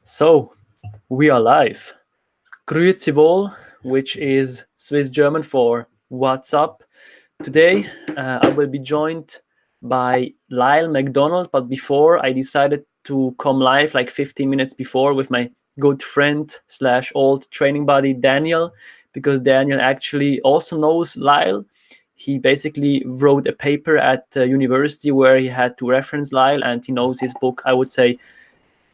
So, we are live. Grüezi wohl, which is Swiss German for what's up. Today, I will be joined by Lyle McDonald, but before I decided to come live like 15 minutes before with my good friend slash old training buddy Daniel, because Daniel actually also knows Lyle. He basically wrote a paper at university where he had to reference Lyle, and he knows his book, I would say,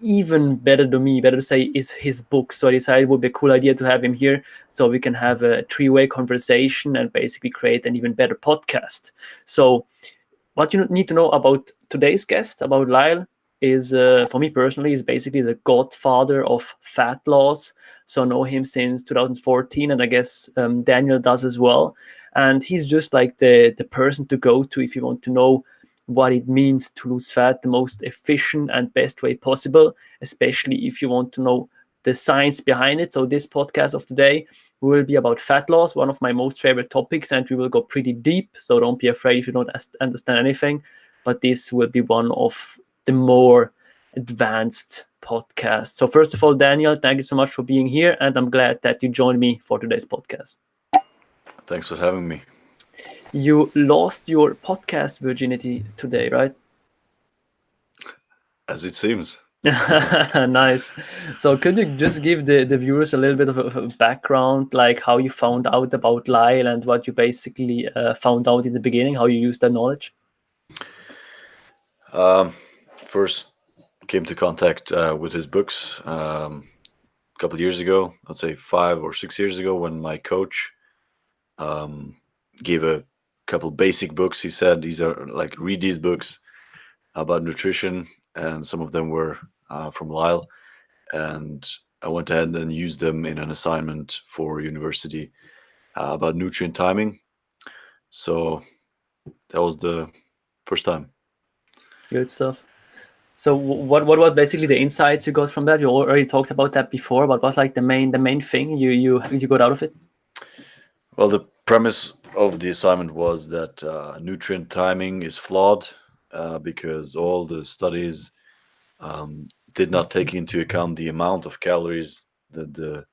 even better to me, better to say, is his book. So I decided it would be a cool idea to have him here so we can have a three-way conversation and basically create an even better podcast. So what you need to know about today's guest, about Lyle, is for me personally, is basically the godfather of fat loss. So I know him since 2014, and I guess Daniel does as well. And he's just like the person to go to if you want to know what it means to lose fat the most efficient and best way possible, especially if you want to know the science behind it. So this podcast of today will be about fat loss, one of my most favorite topics, and we will go pretty deep. So don't be afraid if you don't understand anything, but this will be one of the more advanced podcasts. So first of all, Daniel, thank you so much for being here, and I'm glad that you joined me for today's podcast. Thanks for having me. You lost your podcast virginity today, right? As it seems. Nice. So could you just give the viewers a little bit of a background, like how you found out about Lyle and what you basically found out in the beginning, how you used that knowledge? First came to contact with his books a couple of years ago, I'd say 5 or 6 years ago, when my coach gave a couple basic books. He said, these are like, read these books about nutrition, and some of them were from Lyle, and I went ahead and used them in an assignment for university about nutrient timing. So that was the first time. Good stuff. So what was basically the insights you got from that? You already talked about that before, but what's like the main thing you got out of it? Well, the premise of the assignment was that nutrient timing is flawed because all the studies did not take into account the amount of calories that the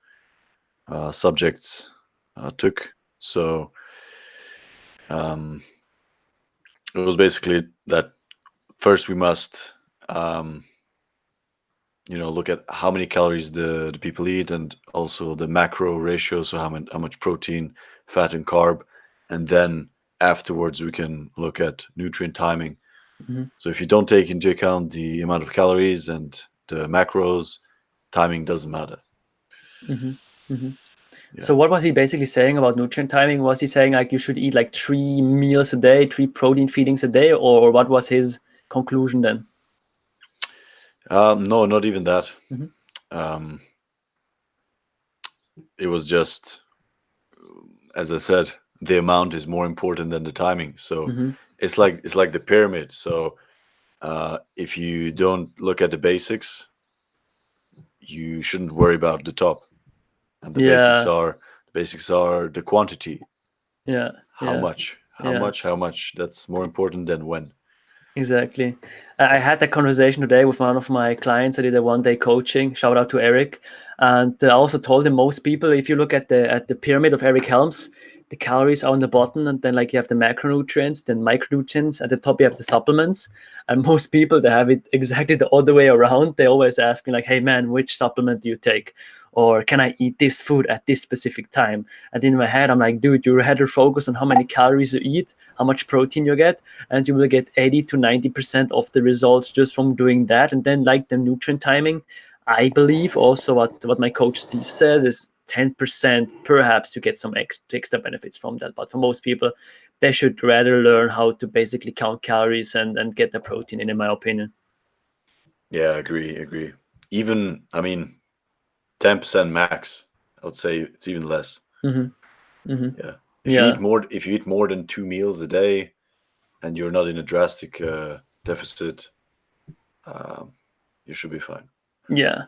subjects took. So it was basically that first we must look at how many calories the people eat, and also the macro ratio, so how much protein, fat, and carb, and then afterwards we can look at nutrient timing. Mm-hmm. So if you don't take into account the amount of calories and the macros, timing doesn't matter. Mm-hmm. Mm-hmm. Yeah. So what was he basically saying about nutrient timing? Was he saying like you should eat like 3 meals a day, 3 protein feedings a day, or what was his conclusion then? No, not even that. Mm-hmm. It was just, as I said, the amount is more important than the timing. So Mm-hmm. it's like the pyramid. So if you don't look at the basics, you shouldn't worry about the top. And the basics are the quantity. Yeah. How much? How much? That's more important than when. Exactly. I had that conversation today with one of my clients. I did a one-day coaching. Shout out to Eric. And I also told him most people, if you look at the pyramid of Eric Helms, the calories are on the bottom, and then like you have the macronutrients, then micronutrients. At the top, you have the supplements. And most people, they have it exactly the other way around. They always ask me like, hey man, which supplement do you take? Or can I eat this food at this specific time? And in my head, I'm like, dude, you rather focus on how many calories you eat, how much protein you get, and you will get 80 to 90% of the results just from doing that. And then like the nutrient timing, I believe also what my coach Steve says is 10%, perhaps you get some extra benefits from that. But for most people, they should rather learn how to basically count calories and get the protein in my opinion. Yeah, I agree. Even, 10% max. I would say it's even less. Mm-hmm. Mm-hmm. Yeah. If you eat more than 2 meals a day, and you're not in a drastic deficit, you should be fine. Yeah.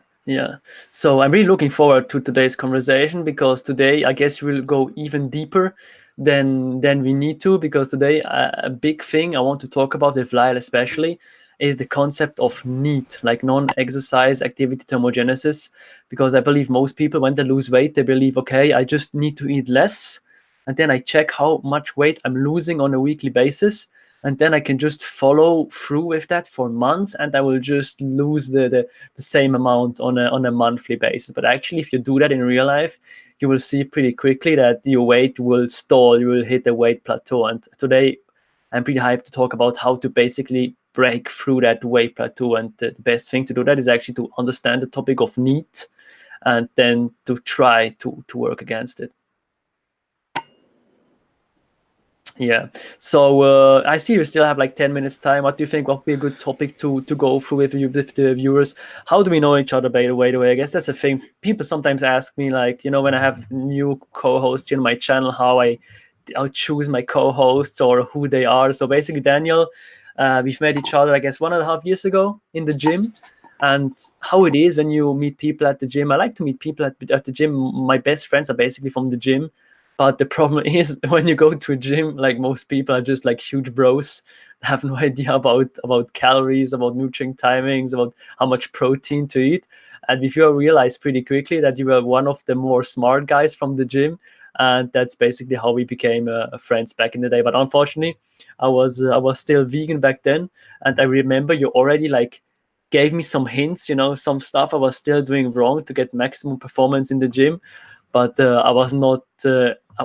So I'm really looking forward to today's conversation, because today I guess we'll go even deeper than we need to, because today a big thing I want to talk about with Lyle especially is the concept of NEAT, like non-exercise activity thermogenesis. Because I believe most people, when they lose weight, they believe, okay, I just need to eat less, and then I check how much weight I'm losing on a weekly basis, and then I can just follow through with that for months, and I will just lose the same amount on a monthly basis. But actually, if you do that in real life, you will see pretty quickly that your weight will stall, you will hit a weight plateau. And today I'm pretty hyped to talk about how to basically break through that weight plateau. And the best thing to do that is actually to understand the topic of NEAT, and then to try to work against it. Yeah. So I see you still have like 10 minutes time. What do you think would be a good topic to go through with you, with the viewers? How do we know each other, by the way? I guess that's a thing. People sometimes ask me, like, when I have new co-hosts in my channel, how I'll choose my co-hosts or who they are. So basically, Daniel, we've met each other, I guess, 1.5 years ago in the gym. And how it is when you meet people at the gym. I like to meet people at the gym. My best friends are basically from the gym. But the problem is, when you go to a gym, like, most people are just like huge bros, have no idea about calories, about nutrient timings, about how much protein to eat. And if you realize pretty quickly that you were one of the more smart guys from the gym, and that's basically how we became friends back in the day. But unfortunately, I was still vegan back then, and I remember you already like gave me some hints, some stuff I was still doing wrong to get maximum performance in the gym. But I was not.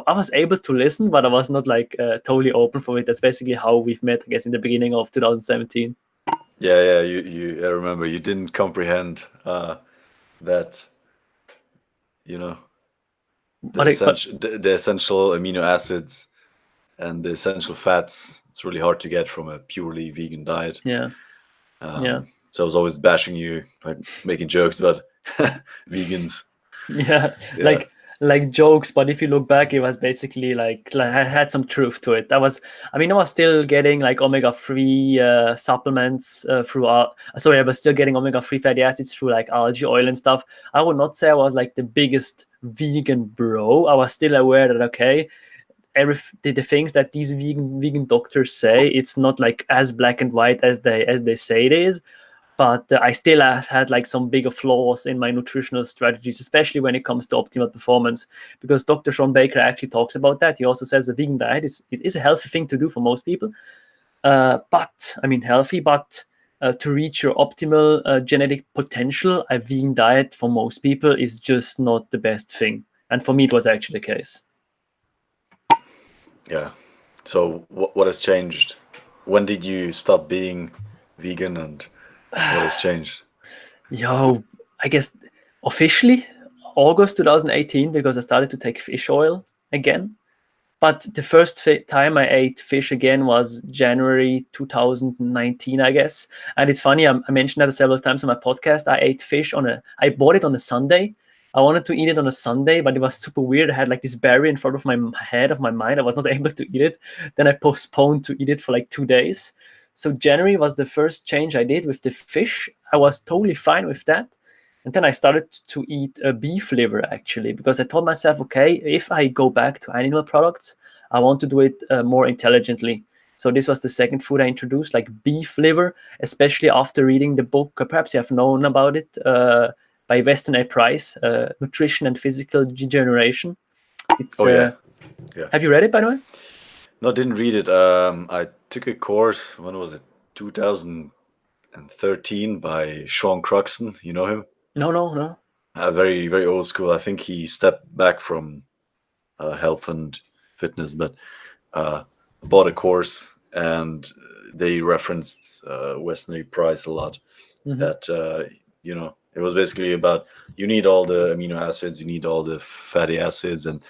I was able to listen, but I was not like totally open for it. That's basically how we've met, I guess, in the beginning of 2017. Yeah. I remember you didn't comprehend that, you know, But the essential amino acids and the essential fats. It's really hard to get from a purely vegan diet. yeah, yeah, So I was always bashing you, like making jokes about vegans. yeah. Yeah. Like jokes, but if you look back, it was basically like I had some truth to it. I was still getting like omega-3 supplements through. Sorry, I was still getting omega-3 fatty acids through like algae oil and stuff. I would not say I was like the biggest vegan bro. I was still aware that, okay, the things that these vegan doctors say, it's not like as black and white as they say it is. But I still have had like some bigger flaws in my nutritional strategies, especially when it comes to optimal performance, because Dr. Sean Baker actually talks about that. He also says the vegan diet is a healthy thing to do for most people, healthy, but to reach your optimal genetic potential, a vegan diet for most people is just not the best thing. And for me, it was actually the case. Yeah. So what has changed? When did you stop being vegan, and what has changed? Yo, I guess officially August 2018, because I started to take fish oil again. But the first time I ate fish again was January 2019, I guess. And it's funny, I mentioned that several times on my podcast. I bought it on a Sunday. I wanted to eat it on a Sunday, but it was super weird. I had like this barrier in front of my head, of my mind. I was not able to eat it. Then I postponed to eat it for like 2 days. So January was the first change I did with the fish. I was totally fine with that. And then I started to eat beef liver, actually, because I told myself, okay, if I go back to animal products, I want to do it more intelligently. So this was the second food I introduced, like beef liver, especially after reading the book. Perhaps you have known about it, by Weston A. Price, Nutrition and Physical Degeneration. It's Oh yeah. Have you read it, by the way? No, didn't read it. I took a course. When was it? 2013 by Sean Croxton. You know him? No. Very very old school. I think he stepped back from health and fitness, but bought a course, and they referenced Wesley Price a lot. Mm-hmm. That it was basically about, you need all the amino acids, you need all the fatty acids, and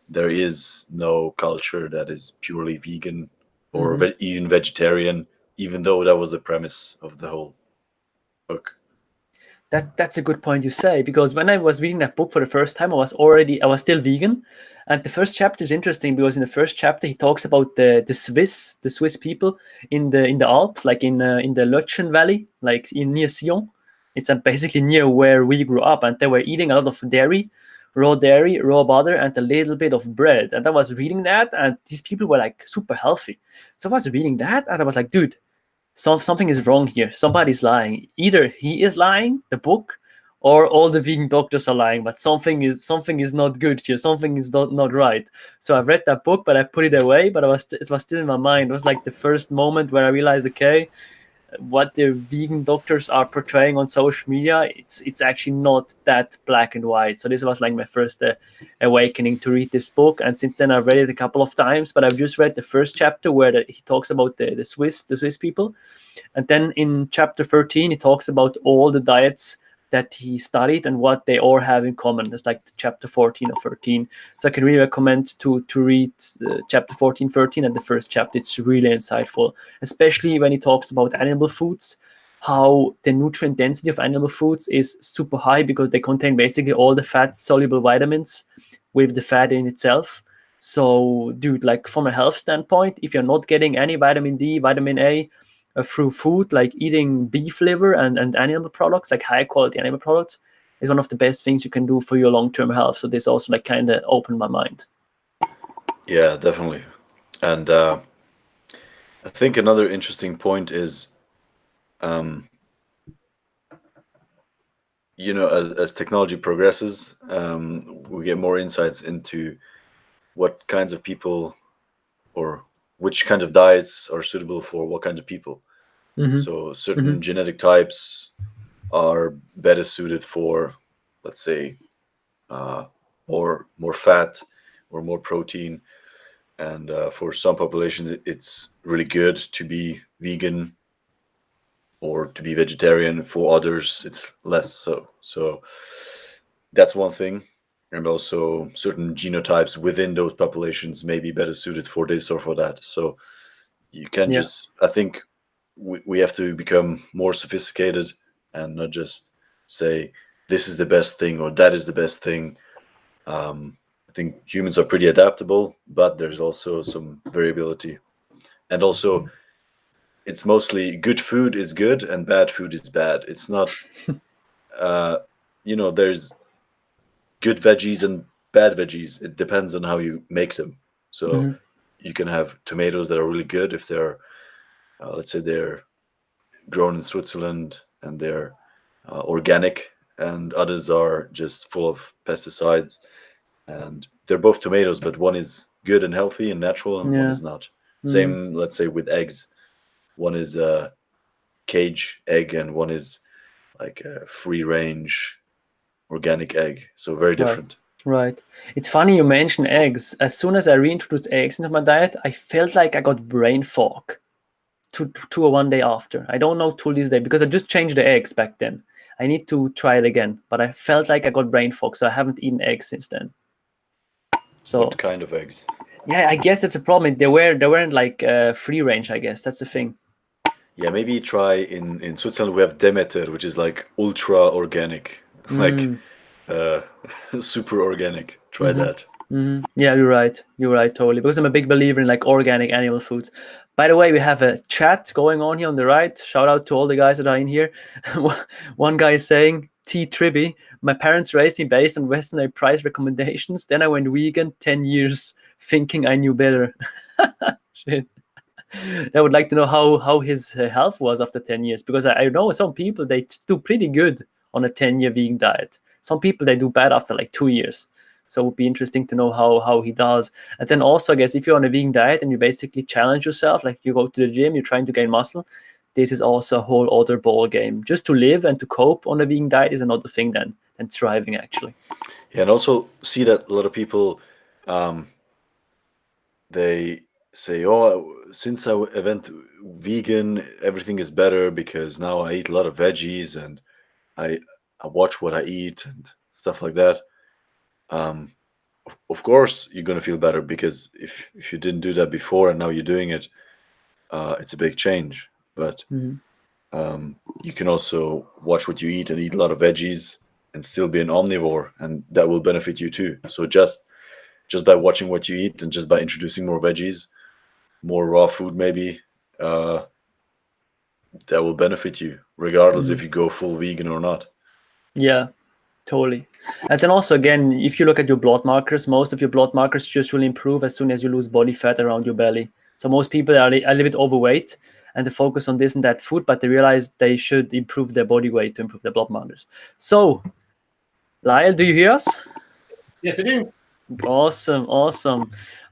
there is no culture that is purely vegan or even vegetarian, even though that was the premise of the whole book. That's a good point you say, because when I was reading that book for the first time, I was still vegan, and the first chapter is interesting because in the first chapter he talks about the Swiss people in the Alps, like in the Lötschen Valley, like near Sion. It's basically near where we grew up, and they were eating a lot of dairy, raw butter, and a little bit of bread. And I was reading that, and these people were like super healthy. So I was reading that, and I was like, dude, something is wrong here. Somebody's lying. Either he is lying, the book, or all the vegan doctors are lying. But something is not good here. Something is not right. So I read that book, but I put it away. But it was still in my mind. It was like the first moment where I realized, okay, what the vegan doctors are portraying on social media, it's actually not that black and white. So this was like my first awakening to read this book, and since then I've read it a couple of times. But I've just read the first chapter where he talks about the Swiss people, and then in chapter 13 he talks about all the diets that he studied and what they all have in common. It's like chapter 14 or 13. So I can really recommend to read chapter 14, 13, and the first chapter. It's really insightful, especially when he talks about animal foods, how the nutrient density of animal foods is super high because they contain basically all the fat soluble vitamins with the fat in itself. So, dude, like from a health standpoint, if you're not getting any vitamin D, vitamin A, through food, like eating beef liver and animal products, like high quality animal products, is one of the best things you can do for your long-term health. So this also like kind of opened my mind. Yeah, definitely. And I think another interesting point is, um, as technology progresses, we get more insights into what kinds of people or which kind of diets are suitable for what kind of people. Mm-hmm. So certain genetic types are better suited for, let's say, more fat or more protein. And for some populations, it's really good to be vegan or to be vegetarian. For others, it's less so. So that's one thing. And also, certain genotypes within those populations may be better suited for this or for that. So you can Yeah. just, I think we have to become more sophisticated and not just say this is the best thing or that is the best thing. I think humans are pretty adaptable, but there's also some variability. And also, it's mostly good food is good and bad food is bad. It's not, uh, there's good veggies and bad veggies. It depends on how you make them. So Mm-hmm. you can have tomatoes that are really good if they're, let's say, they're grown in Switzerland and they're organic, and others are just full of pesticides. And they're both tomatoes, but one is good and healthy and natural, and one Yeah. is not. Mm-hmm. Same, let's say, with eggs. One is a cage egg, and one is like a free range organic egg. So very Right. different. Right. It's funny you mention eggs. As soon as I reintroduced eggs into my diet, I felt like I got brain fog two or one day after. I don't know till this day because I just changed the eggs back then. I need to try it again, but I felt like I got brain fog, so I haven't eaten eggs since then. What So kind of eggs? yeah, I guess that's a problem. They weren't like free range. I guess that's the thing. Yeah, maybe try in Switzerland we have Demeter, which is like ultra organic, like Mm. uh, super organic. Try Mm-hmm. that. Mm-hmm. Yeah, you're right. You're right, totally. Because I'm a big believer in like organic animal foods. By the way, we have a chat going on here on the right. Shout out to all the guys that are in here. One guy is saying, T Tribby, my parents raised me based on Western price recommendations. Then I went vegan 10 years thinking I knew better. Shit. I would like to know how his health was after 10 years because I know some people they do pretty good on a 10-year vegan diet. Some people they do bad after like 2 years. So it would be interesting to know how he does. And then also I guess if you're on a vegan diet and you basically challenge yourself, like you go to the gym, you're trying to gain muscle, this is also a whole other ball game. Just to live and to cope on a vegan diet is another thing than thriving actually. Yeah, and also see that a lot of people, um, they say, "Oh, since I went vegan, everything is better because now I eat a lot of veggies and I I watch what I eat and stuff like that." Um, of course, you're gonna feel better because if you didn't do that before and now you're doing it, it's a big change. But Mm-hmm. you can also watch what you eat and eat a lot of veggies and still be an omnivore, and that will benefit you too. So just by watching what you eat and just by introducing more veggies, more raw food maybe, uh, that will benefit you regardless Mm-hmm. if you go full vegan or not. Yeah. Totally. And then also, again, if you look at your blood markers, most of your blood markers just will improve as soon as you lose body fat around your belly. So most people are a little bit overweight. and they focus on this and that food, but they realize they should improve their body weight to improve their blood markers. So, Lyle, do you hear us? Yes, I do. Awesome.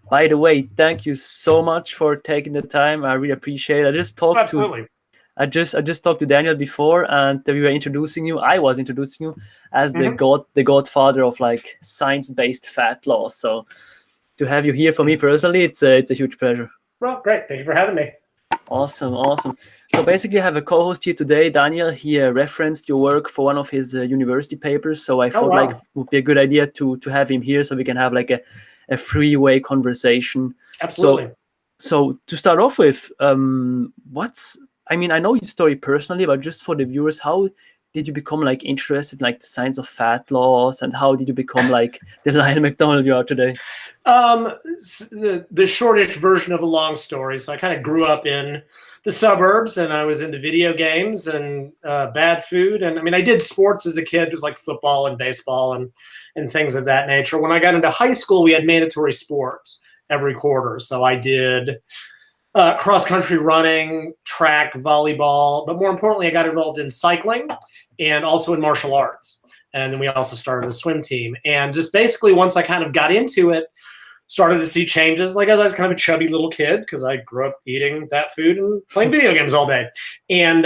By the way, thank you so much for taking the time. I really appreciate it. I just talked Absolutely. I just talked to Daniel before, and we were introducing you. I was introducing you as the godfather of like science-based fat loss. So to have you here for me personally, it's a huge pleasure. Well, great. Thank you for having me. Awesome. So basically, I have a co-host here today, Daniel. He referenced your work for one of his university papers. So I thought like it would be a good idea to have him here so we can have like a three-way conversation. Absolutely. So to start off with, I know your story personally, but just for the viewers, how did you become like interested in like the science of fat loss, and how did you become like the Lyle McDonald you are today? The shortish version of a long story. So I kind of grew up in the suburbs, and I was into video games and bad food. And I mean, I did sports as a kid. It was like football and baseball and things of that nature. When I got into high school, we had mandatory sports every quarter. So I did cross-country running, track, volleyball, but more importantly, I got involved in cycling and also in martial arts. And then we also started a swim team. And just basically once I kind of got into it, started to see changes. Like, as I was kind of a chubby little kid, because I grew up eating that food and playing video games all day. And,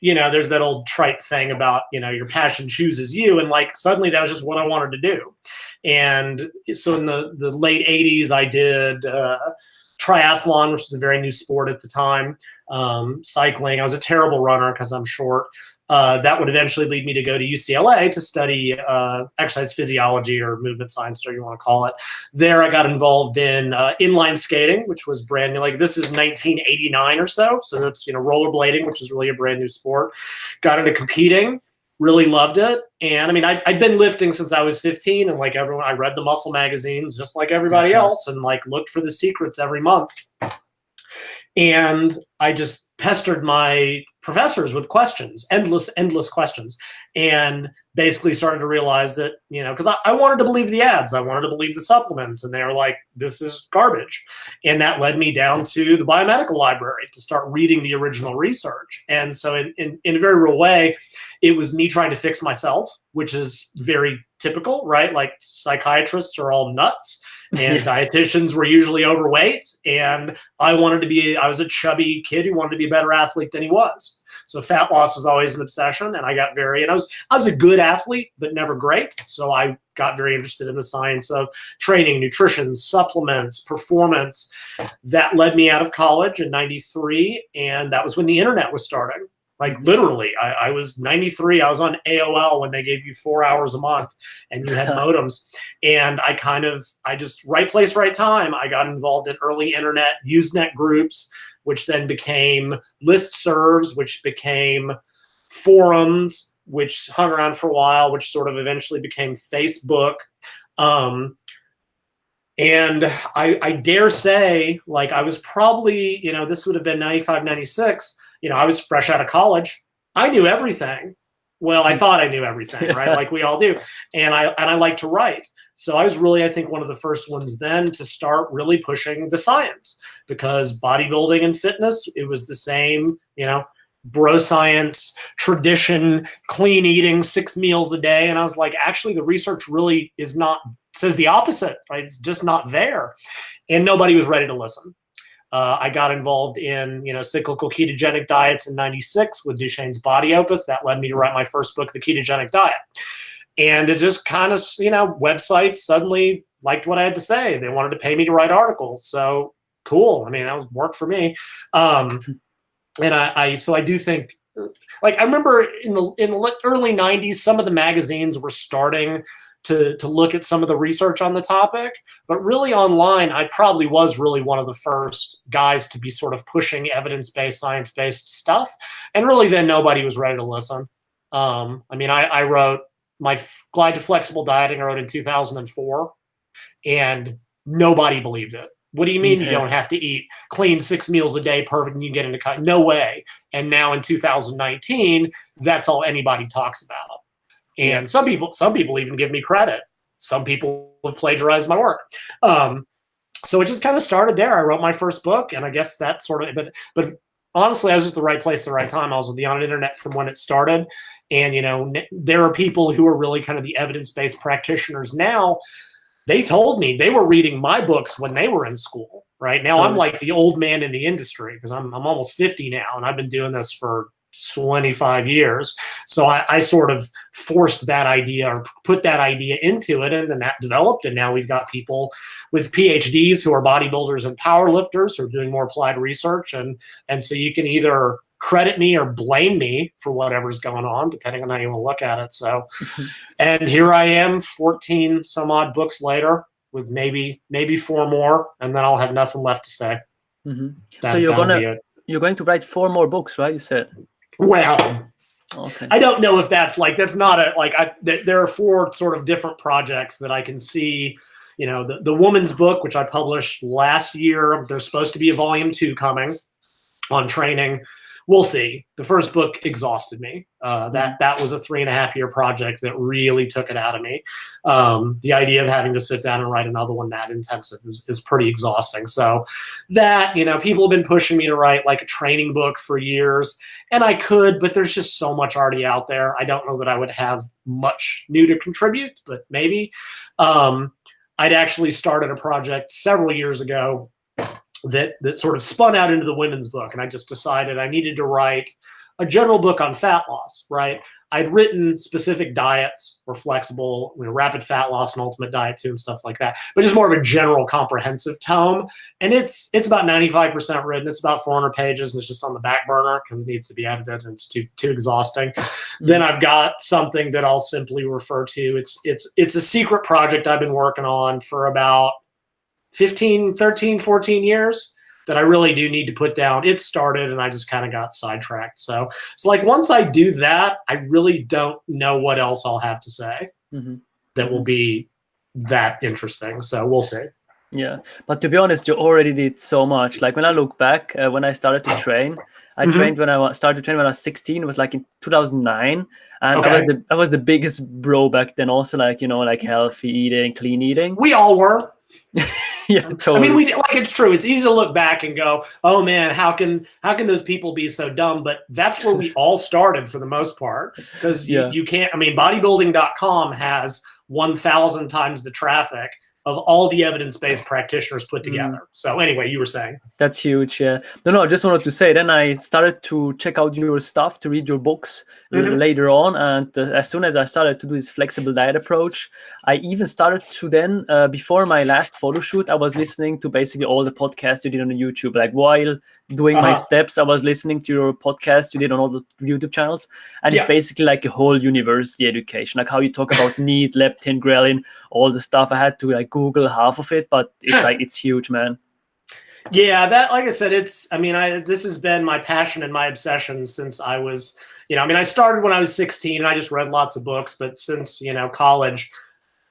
there's that old trite thing about, your passion chooses you. And like, suddenly that was just what I wanted to do. And so in the late 80s, I did triathlon, which was a very new sport at the time. Cycling. I was a terrible runner because I'm short. That would eventually lead me to go to UCLA to study exercise physiology or movement science, or you want to call it. There, I got involved in inline skating, which was brand new. Like, this is 1989 or so. So that's, rollerblading, which is really a brand new sport. Got into competing, really loved it. And I mean, I'd been lifting since I was 15, and like everyone, I read the muscle magazines just like everybody else, and like looked for the secrets every month. And I just pestered my professors with questions, endless questions, and basically started to realize that, because I wanted to believe the ads, I wanted to believe the supplements, and they were like, this is garbage. And that led me down to the biomedical library to start reading the original research. And so in a very real way, it was me trying to fix myself, which is very typical, right? Like, psychiatrists are all nuts. And dietitians were usually overweight, and I was a chubby kid who wanted to be a better athlete than he was. So fat loss was always an obsession, and I was a good athlete, but never great. So I got very interested in the science of training, nutrition, supplements, performance. That led me out of college in 93, and that was when the internet was starting. Like, literally, I was 93. I was on AOL when they gave you 4 hours a month and you had modems. And I just, right place, right time. I got involved in early internet Usenet groups, which then became listservs, which became forums, which hung around for a while, which sort of eventually became Facebook. And I dare say, like, I was probably, this would have been 95, 96. I was fresh out of college. I knew everything. Well, I thought I knew everything, right? Like we all do. And I like to write. So I was really, I think, one of the first ones then to start really pushing the science, because bodybuilding and fitness, it was the same, bro science, tradition, clean eating, 6 meals a day. And I was like, actually, the research really says the opposite, right? It's just not there. And nobody was ready to listen. I got involved in, cyclical ketogenic diets in 96 with Duchenne's Body Opus. That led me to write my first book, The Ketogenic Diet. And it just kind of, websites suddenly liked what I had to say. They wanted to pay me to write articles. So cool. I mean, that was work for me. And I do think, like, I remember in the early 90s, some of the magazines were starting to look at some of the research on the topic, but really online, I probably was really one of the first guys to be sort of pushing evidence-based, science-based stuff. And really then nobody was ready to listen. I wrote my Glide to Flexible Dieting, I wrote in 2004, and nobody believed it. What do you mean you don't have to eat clean 6 meals a day, perfect, and you get into cut? No way. And now in 2019, that's all anybody talks about. And some people even give me credit. Some people have plagiarized my work. So it just kind of started there. I wrote my first book, and I guess that sort of, but honestly, I was just the right place at the right time. I was on the internet from when it started. And, you know, there are people who are really kind of the evidence-based practitioners now. They told me they were reading my books when they were in school. Right now, I'm like the old man in the industry because I'm almost 50 now, and I've been doing this for 25 years. So I sort of forced that idea or put that idea into it, and then that developed. And now we've got people with PhDs who are bodybuilders and powerlifters who are doing more applied research. And so you can either credit me or blame me for whatever's going on, depending on how you want to look at it. So, and here I am 14 some odd books later with maybe 4 more, and then I'll have nothing left to say. So you're going to write 4 more books, right? You said. Well, okay. I don't know if that's not there are 4 sort of different projects that I can see. You know, the woman's book, which I published last year, there's supposed to be a volume 2 coming on training. We'll see. The first book exhausted me. That was a 3.5-year project that really took it out of me. The idea of having to sit down and write another one that intensive is pretty exhausting. So that, you know, people have been pushing me to write like a training book for years, and I could, but there's just so much already out there. I don't know that I would have much new to contribute, but maybe. I'd actually started a project several years ago that sort of spun out into the women's book. And I just decided I needed to write a general book on fat loss, right? I'd written specific diets or flexible, you know, rapid fat loss and ultimate diet too and stuff like that, but just more of a general comprehensive tome. And it's about 95% written. It's about 400 pages and it's just on the back burner because it needs to be edited and it's too exhausting. Then I've got something that I'll simply refer to. It's a secret project I've been working on for about 15, 13, 14 years that I really do need to put down. It started and I just kind of got sidetracked. So it's like once I do that, I really don't know what else I'll have to say that will be that interesting. So we'll see. Yeah. But to be honest, you already did so much. Like when I look back, when I started to train, I trained when I started to train when I was 16. It was like in 2009. And I was the biggest bro back then also, like, you know, like healthy eating, clean eating. We all were. Yeah, totally. I mean, it's true. It's easy to look back and go, "Oh man, how can those people be so dumb?" But that's where we all started for the most part, because you can't. I mean, bodybuilding.com has 1,000 times the traffic of all the evidence-based practitioners put together. So anyway, you were saying. That's huge, yeah. No, I just wanted to say, then I started to check out your stuff, to read your books later on. And as soon as I started to do this flexible diet approach, I even started to then, before my last photo shoot, I was listening to basically all the podcasts you did on YouTube. Like while doing my steps, I was listening to your podcast you did on all the YouTube channels. And it's basically like a whole university education, like how you talk about NEAT, leptin, ghrelin, all the stuff. I had to like Google half of it, but it's like, it's huge, man. Yeah, that, like I said, this has been my passion and my obsession since I was, I started when I was 16 and I just read lots of books, but since, college,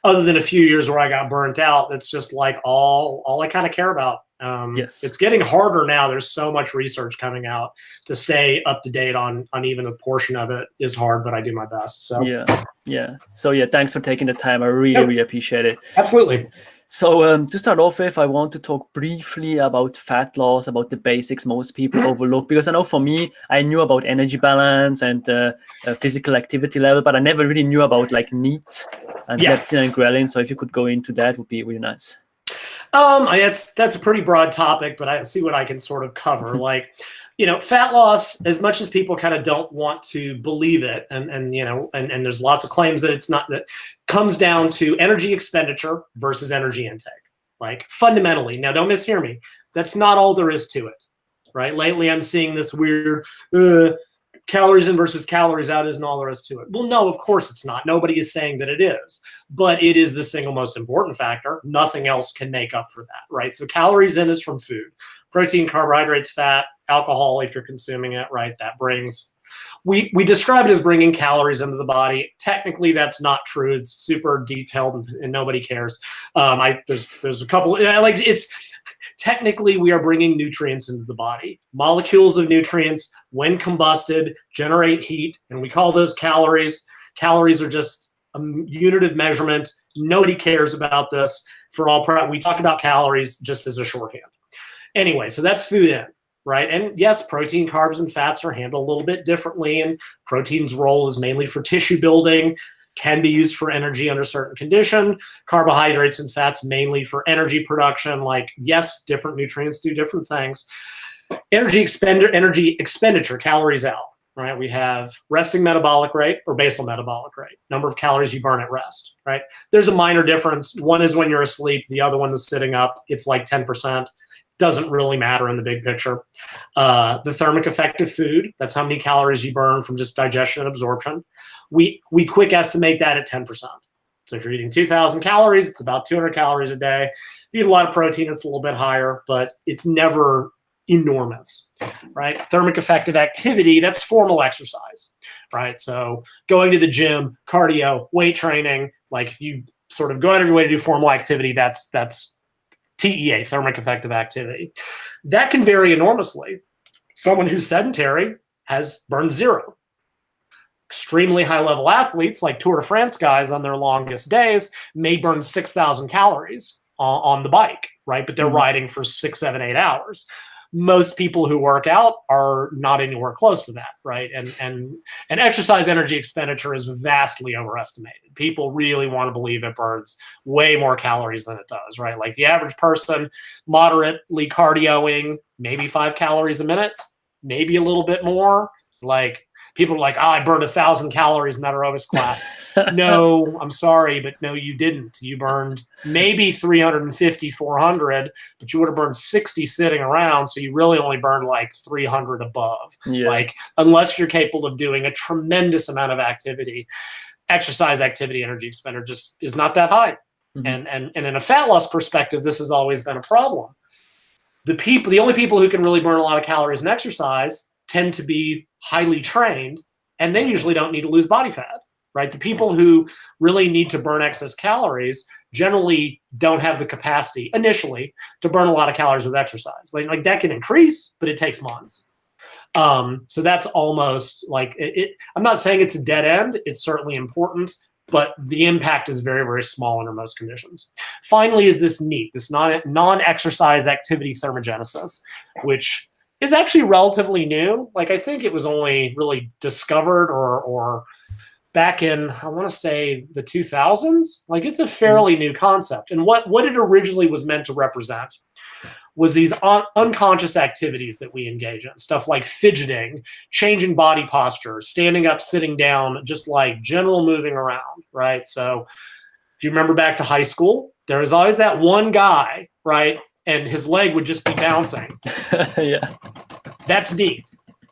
other than a few years where I got burnt out, that's just like all I kind of care about. It's getting harder now. There's so much research coming out. To stay up to date on even a portion of it is hard, but I do my best. So yeah. So thanks for taking the time. I really appreciate it. Absolutely. So to start off with, I want to talk briefly about fat loss, about the basics most people overlook, because I know for me, I knew about energy balance and physical activity level, but I never really knew about like NEAT and leptin and ghrelin. So if you could go into that, would be really nice. That's a pretty broad topic, but I see what I can sort of cover. Like, fat loss, as much as people kind of don't want to believe it, and there's lots of claims that it's not, that comes down to energy expenditure versus energy intake. Like fundamentally, now don't mishear me, that's not all there is to it, right? Lately, I'm seeing this weird calories in versus calories out isn't all there is to it. Well, no, of course it's not. Nobody is saying that it is, but it is the single most important factor. Nothing else can make up for that, right? So calories in is from food, protein, carbohydrates, fat, alcohol, if you're consuming it, right? That brings, we describe it as bringing calories into the body. Technically, that's not true. It's super detailed and nobody cares. There's a couple, technically we are bringing nutrients into the body. Molecules of nutrients, when combusted, generate heat, and we call those calories. Calories are just a unit of measurement. Nobody cares about this. We talk about calories just as a shorthand. Anyway, so that's food in. right? And yes, protein, carbs, and fats are handled a little bit differently, and protein's role is mainly for tissue building, can be used for energy under certain condition. Carbohydrates and fats mainly for energy production. Like, yes, different nutrients do different things. Energy expenditure, calories out, right? We have resting metabolic rate or basal metabolic rate, number of calories you burn at rest, right? There's a minor difference. One is when you're asleep. The other one is sitting up. It's like 10%. Doesn't really matter in the big picture. The thermic effect of food, that's how many calories you burn from just digestion and absorption. We quick estimate that at 10%. So if you're eating 2,000 calories, it's about 200 calories a day. If you eat a lot of protein, it's a little bit higher, but it's never enormous, right? Thermic effect of activity, that's formal exercise, right? So going to the gym, cardio, weight training, like if you sort of go out of your way to do formal activity, that's TEA, thermic effect of activity. That can vary enormously. Someone who's sedentary has burned zero. Extremely high-level athletes, like Tour de France guys on their longest days, may burn 6,000 calories on the bike, right? But they're riding for 6, 7, 8 hours. Most people who work out are not anywhere close to that, right? And exercise energy expenditure is vastly overestimated. People really want to believe it burns way more calories than it does, right? Like the average person moderately cardioing, maybe 5 calories a minute, maybe a little bit more. Like people are like, I burned 1,000 calories in that aerobics class. No, I'm sorry, but no, you didn't. You burned maybe 350, 400, but you would have burned 60 sitting around. So you really only burned like 300 above. Yeah. Like, unless you're capable of doing a tremendous amount of activity, exercise activity, energy expenditure just is not that high. Mm-hmm. And in a fat loss perspective, this has always been a problem. The only people who can really burn a lot of calories in exercise tend to be highly trained, and they usually don't need to lose body fat, right? The people who really need to burn excess calories generally don't have the capacity initially to burn a lot of calories with exercise. Like that can increase, but it takes months. So that's almost like it. I'm not saying it's a dead end. It's certainly important, but the impact is very, very small under most conditions. Finally, is this NEAT, this non-exercise activity thermogenesis, which is actually relatively new. Like I think it was only really discovered or back in, I want to say the 2000s. Like it's a fairly new concept. And what it originally was meant to represent was these unconscious activities that we engage in. Stuff like fidgeting, changing body posture, standing up, sitting down, just like general moving around, right? So if you remember back to high school, there was always that one guy, right? And his leg would just be bouncing. Yeah. That's neat.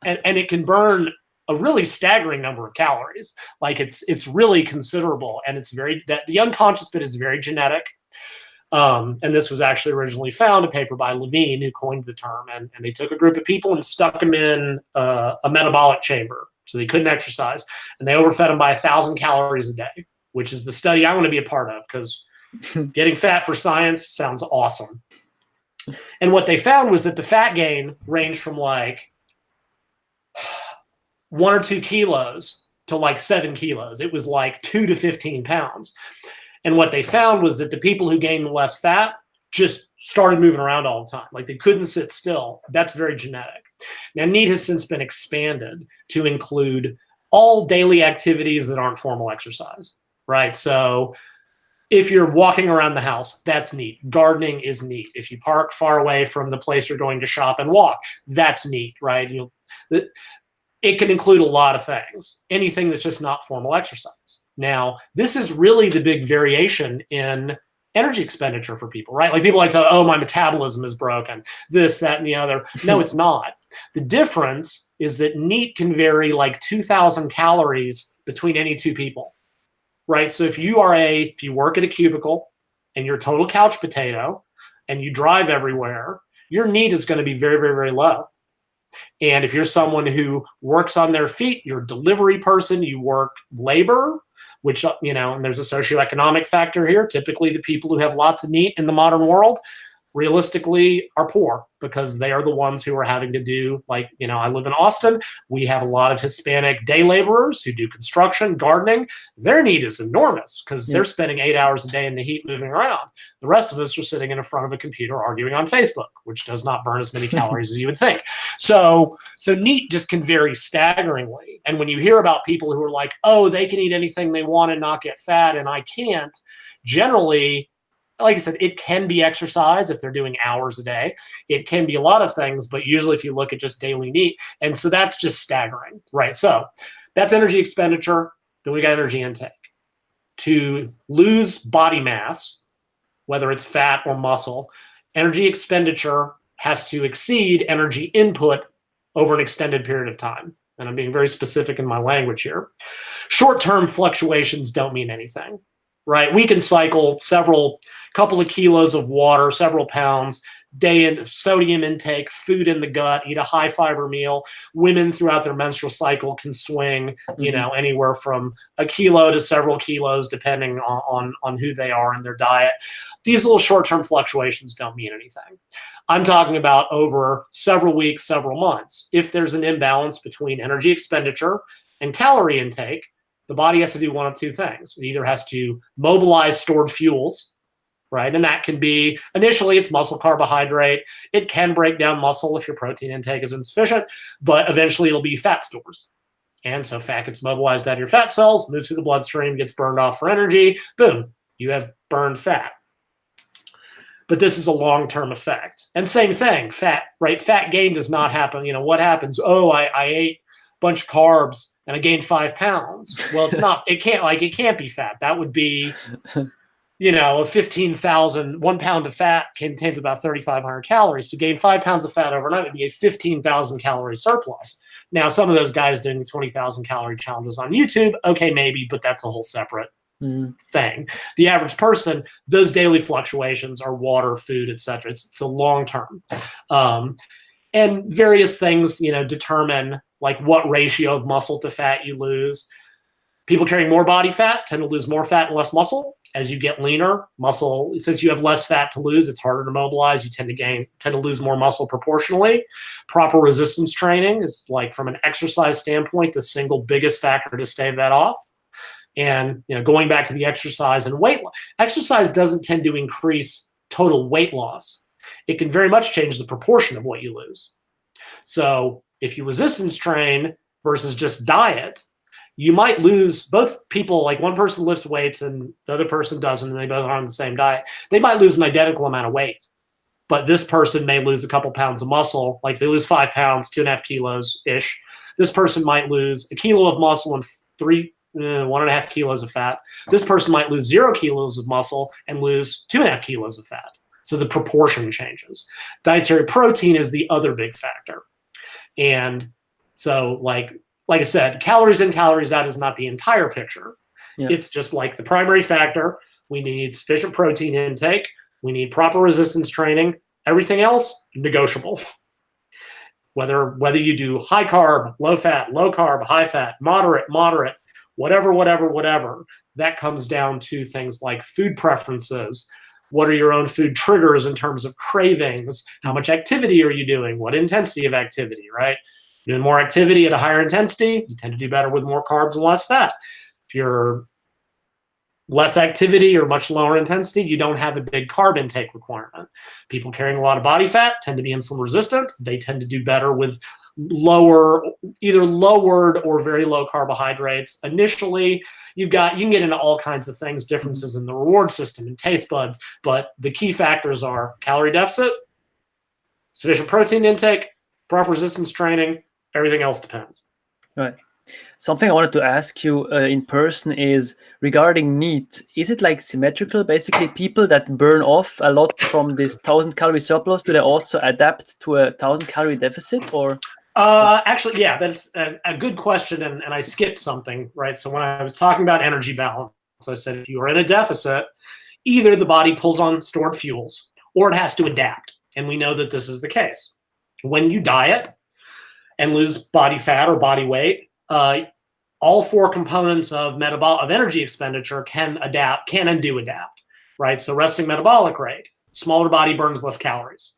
And it can burn a really staggering number of calories. Like it's really considerable. And the unconscious bit is very genetic. And this was actually originally found, a paper by Levine who coined the term. And they took a group of people and stuck them in a metabolic chamber. So they couldn't exercise. And they overfed them by 1,000 calories a day, which is the study I want to be a part of, because getting fat for science sounds awesome. And what they found was that the fat gain ranged from like 1 or 2 kilos to like 7 kilos. It was like 2 to 15 pounds. And what they found was that the people who gained less fat just started moving around all the time. Like they couldn't sit still. That's very genetic. Now, NEAT has since been expanded to include all daily activities that aren't formal exercise, right? So if you're walking around the house, that's neat. Gardening is neat. If you park far away from the place you're going to shop and walk, that's neat, right? It can include a lot of things, anything that's just not formal exercise. Now, this is really the big variation in energy expenditure for people, right? Like people like to, oh, my metabolism is broken, this, that, and the other. No, it's not. The difference is that NEAT can vary like 2,000 calories between any 2 people. Right. So if you work at a cubicle and you're a total couch potato and you drive everywhere, your NEAT is going to be very, very, very low. And if you're someone who works on their feet, you're a delivery person, you work labor, which, and there's a socioeconomic factor here. Typically the people who have lots of NEAT in the modern world realistically are poor because they are the ones who are having to do, like, I live in Austin. We have a lot of Hispanic day laborers who do construction, gardening. Their need is enormous because they're spending 8 hours a day in the heat moving around. The rest of us are sitting in front of a computer arguing on Facebook, which does not burn as many calories as you would think. So NEAT just can vary staggeringly. And when you hear about people who are like, oh, they can eat anything they want and not get fat and I can't, generally, like I said, it can be exercise if they're doing hours a day. It can be a lot of things, but usually if you look at just daily NEAT, and so that's just staggering, right? So that's energy expenditure. Then we got energy intake. To lose body mass, whether it's fat or muscle, energy expenditure has to exceed energy input over an extended period of time. And I'm being very specific in my language here. Short-term fluctuations don't mean anything, right? We can cycle couple of kilos of water, several pounds, day in sodium intake, food in the gut, eat a high fiber meal. Women throughout their menstrual cycle can swing, anywhere from a kilo to several kilos, depending on who they are and their diet. These little short-term fluctuations don't mean anything. I'm talking about over several weeks, several months. If there's an imbalance between energy expenditure and calorie intake, the body has to do one of two things. It either has to mobilize stored fuels, right? And that can be, initially, it's muscle carbohydrate. It can break down muscle if your protein intake is insufficient, but eventually it'll be fat stores. And so fat gets mobilized out of your fat cells, moves through the bloodstream, gets burned off for energy. Boom, you have burned fat. But this is a long-term effect. And same thing, fat, right? Fat gain does not happen. What happens? Oh, I ate a bunch of carbs and I gained 5 pounds. Well, it's not, it can't be fat. That would be, a 1 pound of fat contains about 3,500 calories. To gain 5 pounds of fat overnight would be a 15,000 calorie surplus. Now, some of those guys doing the 20,000 calorie challenges on YouTube, okay, maybe, but that's a whole separate thing. The average person, those daily fluctuations are water, food, etc. It's a long term. And various things, determine like what ratio of muscle to fat you lose. People carrying more body fat tend to lose more fat and less muscle. As you get leaner, muscle, since you have less fat to lose, it's harder to mobilize. You tend to lose more muscle proportionally. Proper resistance training is, like, from an exercise standpoint, the single biggest factor to stave that off. And going back to the exercise and weight, exercise doesn't tend to increase total weight loss. It can very much change the proportion of what you lose. So if you resistance train versus just diet, you might lose, both people, like one person lifts weights and the other person doesn't, and they both are on the same diet. They might lose an identical amount of weight, but this person may lose a couple pounds of muscle. Like they lose 5 pounds, 2.5 kilos-ish. This person might lose a kilo of muscle and 1.5 kilos of fat. This person might lose 0 kilos of muscle and lose 2.5 kilos of fat. So the proportion changes. Dietary protein is the other big factor. And so, like I said, calories in, calories out is not the entire picture. Yeah. It's just like the primary factor. We need sufficient protein intake. We need proper resistance training. Everything else, negotiable. Whether you do high carb, low fat, low carb, high fat, moderate, whatever, that comes down to things like food preferences. What are your own food triggers in terms of cravings? How much activity are you doing? What intensity of activity, right? Doing more activity at a higher intensity, you tend to do better with more carbs and less fat. If you're less activity or much lower intensity, you don't have a big carb intake requirement. People carrying a lot of body fat tend to be insulin resistant. They tend to do better with either lowered or very low carbohydrates. Initially, you can get into all kinds of things, differences in the reward system and taste buds, but the key factors are calorie deficit, sufficient protein intake, proper resistance training. Everything else depends. Right. Something I wanted to ask you in person is regarding NEAT. Is it like symmetrical? Basically, people that burn off a lot from this 1,000 calorie surplus, do they also adapt to a 1,000 calorie deficit, or? Actually, yeah, that's a good question, and I skipped something, right? So when I was talking about energy balance, I said if you are in a deficit, either the body pulls on stored fuels or it has to adapt, and we know that this is the case. When you diet and lose body fat or body weight, all 4 components of energy expenditure can and do adapt, right? So resting metabolic rate, Smaller body burns less calories.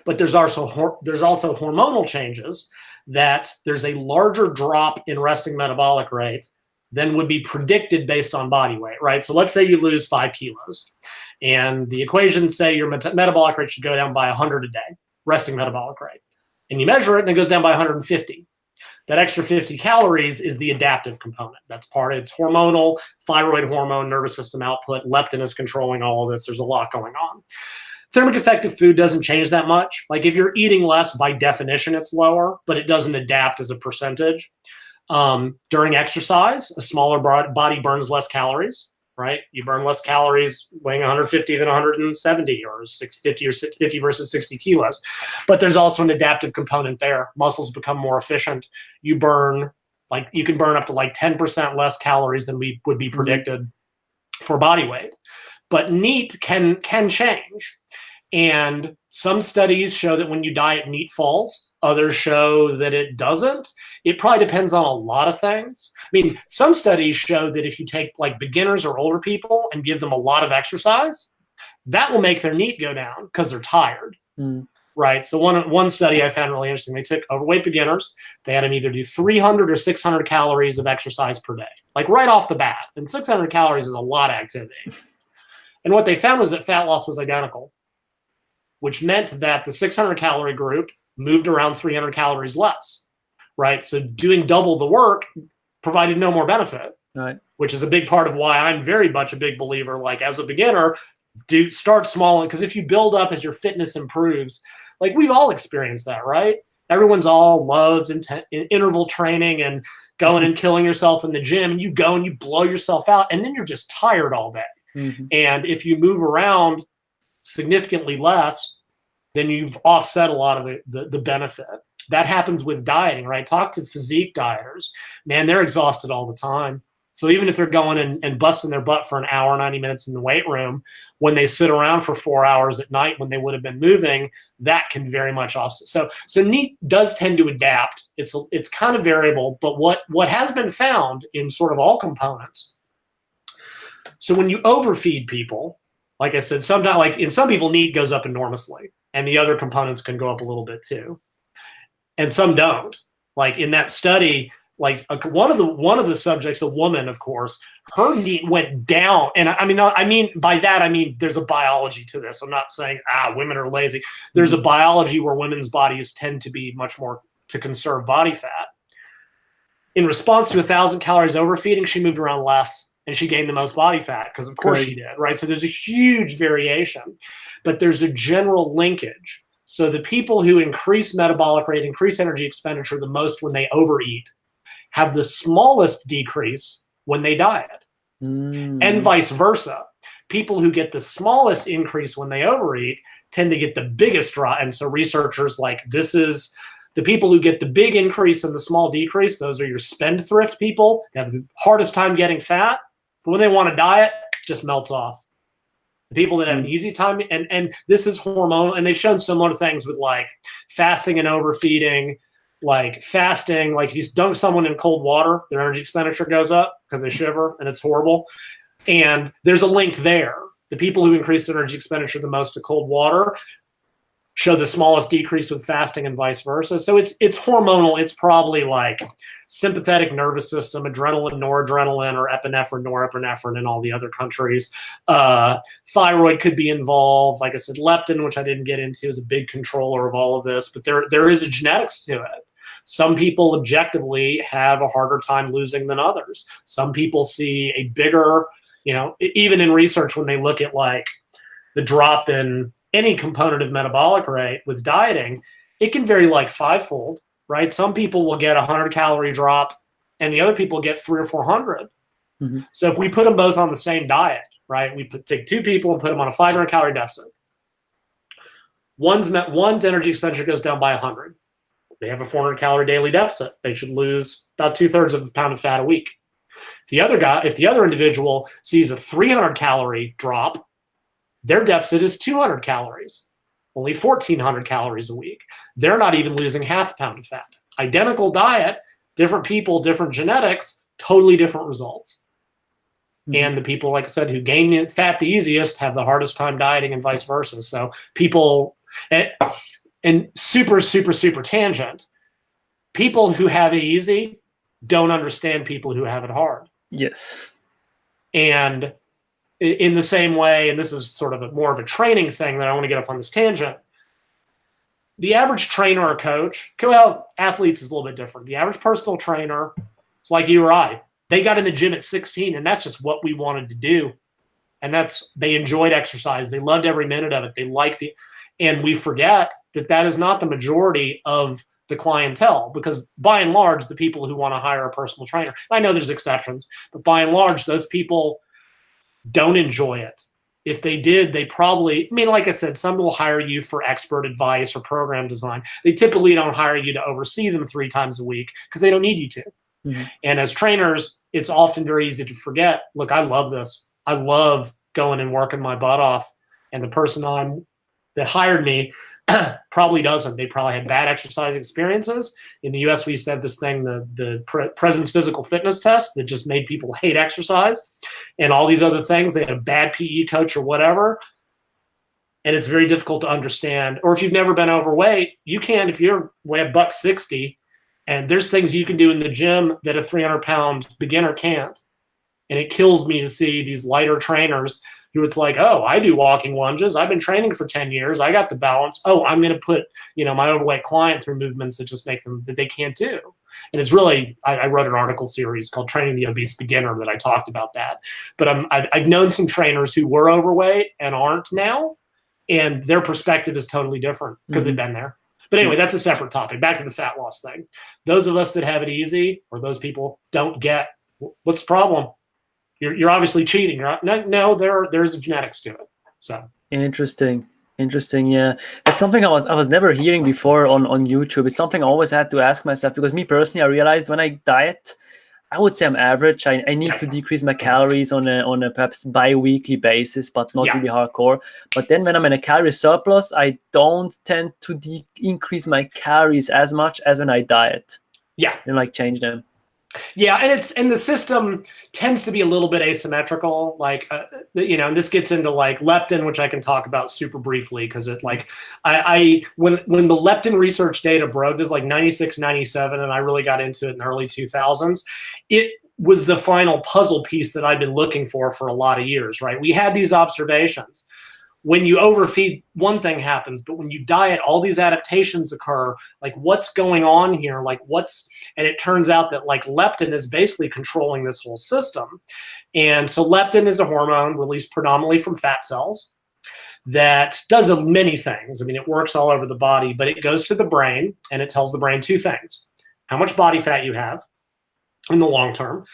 But there's also hormonal changes, that there's a larger drop in resting metabolic rate than would be predicted based on body weight, right? So let's say you lose 5 kilos, and the equations say your metabolic rate should go down by 100 a day, resting metabolic rate. And you measure it, and it goes down by 150. That extra 50 calories is the adaptive component. That's part of it's hormonal, thyroid hormone, nervous system output. Leptin is controlling all of this. There's a lot going on. Thermic effective food doesn't change that much. Like if you're eating less, by definition, it's lower, but it doesn't adapt as a percentage. During exercise, a smaller body burns less calories, right? You burn less calories weighing 150 than 170 or 650 or 50 versus 60 kilos. But there's also an adaptive component there. Muscles become more efficient. You can burn up to like 10% less calories than would be predicted for body weight. But NEAT can change. And some studies show that when you diet, NEAT falls. Others show that it doesn't. It probably depends on a lot of things. I mean, some studies show that if you take like beginners or older people and give them a lot of exercise, that will make their NEAT go down because they're tired, right? So one study I found really interesting, they took overweight beginners. They had them either do 300 or 600 calories of exercise per day, like right off the bat. And 600 calories is a lot of activity. And what they found was that fat loss was identical, which meant that the 600 calorie group moved around 300 calories less, right? So doing double the work provided no more benefit, right? Which is a big part of why I'm very much a big believer, like as a beginner, start small. Because if you build up as your fitness improves, like we've all experienced that, right? Everyone's all loves interval training and going and killing yourself in the gym, and you go and you blow yourself out, and then you're just tired all day. And if you move around significantly less, then you've offset a lot of the benefit. That happens with dieting, right? Talk to physique dieters. Man, they're exhausted all the time. So even if they're going and busting their butt for an hour, 90 minutes in the weight room, when they sit around for 4 hours at night when they would have been moving, that can very much offset. So NEAT does tend to adapt. It's kind of variable, but what has been found in sort of all components. So when you overfeed people, like I said, sometimes like in some people, NEAT goes up enormously, and the other components can go up a little bit too, and some don't. Like in that study, like one of the subjects, a woman, of course, her NEAT went down, and I mean by that I mean there's a biology to this. I'm not saying women are lazy. There's a biology where women's bodies tend to be much more to conserve body fat. In response to 1,000 calories overfeeding, she moved around less. And she gained the most body fat because, of course, she did, right? So there's a huge variation, but there's a general linkage. So the people who increase metabolic rate, increase energy expenditure the most when they overeat, have the smallest decrease when they diet, and vice versa. People who get the smallest increase when they overeat tend to get the biggest drop. And so researchers like this is the people who get the big increase and the small decrease. Those are your spendthrift people. They have the hardest time getting fat. But when they want to diet, it just melts off. The people that have an easy time, and this is hormonal, and they've shown similar things with like fasting and overfeeding. Like fasting, like if you dunk someone in cold water, their energy expenditure goes up because they shiver, and it's horrible. And there's a link there. The people who increase their energy expenditure the most to cold water show the smallest decrease with fasting and vice versa. So it's hormonal. It's probably like sympathetic nervous system, adrenaline, noradrenaline, or epinephrine, norepinephrine in all the other countries. Thyroid could be involved. Like I said, leptin, which I didn't get into, is a big controller of all of this, but there is a genetics to it. Some people objectively have a harder time losing than others. Some people see a bigger, even in research when they look at like the drop in any component of metabolic rate with dieting, it can vary like fivefold, right? Some people will get 100 calorie drop and the other people get 300 or 400. So if we put them both on the same diet, right? We take two people and put them on a 500 calorie deficit. One's energy expenditure goes down by 100. They have a 400 calorie daily deficit. They should lose about 2/3 of a pound of fat a week. If the other individual sees a 300 calorie drop, their deficit is 200 calories, only 1,400 calories a week. They're not even losing half a pound of fat. Identical diet, different people, different genetics, totally different results. And the people, like I said, who gain fat the easiest have the hardest time dieting, and vice versa. So people, and super, super, super tangent, people who have it easy don't understand people who have it hard. Yes. And in the same way, and this is sort of more of a training thing that I want to get off on this tangent, the average trainer or coach, well, athletes is a little bit different. The average personal trainer, it's like you or I. They got in the gym at 16, and that's just what we wanted to do. And they enjoyed exercise. They loved every minute of it. They liked and we forget that is not the majority of the clientele, because by and large, the people who want to hire a personal trainer, I know there's exceptions, but by and large, those people don't enjoy it. If they did, they probably, like I said, some will hire you for expert advice or program design. They typically don't hire you to oversee them 3 times a week because they don't need you to. And as trainers, it's often very easy to forget, look, I love this. I love going and working my butt off. And the person that hired me probably doesn't. They probably had bad exercise experiences. In the US, we used to have this thing, the President's Physical Fitness Test, that just made people hate exercise and all these other things. They had a bad PE coach or whatever. And it's very difficult to understand. Or if you've never been overweight, you can, if you're weigh $160, and there's things you can do in the gym that a 300-pound beginner can't. And it kills me to see these lighter trainers who it's like, oh, I do walking lunges. I've been training for 10 years. I got the balance. Oh, I'm going to put, my overweight client through movements that just make them that they can't do. And it's really, I wrote an article series called Training the Obese Beginner that I talked about that. But I've known some trainers who were overweight and aren't now, and their perspective is totally different because they've been there. But anyway, that's a separate topic. Back to the fat loss thing. Those of us that have it easy, or those people, don't get, what's the problem? You're obviously cheating. No, there's a genetics to it. So interesting. Yeah, that's something I was never hearing before on YouTube. It's something I always had to ask myself, because me personally, I realized when I diet, I would say I'm average. I need to decrease my calories on a perhaps bi-weekly basis, but not really hardcore. But then when I'm in a calorie surplus, I don't tend to increase my calories as much as when I diet. Yeah. And change them. Yeah, and the system tends to be a little bit asymmetrical, and this gets into leptin, which I can talk about super briefly, because it when the leptin research data broke, this is 96, 97, and I really got into it in the early 2000s. It was the final puzzle piece that I've been looking for a lot of years, right? We had these observations. When you overfeed, one thing happens, but when you diet, all these adaptations occur. What's going on here? And it turns out that leptin is basically controlling this whole system. And so leptin is a hormone released predominantly from fat cells that does many things. It works all over the body, but it goes to the brain and it tells the brain 2 things: how much body fat you have in the long term,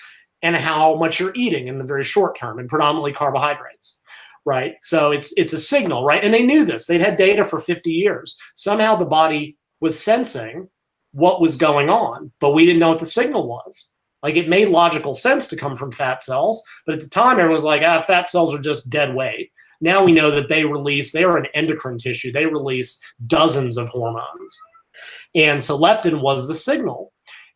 and how much you're eating in the very short term, and predominantly carbohydrates. Right. So it's a signal, right? And they knew this. They'd had data for 50 years. Somehow the body was sensing what was going on, but we didn't know what the signal was. It made logical sense to come from fat cells, but at the time everyone was like, fat cells are just dead weight. Now we know that they are an endocrine tissue. They release dozens of hormones. And so leptin was the signal.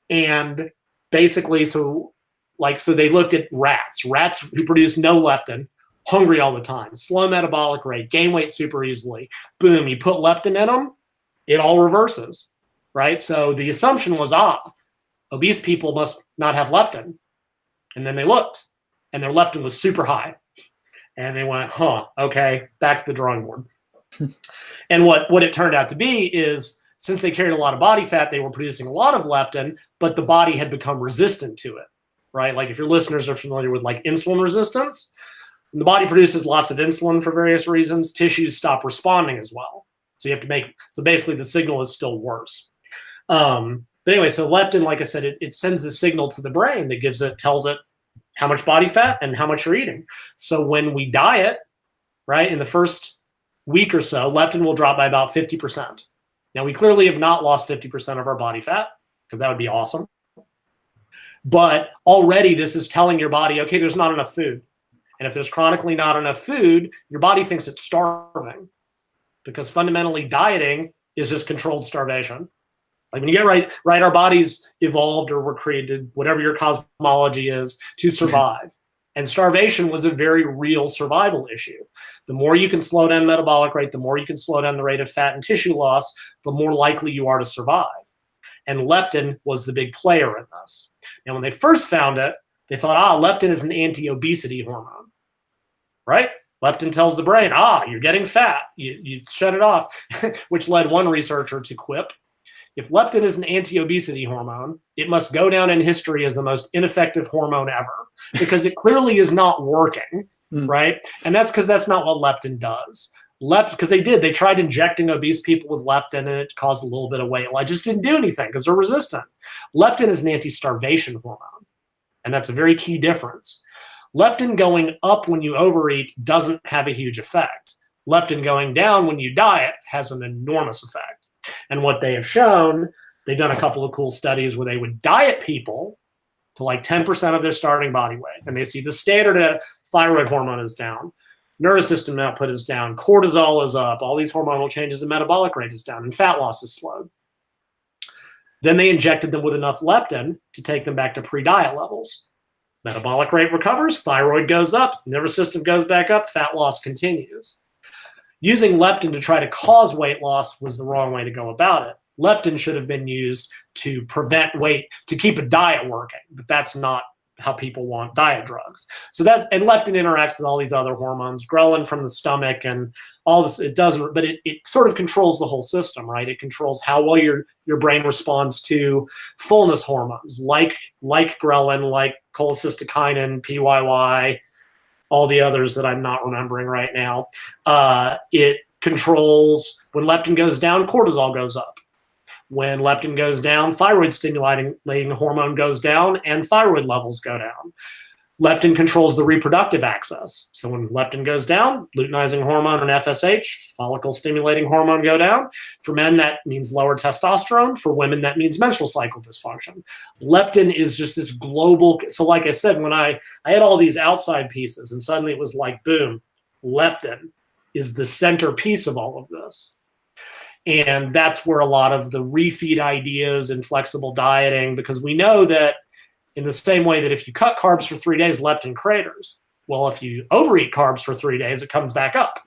And basically, so they looked at rats who produce no leptin, hungry all the time, slow metabolic rate, gain weight super easily. Boom, you put leptin in them, it all reverses, right? So the assumption was, obese people must not have leptin. And then they looked, and their leptin was super high. And they went, okay, back to the drawing board. And what it turned out to be is, since they carried a lot of body fat, they were producing a lot of leptin, but the body had become resistant to it, right? If your listeners are familiar with insulin resistance, the body produces lots of insulin for various reasons. Tissues stop responding as well. So you have to so basically the signal is still worse. But anyway, so leptin, like I said, it sends a signal to the brain that tells it how much body fat and how much you're eating. So when we diet, right, in the first week or so, leptin will drop by about 50%. Now, we clearly have not lost 50% of our body fat, because that would be awesome. But already this is telling your body, okay, there's not enough food. And if there's chronically not enough food, your body thinks it's starving, because fundamentally dieting is just controlled starvation. When you get right, our bodies evolved or were created, whatever your cosmology is, to survive. And starvation was a very real survival issue. The more you can slow down metabolic rate, the more you can slow down the rate of fat and tissue loss, the more likely you are to survive. And leptin was the big player in this. Now, when they first found it, they thought, leptin is an anti-obesity hormone, right? Leptin tells the brain, you're getting fat. You shut it off, which led one researcher to quip. If leptin is an anti-obesity hormone, it must go down in history as the most ineffective hormone ever because it clearly is not working, right? And that's because that's not what leptin does. Because they tried injecting obese people with leptin and it caused a little bit of weight loss. It just didn't do anything because they're resistant. Leptin is an anti-starvation hormone, and that's a very key difference. Leptin going up when you overeat doesn't have a huge effect. Leptin going down when you diet has an enormous effect. And what they have shown, they've done a couple of cool studies where they would diet people to like 10% of their starting body weight. And they see the standard thyroid hormone is down, nervous system output is down, cortisol is up, all these hormonal changes, the metabolic rate is down, and fat loss is slowed. Then they injected them with enough leptin to take them back to pre-diet levels. Metabolic rate recovers, thyroid goes up, nervous system goes back up, fat loss continues. Using leptin to try to cause weight loss was the wrong way to go about it. Leptin should have been used to prevent weight, to keep a diet working, but that's not how people want diet drugs. And leptin interacts with all these other hormones, ghrelin from the stomach and all this. It doesn't, but it sort of controls the whole system, right? It controls how well your brain responds to fullness hormones, like ghrelin, like cholecystokinin, PYY, all the others that I'm not remembering right now. It controls, when leptin goes down, cortisol goes up. When leptin goes down, thyroid stimulating hormone goes down and thyroid levels go down. Leptin controls the reproductive axis. So when leptin goes down, luteinizing hormone and FSH, follicle stimulating hormone, go down. For men, that means lower testosterone. For women, that means menstrual cycle dysfunction. Leptin is just this global. So like I said, when I had all these outside pieces and suddenly it was like, boom, leptin is the centerpiece of all of this. And that's where a lot of the refeed ideas and flexible dieting, because we know that in the same way that if you cut carbs for 3 days, leptin craters. Well, if you overeat carbs for 3 days, it comes back up.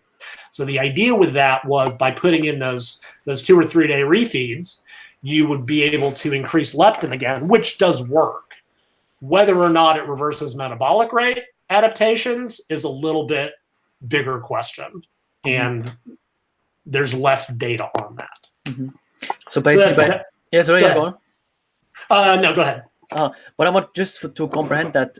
So the idea with that was by putting in those 2 or 3 day refeeds, you would be able to increase leptin again, which does work. Whether or not it reverses metabolic rate adaptations is a little bit bigger question. And there's less data on that. Mm-hmm. So basically, go on. No, go ahead. But I want just to comprehend that.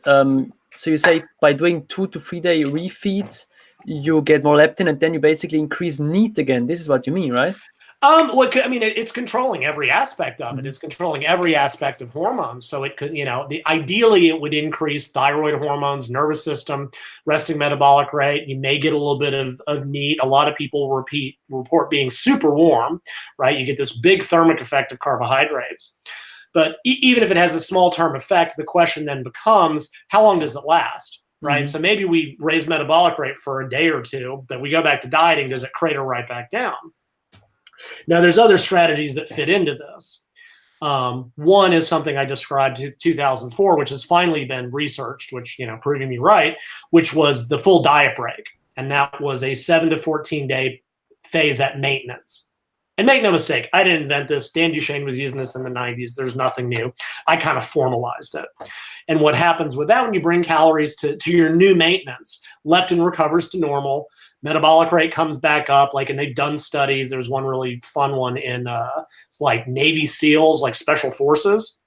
So you say by doing 2 to 3 day refeeds, you get more leptin, and then you basically increase NEAT again. This is what you mean, right? Well, I mean, it's controlling every aspect of it. It's controlling every aspect of hormones. So it could, ideally it would increase thyroid hormones, nervous system, resting metabolic rate. You may get a little bit of NEAT. A lot of people report being super warm, right? You get this big thermic effect of carbohydrates. But even if it has a small term effect, the question then becomes, how long does it last, right? So maybe we raise metabolic rate for a day or two, but we go back to dieting, does it crater right back down? Now, there's other strategies that fit into this. One is something I described in 2004, which has finally been researched, which, proving me right, which was the full diet break. And that was a 7 to 14 day phase at maintenance. And make no mistake, I didn't invent this. Dan Duchesne was using this in the 90s. There's nothing new. I kind of formalized it. And what happens with that, when you bring calories to your new maintenance, leptin recovers to normal. Metabolic rate comes back up, and they've done studies. There's one really fun one in it's like Navy SEALs, like Special Forces,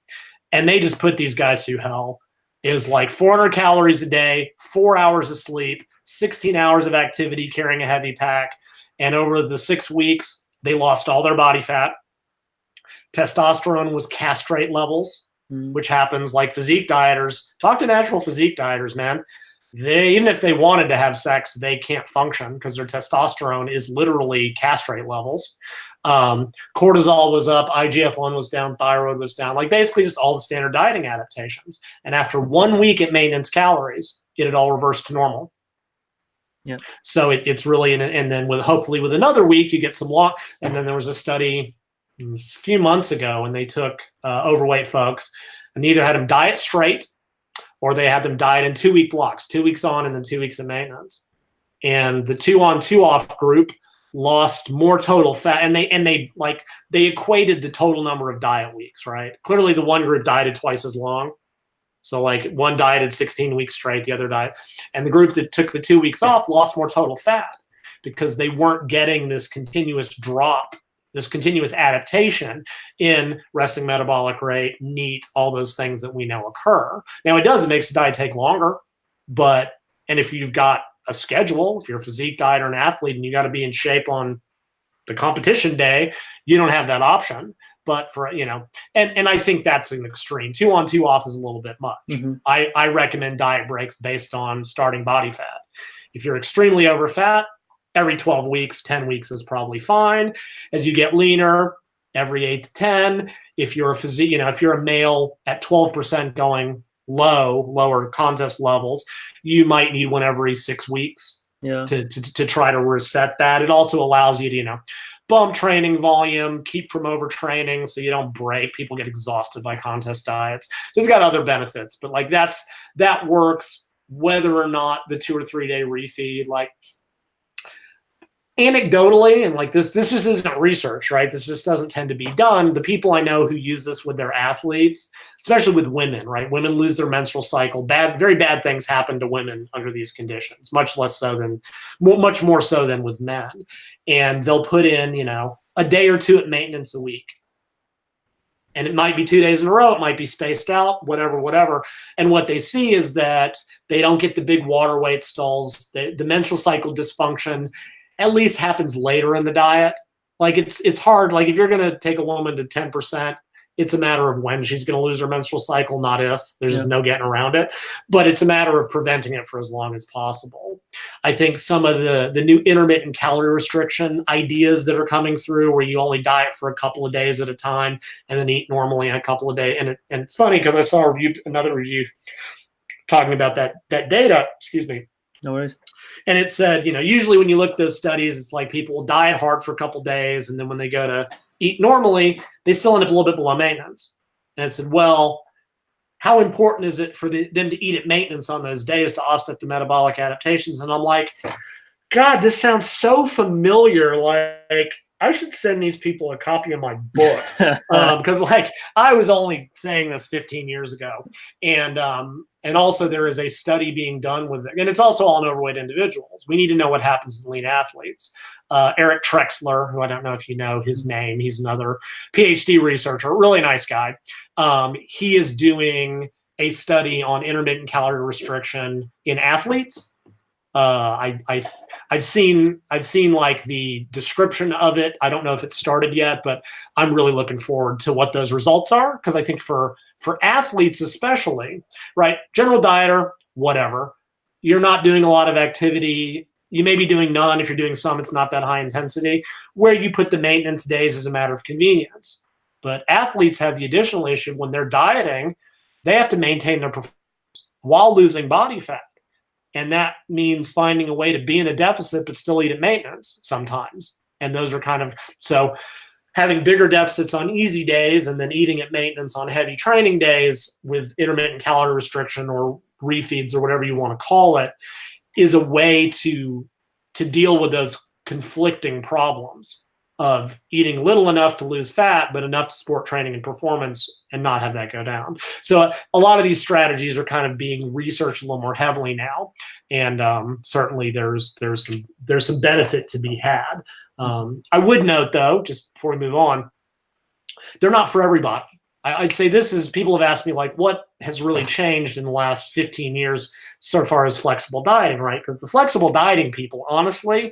and they just put these guys through hell. It was like 400 calories a day, 4 hours of sleep, 16 hours of activity carrying a heavy pack, and over the 6 weeks, they lost all their body fat. Testosterone was castrate levels, which happens like physique dieters. Talk to natural physique dieters, man. Even if they wanted to have sex, they can't function because their testosterone is literally castrate levels. Cortisol was up, IGF-1 was down, thyroid was down, basically just all the standard dieting adaptations. And after 1 week at maintenance calories, it had all reversed to normal. Yeah. So it's really, and then hopefully with another week, you get some long. And then there was a study a few months ago, and they took overweight folks and they either had them diet straight, or they had them diet in 2-week blocks, 2 weeks on and then 2 weeks of maintenance. And the 2 on 2 off group lost more total fat, and they equated the total number of diet weeks, right? Clearly the one group dieted twice as long. So like one dieted 16 weeks straight, the other diet. And the group that took the 2 weeks off lost more total fat because they weren't getting this continuous drop, this continuous adaptation in resting metabolic rate, NEAT, all those things that we know occur. Now it makes the diet take longer, and if you've got a schedule, if you're a physique diet or an athlete and you got to be in shape on the competition day, you don't have that option. But for, and I think that's an extreme. 2 on 2 off is a little bit much. Mm-hmm. I recommend diet breaks based on starting body fat. If you're extremely over fat, every 12 weeks, 10 weeks is probably fine. As you get leaner, every 8 to 10. If you're a physique, if you're a male at 12% going lower contest levels, you might need one every 6 weeks to try to reset that. It also allows you to, bump training volume, keep from overtraining so you don't break. People get exhausted by contest diets. So it's got other benefits, but like that works whether or not the 2 or 3 day refeed, like anecdotally, and like this just isn't research, right? This just doesn't tend to be done. The people I know who use this with their athletes, especially with women, right? Women lose their menstrual cycle. Very bad things happen to women under these conditions, much more so than with men. And they'll put in, a day or two at maintenance a week. And it might be 2 days in a row. It might be spaced out, whatever. And what they see is that they don't get the big water weight stalls. The menstrual cycle dysfunction at least happens later in the diet. Like it's hard. Like if you're going to take a woman to 10%, it's a matter of when she's going to lose her menstrual cycle, not if. There's just no getting around it. But it's a matter of preventing it for as long as possible. I think some of the new intermittent calorie restriction ideas that are coming through, where you only diet for a couple of days at a time and then eat normally in a couple of days. And it's funny because I saw another review talking about that data. Excuse me. No worries. And it said, usually when you look at those studies, it's like people will diet hard for a couple of days, and then when they go to eat normally, they still end up a little bit below maintenance. And it said, well, how important is it for them to eat at maintenance on those days to offset the metabolic adaptations? And I'm like, God, this sounds so familiar. Like I should send these people a copy of my book because I was only saying this 15 years ago. And also there is a study being done with it. And it's also on overweight individuals. We need to know what happens to lean athletes. Eric Trexler, who I don't know if you know his name, he's another PhD researcher, really nice guy. He is doing a study on intermittent calorie restriction in athletes. I've seen like the description of it. I don't know if it's started yet, but I'm really looking forward to what those results are, because I think for athletes especially, right? General dieter, whatever. You're not doing a lot of activity. You may be doing none. If you're doing some, it's not that high intensity. Where you put the maintenance days is a matter of convenience. But athletes have the additional issue when they're dieting, they have to maintain their performance while losing body fat. And that means finding a way to be in a deficit but still eat at maintenance sometimes. And those are so having bigger deficits on easy days and then eating at maintenance on heavy training days with intermittent calorie restriction or refeeds or whatever you want to call it is a way to deal with those conflicting problems of eating little enough to lose fat, but enough to support training and performance and not have that go down. So a lot of these strategies are kind of being researched a little more heavily now. And certainly there's some benefit to be had. I would note though, just before we move on, they're not for everybody. I'd say people have asked me like, what has really changed in the last 15 years so far as flexible dieting, right? Because the flexible dieting people, honestly,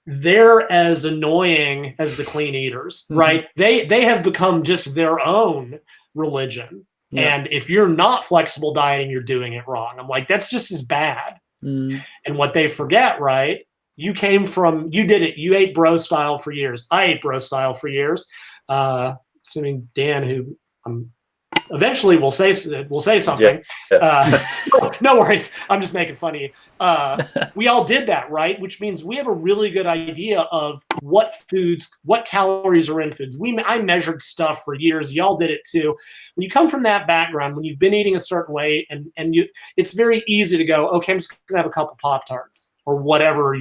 they're as annoying as the clean eaters, right? They have become just their own religion. Yeah. And if you're not flexible dieting, you're doing it wrong. I'm like, that's just as bad. And what they forget, right? You did it. You ate bro style for years. I ate bro style for years. Assuming Dan, who I'm Eventually, we'll say something. Yeah. No worries. I'm just making fun of you. We all did that, right? Which means we have a really good idea of what calories are in foods. I measured stuff for years. Y'all did it too. When you come from that background, when you've been eating a certain way, it's very easy to go, okay, I'm just gonna have a couple Pop-Tarts or whatever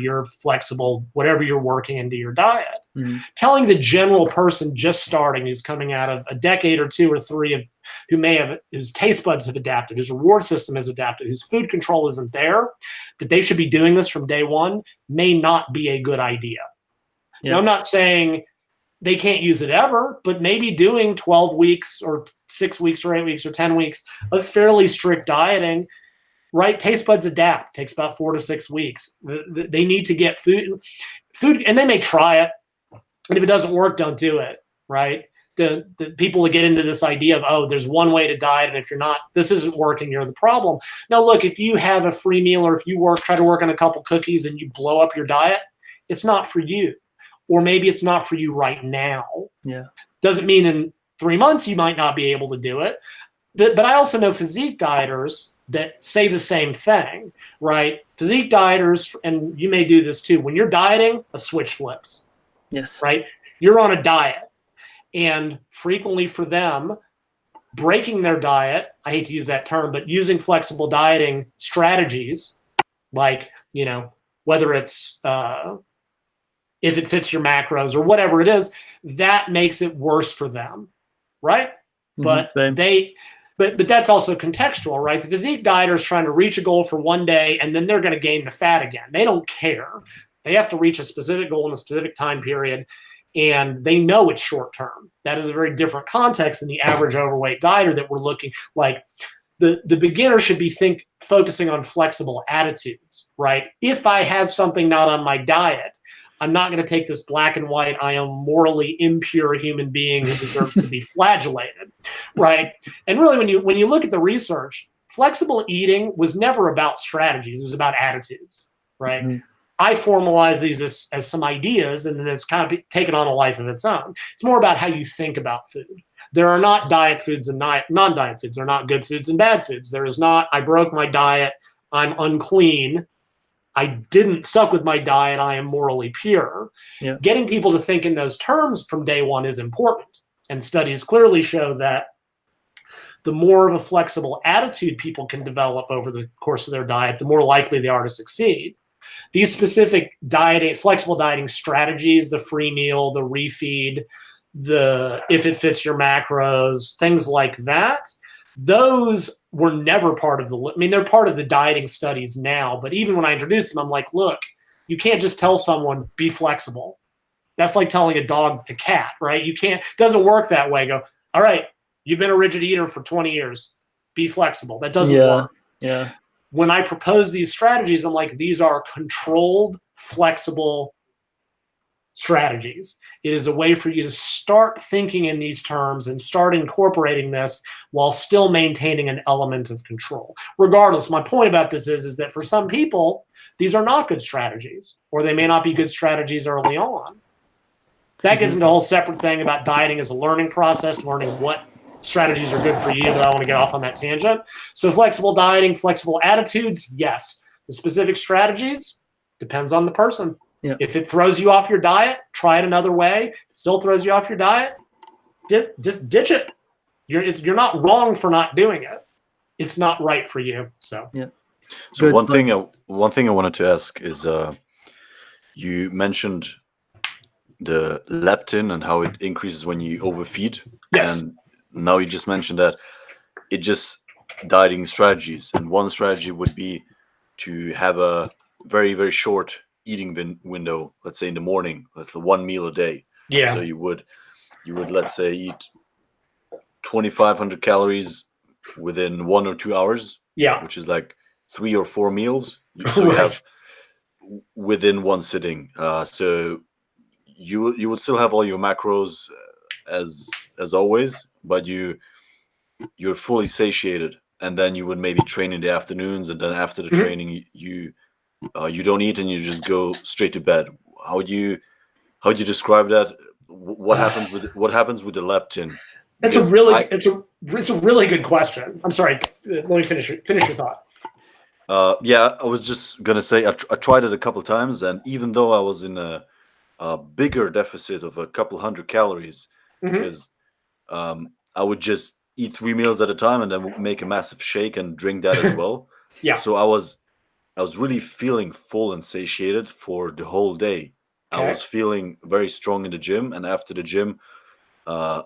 whatever you're working into your diet. Mm-hmm. Telling the general person just starting, who's coming out of a decade or two or three whose taste buds have adapted, whose reward system has adapted, whose food control isn't there, that they should be doing this from day one may not be a good idea. Yeah. Now, I'm not saying they can't use it ever, but maybe doing 12 weeks or 6 weeks or 8 weeks or 10 weeks of fairly strict dieting, right? Taste buds adapt. Takes about 4 to 6 weeks. They need to get food, and they may try it. And if it doesn't work, don't do it, right? The people that get into this idea of, oh, there's one way to diet, and if you're not, this isn't working, you're the problem. Now, look, if you have a free meal or if you try to work on a couple cookies and you blow up your diet, it's not for you. Or maybe it's not for you right now. Yeah. Doesn't mean in 3 months you might not be able to do it. But I also know physique dieters that say the same thing, right? Physique dieters, and you may do this too, when you're dieting, a switch flips. Yes. Right? You're on a diet. And frequently for them, breaking their diet, I hate to use that term, but using flexible dieting strategies, like, whether it's if it fits your macros or whatever it is, that makes it worse for them. Right? But but that's also contextual, right? The physique dieter is trying to reach a goal for one day and then they're going to gain the fat again. They don't care. They have to reach a specific goal in a specific time period, and they know it's short term. That is a very different context than the average overweight dieter that we're looking like. The beginner should be focusing on flexible attitudes, right? If I have something not on my diet, I'm not going to take this black and white, I am morally impure human being who deserves to be flagellated, right? And really, when you look at the research, flexible eating was never about strategies. It was about attitudes, right? Mm-hmm. I formalize these as some ideas, and then it's kind of taken on a life of its own. It's more about how you think about food. There are not diet foods and non-diet foods. There are not good foods and bad foods. There is not, I broke my diet, I'm unclean. I didn't stuck with my diet, I am morally pure. Yeah. Getting people to think in those terms from day one is important. And studies clearly show that the more of a flexible attitude people can develop over the course of their diet, the more likely they are to succeed. These specific flexible dieting strategies, the free meal, the refeed, if it fits your macros, things like that, those were never part of they're part of the dieting studies now, but even when I introduced them, I'm like, look, you can't just tell someone, be flexible. That's like telling a dog to cat, right? It doesn't work that way. Go, all right, you've been a rigid eater for 20 years. Be flexible. That doesn't work. Yeah. When I propose these strategies, I'm like, these are controlled, flexible strategies. It is a way for you to start thinking in these terms and start incorporating this while still maintaining an element of control. Regardless, my point about this is that for some people, these are not good strategies, or they may not be good strategies early on. That gets into a whole separate thing about dieting as a learning process, learning what strategies are good for you, but I don't want to get off on that tangent. So flexible dieting, flexible attitudes, yes. The specific strategies, depends on the person. Yeah. If it throws you off your diet, try it another way. If it still throws you off your diet, just ditch it. You're not wrong for not doing it. It's not right for you. So yeah. So good. One thing I wanted to ask is, you mentioned the leptin and how it increases when you overfeed. Yes. And now you just mentioned that it just dieting strategies, and one strategy would be to have a very, very short eating window, let's say in the morning. That's the one meal a day. Yeah. So you would let's say eat 2,500 calories within 1 or 2 hours. Yeah. Which is like 3 or 4 meals. So you have within one sitting. So you would still have all your macros as always, but you're fully satiated, and then you would maybe train in the afternoons, and then after the training you don't eat and you just go straight to bed. How would you describe that? What happens with the leptin It's a really good question. I'm sorry. Let me finish your thought. Yeah, I was just gonna say I tried it a couple times, and even though I was in a bigger deficit of a couple hundred calories, because I would just eat 3 meals at a time and then make a massive shake and drink that as well. Yeah. So I was really feeling full and satiated for the whole day. Okay. I was feeling very strong in the gym, and after the gym, I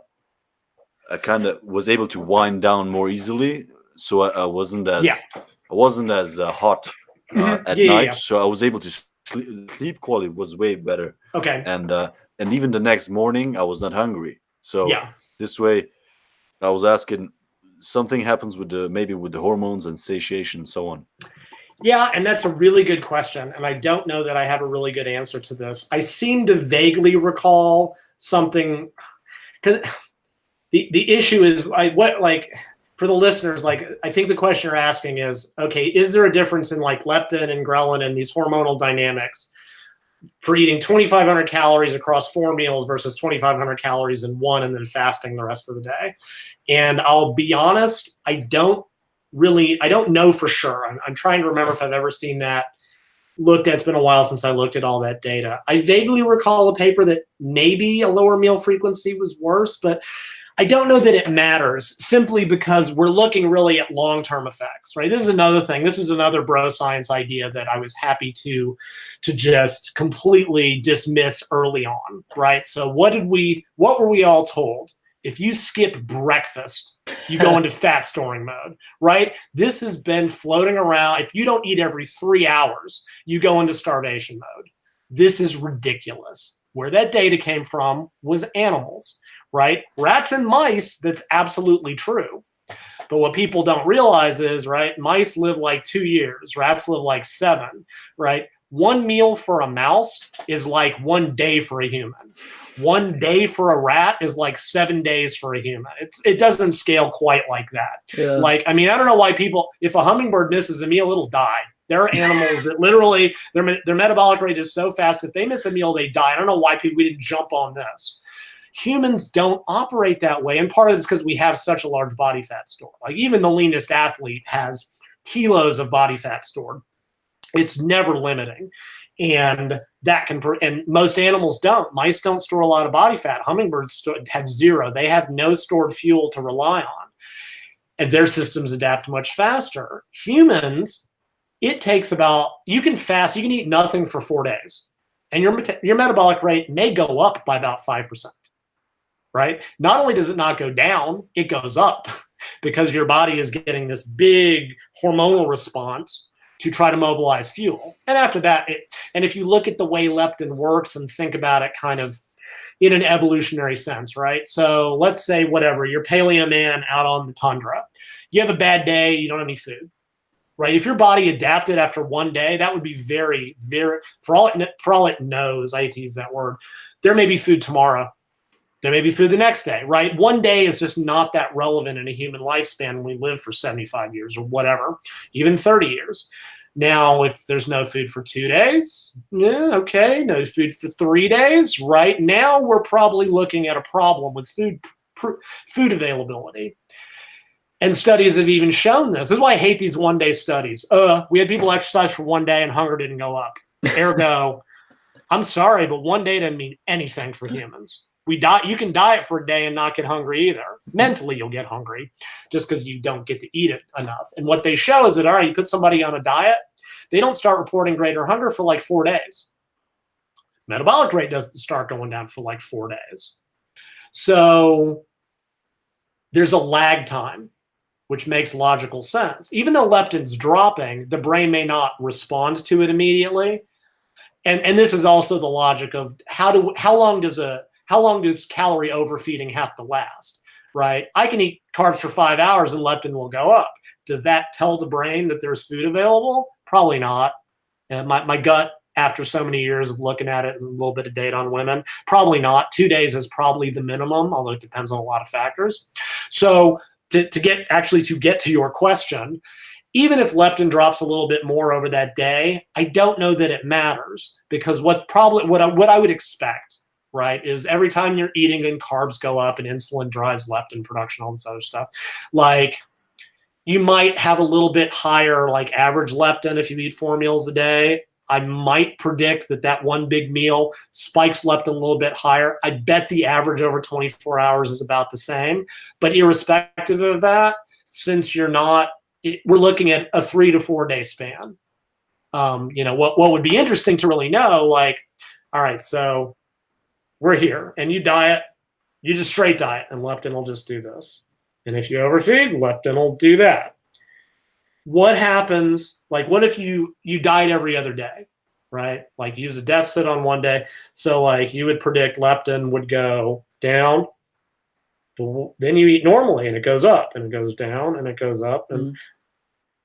kind of was able to wind down more easily. So I wasn't as hot at night. So I was able to sleep quality was way better. Okay. And even the next morning, I was not hungry. So this way, I was asking, something happens with the hormones and satiation and so on. Yeah, and that's a really good question, and I don't know that I have a really good answer to this. I seem to vaguely recall something, because the issue is for the listeners, like, I think the question you're asking is, okay, is there a difference in like leptin and ghrelin and these hormonal dynamics for eating 2,500 calories across 4 meals versus 2,500 calories in one and then fasting the rest of the day? And I'll be honest, I don't know for sure. I'm trying to remember if I've ever seen that looked at. It's been a while since I looked at all that data. I vaguely recall a paper that maybe a lower meal frequency was worse, but I don't know that it matters, simply because we're looking really at long-term effects, right? This is another thing. This is another bro science idea that I was happy to just completely dismiss early on, right? So what were we all told? If you skip breakfast, you go into fat storing mode, right? This has been floating around. If you don't eat every 3 hours, you go into starvation mode. This is ridiculous. Where that data came from was animals, right? Rats and mice, that's absolutely true. But what people don't realize is, right, mice live like 2 years. Rats live like 7, right? 1 meal for a mouse is like 1 day for a human. 1 day for a rat is like 7 days for a human. It doesn't scale quite like that. Yeah. Like, I mean, I don't know why if a hummingbird misses a meal, it'll die. There are animals that literally, their metabolic rate is so fast, if they miss a meal, they die. I don't know why we didn't jump on this. Humans don't operate that way. And part of it is because we have such a large body fat store. Like, even the leanest athlete has kilos of body fat stored. It's never limiting. And and most animals don't. Mice don't store a lot of body fat. Hummingbirds have 0. They have no stored fuel to rely on. And their systems adapt much faster. Humans, it takes you can eat nothing for 4 days. And your metabolic rate may go up by about 5%, right? Not only does it not go down, it goes up because your body is getting this big hormonal response to try to mobilize fuel. And after that, and if you look at the way leptin works and think about it kind of in an evolutionary sense, right? So let's say you're paleo man out on the tundra. You have a bad day, you don't have any food, right? If your body adapted after 1 day, that would be very, very, for all it knows, I hate to use that word, there may be food tomorrow. There may be food the next day, right? 1 day is just not that relevant in a human lifespan when we live for 75 years or whatever, even 30 years. Now, if there's no food for 2 days, okay, no food for 3 days, right? Now we're probably looking at a problem with food availability. And studies have even shown this. This is why I hate these 1 day studies. We had people exercise for 1 day and hunger didn't go up. Ergo, I'm sorry, but 1 day doesn't mean anything for humans. You can diet for a day and not get hungry either. Mentally, you'll get hungry just because you don't get to eat it enough. And what they show is that, all right, you put somebody on a diet, they don't start reporting greater hunger for like 4 days. Metabolic rate doesn't start going down for like 4 days. So there's a lag time, which makes logical sense. Even though leptin's dropping, the brain may not respond to it immediately. And this is also the logic of how long does calorie overfeeding have to last, right? I can eat carbs for 5 hours and leptin will go up. Does that tell the brain that there's food available? Probably not. And my gut, after so many years of looking at it and a little bit of data on women, probably not. 2 days is probably the minimum, although it depends on a lot of factors. So to get to your question, even if leptin drops a little bit more over that day, I don't know that it matters, because what I would expect, right? Is every time you're eating and carbs go up and insulin drives leptin production, all this other stuff. Like you might have a little bit higher like average leptin if you eat 4 meals a day. I might predict that one big meal spikes leptin a little bit higher. I bet the average over 24 hours is about the same. But irrespective of that, since we're looking at a 3 to 4 day span. What would be interesting to really know, like, all right, so we're here and you just straight diet and leptin will just do this. And if you overfeed, leptin will do that. What happens, like what if you diet every other day, right? Like use a deficit on one day. So like you would predict leptin would go down, then you eat normally and it goes up and it goes down and it goes up. And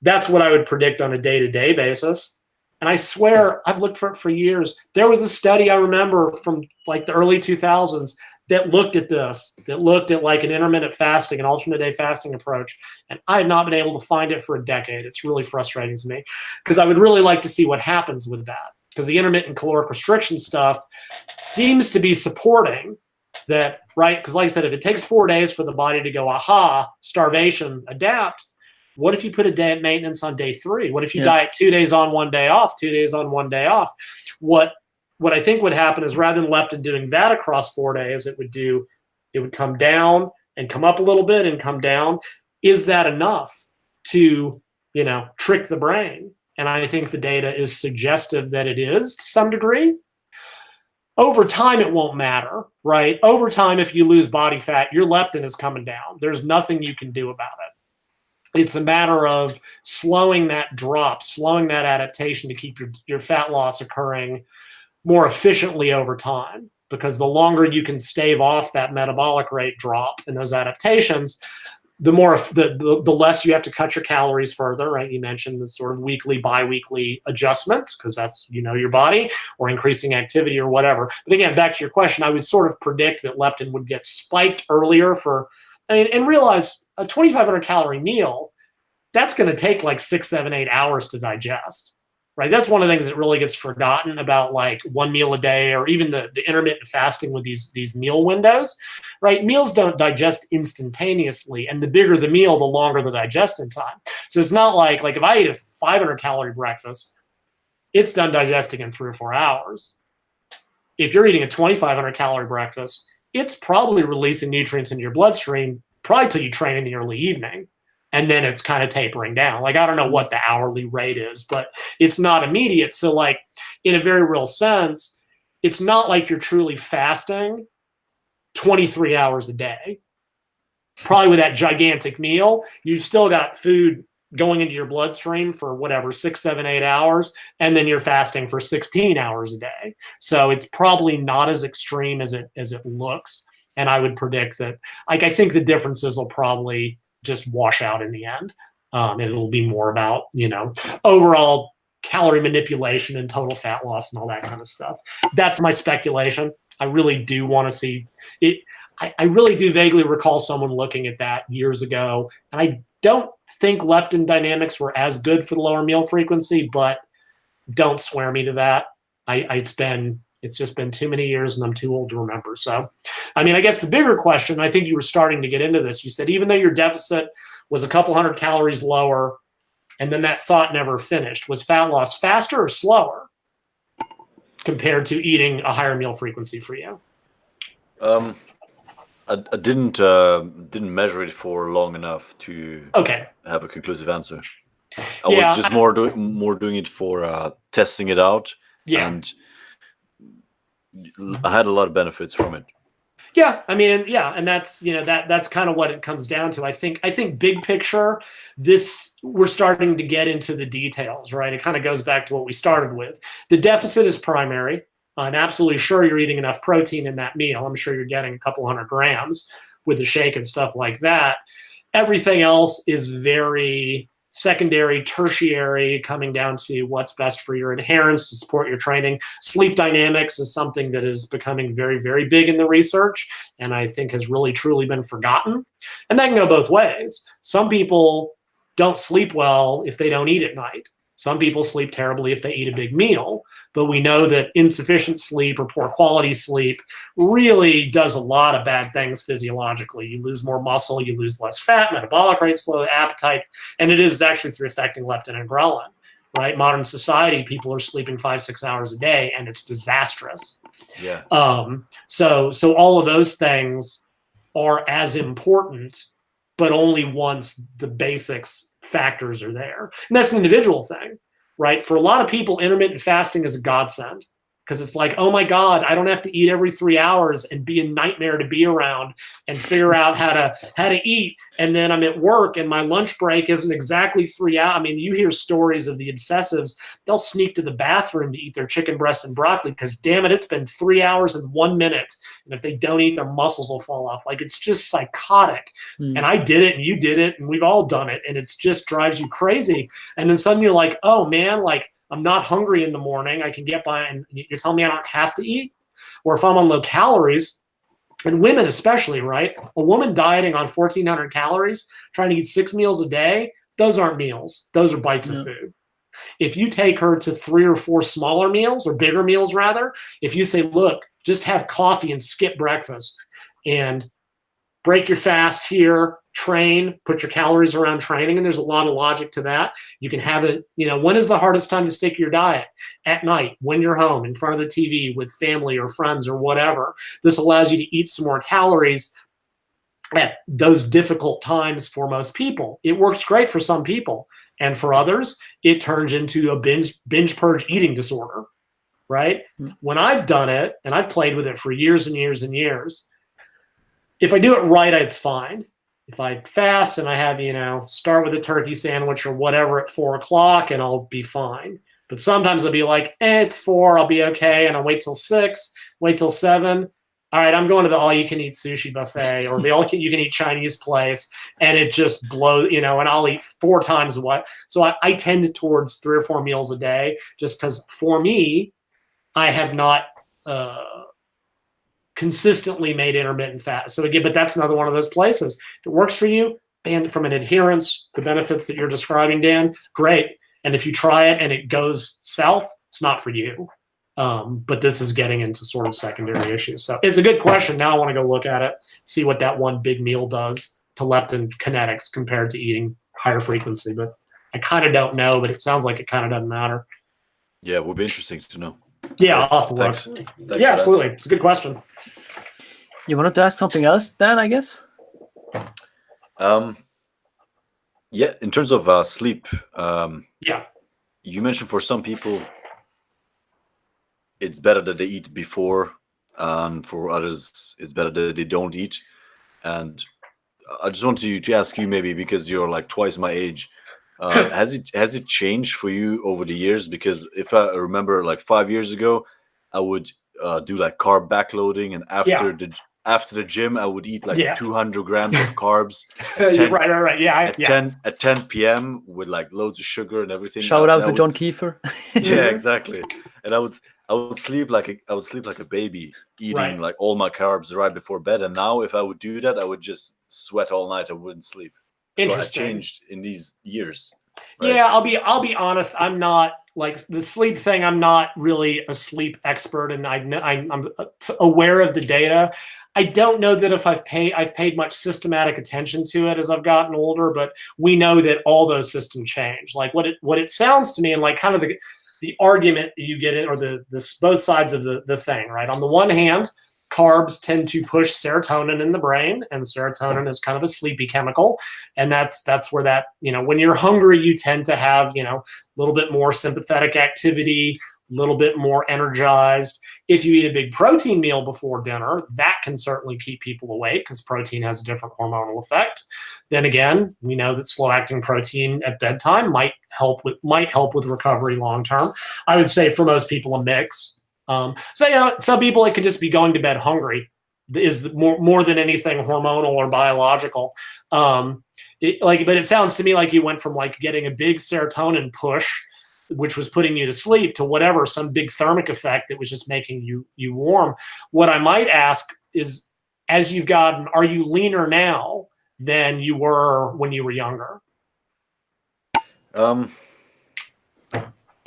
that's what I would predict on a day-to-day basis. And I swear, I've looked for it for years. There was a study I remember from like the early 2000s that looked at this, that looked at like an intermittent fasting, an alternate day fasting approach. And I had not been able to find it for a decade. It's really frustrating to me because I would really like to see what happens with that. Because the intermittent caloric restriction stuff seems to be supporting that, right? Because like I said, if it takes 4 days for the body to go, aha, starvation, adapt, what if you put a day at maintenance on day 3? What if you diet 2 days on, 1 day off, 2 days on, 1 day off? What I think would happen is rather than leptin doing that across 4 days, it would come down and come up a little bit and come down. Is that enough to, trick the brain? And I think the data is suggestive that it is to some degree. Over time, it won't matter, right? Over time, if you lose body fat, your leptin is coming down. There's nothing you can do about it. It's a matter of slowing that drop, slowing that adaptation to keep your fat loss occurring more efficiently over time. Because the longer you can stave off that metabolic rate drop and those adaptations, the less you have to cut your calories further, right? You mentioned the sort of weekly, bi-weekly adjustments because that's, your body or increasing activity or whatever. But again, back to your question, I would sort of predict that leptin would get spiked earlier and realize a 2,500 calorie meal, that's going to take like 6, 7, 8 hours to digest, right? That's one of the things that really gets forgotten about like 1 meal a day or even the intermittent fasting with these meal windows, right? Meals don't digest instantaneously. And the bigger the meal, the longer the digestion time. So it's not like if I eat a 500 calorie breakfast, it's done digesting in 3 or 4 hours. If you're eating a 2,500 calorie breakfast, it's probably releasing nutrients into your bloodstream probably till you train in the early evening. And then it's kind of tapering down. Like, I don't know what the hourly rate is, but it's not immediate. So like in a very real sense, it's not like you're truly fasting 23 hours a day. Probably with that gigantic meal, you've still got food going into your bloodstream for whatever, 6, 7, 8 hours. And then you're fasting for 16 hours a day. So it's probably not as extreme as it looks. And I would predict that, like, I think the differences will probably just wash out in the end. And it'll be more about, overall calorie manipulation and total fat loss and all that kind of stuff. That's my speculation. I really do want to see it. I really do vaguely recall someone looking at that years ago. And I don't think leptin dynamics were as good for the lower meal frequency, but don't swear me to that. It's just been too many years and I'm too old to remember. So, I mean, I guess the bigger question, I think you were starting to get into this. You said, even though your deficit was a couple hundred calories lower and then that thought never finished, was fat loss faster or slower compared to eating a higher meal frequency for you? I didn't measure it for long enough to have a conclusive answer. I was just more doing it for testing it out. Yeah. And I had a lot of benefits from it. Yeah, I mean, and that's that's kind of what it comes down to. I think big picture, we're starting to get into the details, right? It kind of goes back to what we started with. The deficit is primary. I'm absolutely sure you're eating enough protein in that meal. I'm sure you're getting a couple 100 grams with the shake and stuff like that. Everything else is very secondary, tertiary, coming down to what's best for your adherence to support your training. Sleep dynamics is something that is becoming very, very big in the research, and I think has really, truly been forgotten. And that can go both ways. Some people don't sleep well if they don't eat at night. Some people sleep terribly if they eat a big meal, but we know that insufficient sleep or poor quality sleep really does a lot of bad things physiologically. You lose more muscle, you lose less fat, metabolic rate slow, appetite, and it is actually through affecting leptin and ghrelin, right? Modern society, people are sleeping 5-6 hours a day, and it's disastrous. Yeah. So all of those things are as important, but only once the basics factors are there. And that's an individual thing, right? For a lot of people, intermittent fasting is a godsend because it's like, oh my God, I don't have to eat every 3 hours and be a nightmare to be around and figure out how to eat. And then I'm at work and my lunch break isn't exactly 3 hours. I mean, you hear stories of the obsessives. They'll sneak to the bathroom to eat their chicken breast and broccoli because damn it, it's been 3 hours and 1 minute. And if they don't eat, their muscles will fall off. Like, it's just psychotic. And I did it and you did it and we've all done it. And it just drives you crazy. And then suddenly you're like, oh man, like, I'm not hungry in the morning. I can get by, and you're telling me I don't have to eat? Or if I'm on low calories, and women especially, right? A woman dieting on 1,400 calories, trying to eat 6 meals a day, those aren't meals. Those are bites of food. If you take her to 3 or 4 smaller meals, or bigger meals rather, if you say, look, just have coffee and skip breakfast, and break your fast here, train, put your calories around training, and there's a lot of logic to that. You can have it, when is the hardest time to stick your diet? At night, when you're home, in front of the TV, with family or friends or whatever. This allows you to eat some more calories at those difficult times for most people. It works great for some people. And for others, it turns into a binge purge eating disorder, right? When I've done it, and I've played with it for years and years and years, if I do it right, it's fine. If I fast and I have, start with a turkey sandwich or whatever at 4 o'clock, and I'll be fine. But sometimes I'll be like, it's 4, I'll be okay. And I'll wait till 6, wait till 7. All right, I'm going to the all-you-can-eat sushi buffet or the all-you-can-eat Chinese place, and it just blows, and I'll eat 4 times what. So I tend towards 3 or 4 meals a day just because for me, I have not consistently made intermittent fast. So again, but that's another one of those places. If it works for you, and from an adherence, the benefits that you're describing, Dan, great. And if you try it and it goes south, it's not for you. But this is getting into sort of secondary issues. So it's a good question. Now I want to go look at it, see what that one big meal does to leptin kinetics compared to eating higher frequency. But I kind of don't know, but it sounds like it kind of doesn't matter. Yeah, it would be interesting to know. Yeah, I'll have to look. Thanks Yeah, absolutely. It's a good question. You wanted to ask something else, Dan, I guess? Yeah, in terms of sleep, Yeah. you mentioned for some people it's better that they eat before, and for others it's better that they don't eat. And I just wanted to ask you, maybe because you're like twice my age, has it changed for you over the years? Because if I remember, like 5 years ago, I would do like carb backloading, and after the gym, I would eat like 200 grams of carbs. Right. Yeah. At 10 p.m. with like loads of sugar and everything. Shout out to John Kiefer. Yeah, exactly. And I would sleep like a baby, eating like all my carbs right before bed. And now, if I would do that, I would just sweat all night. I wouldn't sleep. Interesting. So I changed in these years. Right? Yeah, I'll be honest. I'm not, like, the sleep thing. I'm not really a sleep expert, and I'm aware of the data. I don't know that if I've paid much systematic attention to it as I've gotten older, but we know that all those systems change. Like what it sounds to me, and like kind of the argument that you get in, or the both sides of the thing, right? On the one hand, carbs tend to push serotonin in the brain, and serotonin is kind of a sleepy chemical. And that's where that, when you're hungry, you tend to have, a little bit more sympathetic activity, a little bit more energized. If you eat a big protein meal before dinner, that can certainly keep people awake because protein has a different hormonal effect. Then again, we know that slow-acting protein at bedtime might help with recovery long term. I would say for most people, a mix. So some people, it could just be going to bed hungry is more than anything hormonal or biological. But it sounds to me like you went from like getting a big serotonin push, which was putting you to sleep, to whatever, some big thermic effect that was just making you warm. What I might ask is, as you've gotten, are you leaner now than you were when you were younger?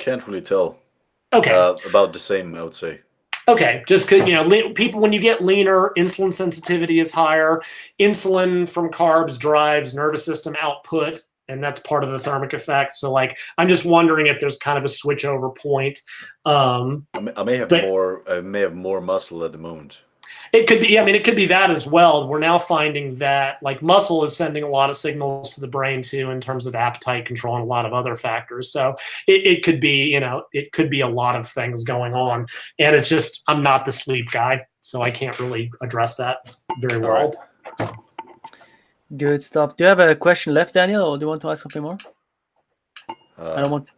Can't really tell. Okay. About the same, I would say. Okay, just because, people, when you get leaner, insulin sensitivity is higher. Insulin from carbs drives nervous system output, and that's part of the thermic effect. So, like, I'm just wondering if there's kind of a switch over point. I may have more muscle at the moment. It could be, it could be that as well. We're now finding that, like, muscle is sending a lot of signals to the brain too, in terms of appetite control and a lot of other factors. So it could be, it could be a lot of things going on. And it's just, I'm not the sleep guy, so I can't really address that very well. Right. Good stuff. Do you have a question left, Daniel, or do you want to ask something more? I don't want.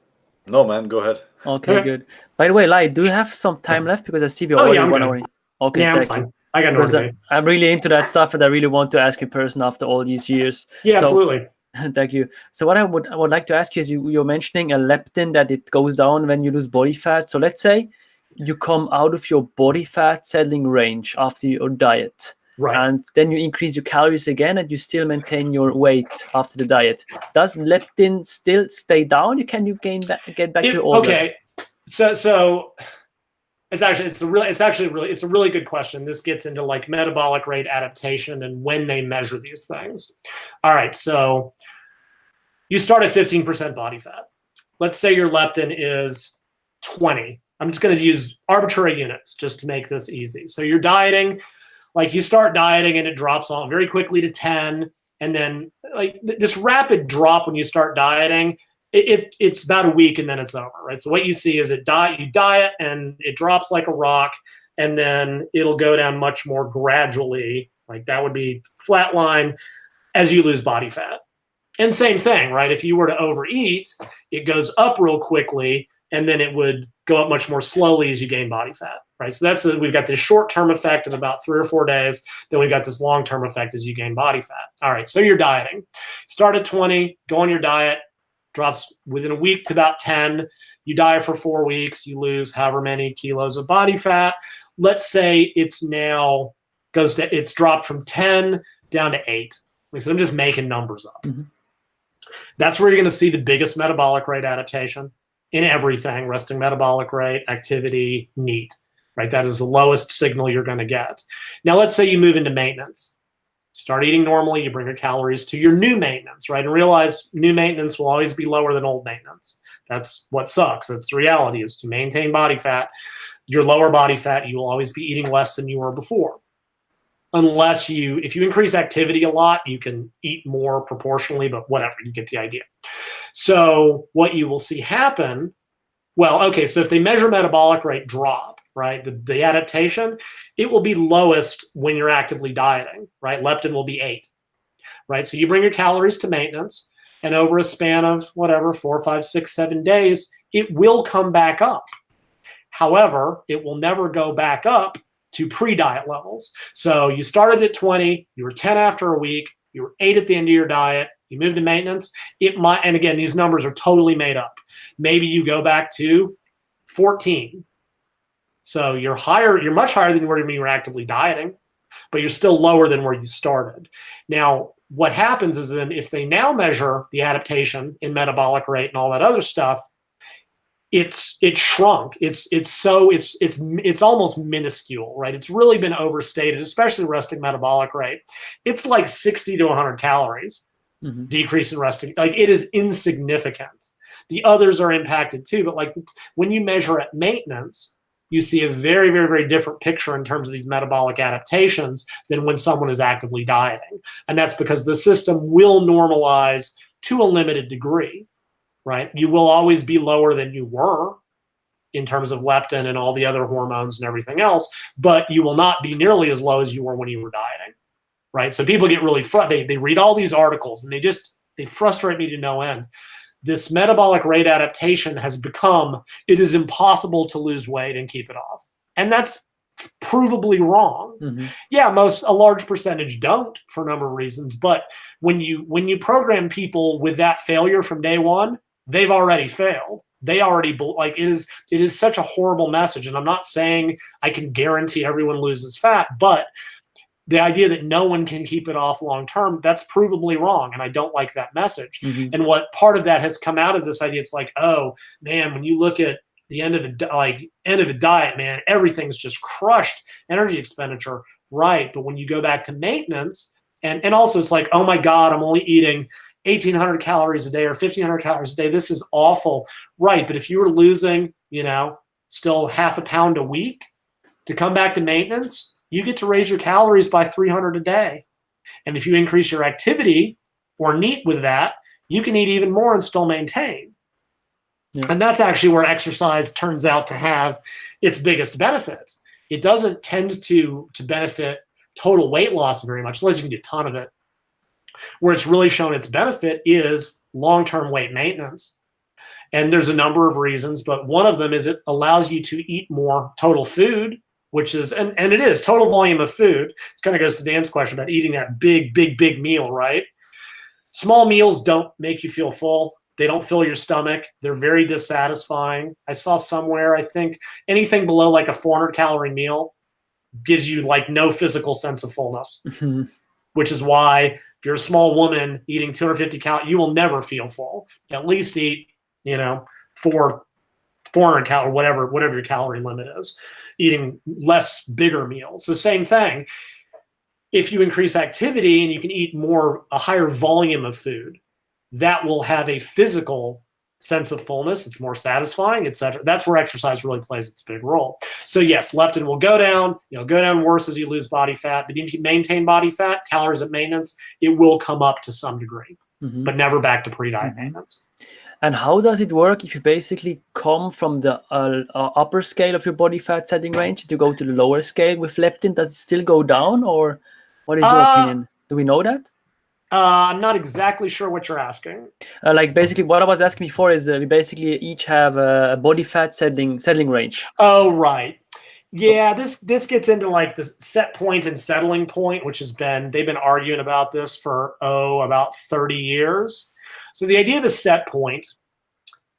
No, man, go ahead. Okay, good. By the way, Lai, do you have some time left? Because I see we're already 1 hour. Okay, yeah, I'm fine. I got no I'm really into that stuff, and I really want to ask in person after all these years. Yeah, absolutely. Thank you. So what I would like to ask you is, you're mentioning a leptin, that it goes down when you lose body fat. So let's say you come out of your body fat settling range after your diet, right? And then you increase your calories again, and you still maintain your weight after the diet. Does leptin still stay down? Can you get back to your old okay? So it's a really good question. This gets into like metabolic rate adaptation and when they measure these things. All right, so you start at 15% body fat. Let's say your leptin is 20. I'm just going to use arbitrary units just to make this easy. So you're dieting, like you start dieting and it drops on very quickly to 10. And then like this rapid drop when you start dieting, it's about a week and then it's over, right? So what you see is you diet and it drops like a rock, and then it'll go down much more gradually. Like that would be flat line as you lose body fat. And same thing, right? If you were to overeat, it goes up real quickly, and then it would go up much more slowly as you gain body fat, right? So we've got this short-term effect of about 3 or 4 days. Then we've got this long-term effect as you gain body fat. All right, so you're dieting. Start at 20, go on your diet, drops within a week to about 10. You diet for 4 weeks, you lose however many kilos of body fat. Let's say it's dropped from 10 down to 8. Like I said, I'm just making numbers up. Mm-hmm. That's where you're going to see the biggest metabolic rate adaptation in everything: resting metabolic rate, activity, NEAT, right? That is the lowest signal you're going to get. Now, let's say you move into maintenance. Start eating normally, you bring your calories to your new maintenance, right? And realize new maintenance will always be lower than old maintenance. That's what sucks. That's the reality, is to maintain body fat. Your lower body fat, you will always be eating less than you were before. Unless if you increase activity a lot, you can eat more proportionally, but whatever, you get the idea. So what you will see happen, so if they measure metabolic rate drop, right, the adaptation, it will be lowest when you're actively dieting, right? Leptin will be 8, right? So you bring your calories to maintenance, and over a span of 4, 5, 6, 7 days, it will come back up. However, it will never go back up to pre-diet levels. So you started at 20, you were 10 after a week, you were 8 at the end of your diet, you moved to maintenance, it might, and again, these numbers are totally made up. Maybe you go back to 14. So you're much higher than you were when you were actively dieting, but you're still lower than where you started. Now, what happens is then if they now measure the adaptation in metabolic rate and all that other stuff, it's shrunk. It's almost minuscule, right? It's really been overstated, especially resting metabolic rate. It's like 60 to 100 calories decrease in resting. Like, it is insignificant. The others are impacted too, but like when you measure at maintenance, you see a very, very, very different picture in terms of these metabolic adaptations than when someone is actively dieting. And that's because the system will normalize to a limited degree, right? You will always be lower than you were in terms of leptin and all the other hormones and everything else, but you will not be nearly as low as you were when you were dieting, right? So people get really frustrated. They read all these articles and they frustrate me to no end. This metabolic rate adaptation has become, it is impossible to lose weight and keep it off. And that's provably wrong. Mm-hmm. Yeah, a large percentage don't for a number of reasons, but when you program people with that failure from day one, they've already failed. They already, like, it is such a horrible message. And I'm not saying I can guarantee everyone loses fat, but the idea that no one can keep it off long term, that's provably wrong. And I don't like that message. Mm-hmm. And what part of that has come out of this idea, it's like, oh man, when you look at the end of the diet, man, everything's just crushed energy expenditure. Right. But when you go back to maintenance, and also it's like, oh my God, I'm only eating 1,800 calories a day or 1,500 calories a day. This is awful. Right. But if you were losing, still half a pound a week to come back to maintenance, you get to raise your calories by 300 a day. And if you increase your activity or neat with that, you can eat even more and still maintain. Yeah. And that's actually where exercise turns out to have its biggest benefit. It doesn't tend to benefit total weight loss very much, unless you can do a ton of it. Where it's really shown its benefit is long-term weight maintenance. And there's a number of reasons, but one of them is it allows you to eat more total food, which is, and it is total volume of food. It kind of goes to Dan's question about eating that big meal, right? Small meals don't make you feel full. They don't fill your stomach. They're very dissatisfying. I saw somewhere, I think anything below like a 400 calorie meal gives you like no physical sense of fullness, mm-hmm. which is why if you're a small woman eating 250 calories, you will never feel full. At least eat, 400 calories, whatever your calorie limit is, eating less bigger meals. The same thing. If you increase activity and you can eat a higher volume of food, that will have a physical sense of fullness. It's more satisfying, etc. That's where exercise really plays its big role. So yes, leptin will go down. Go down worse as you lose body fat. But if you maintain body fat, calories at maintenance, it will come up to some degree, mm-hmm. but never back to pre-diet mm-hmm. maintenance. And how does it work if you basically come from the upper scale of your body fat setting range to go to the lower scale with leptin? Does it still go down, or what is your opinion? Do we know that? I'm not exactly sure what you're asking. Basically, what I was asking before is we basically each have a body fat settling range. Oh, right. Yeah, this gets into like the set point and settling point, which they've been arguing about this for about 30 years. So the idea of a set point,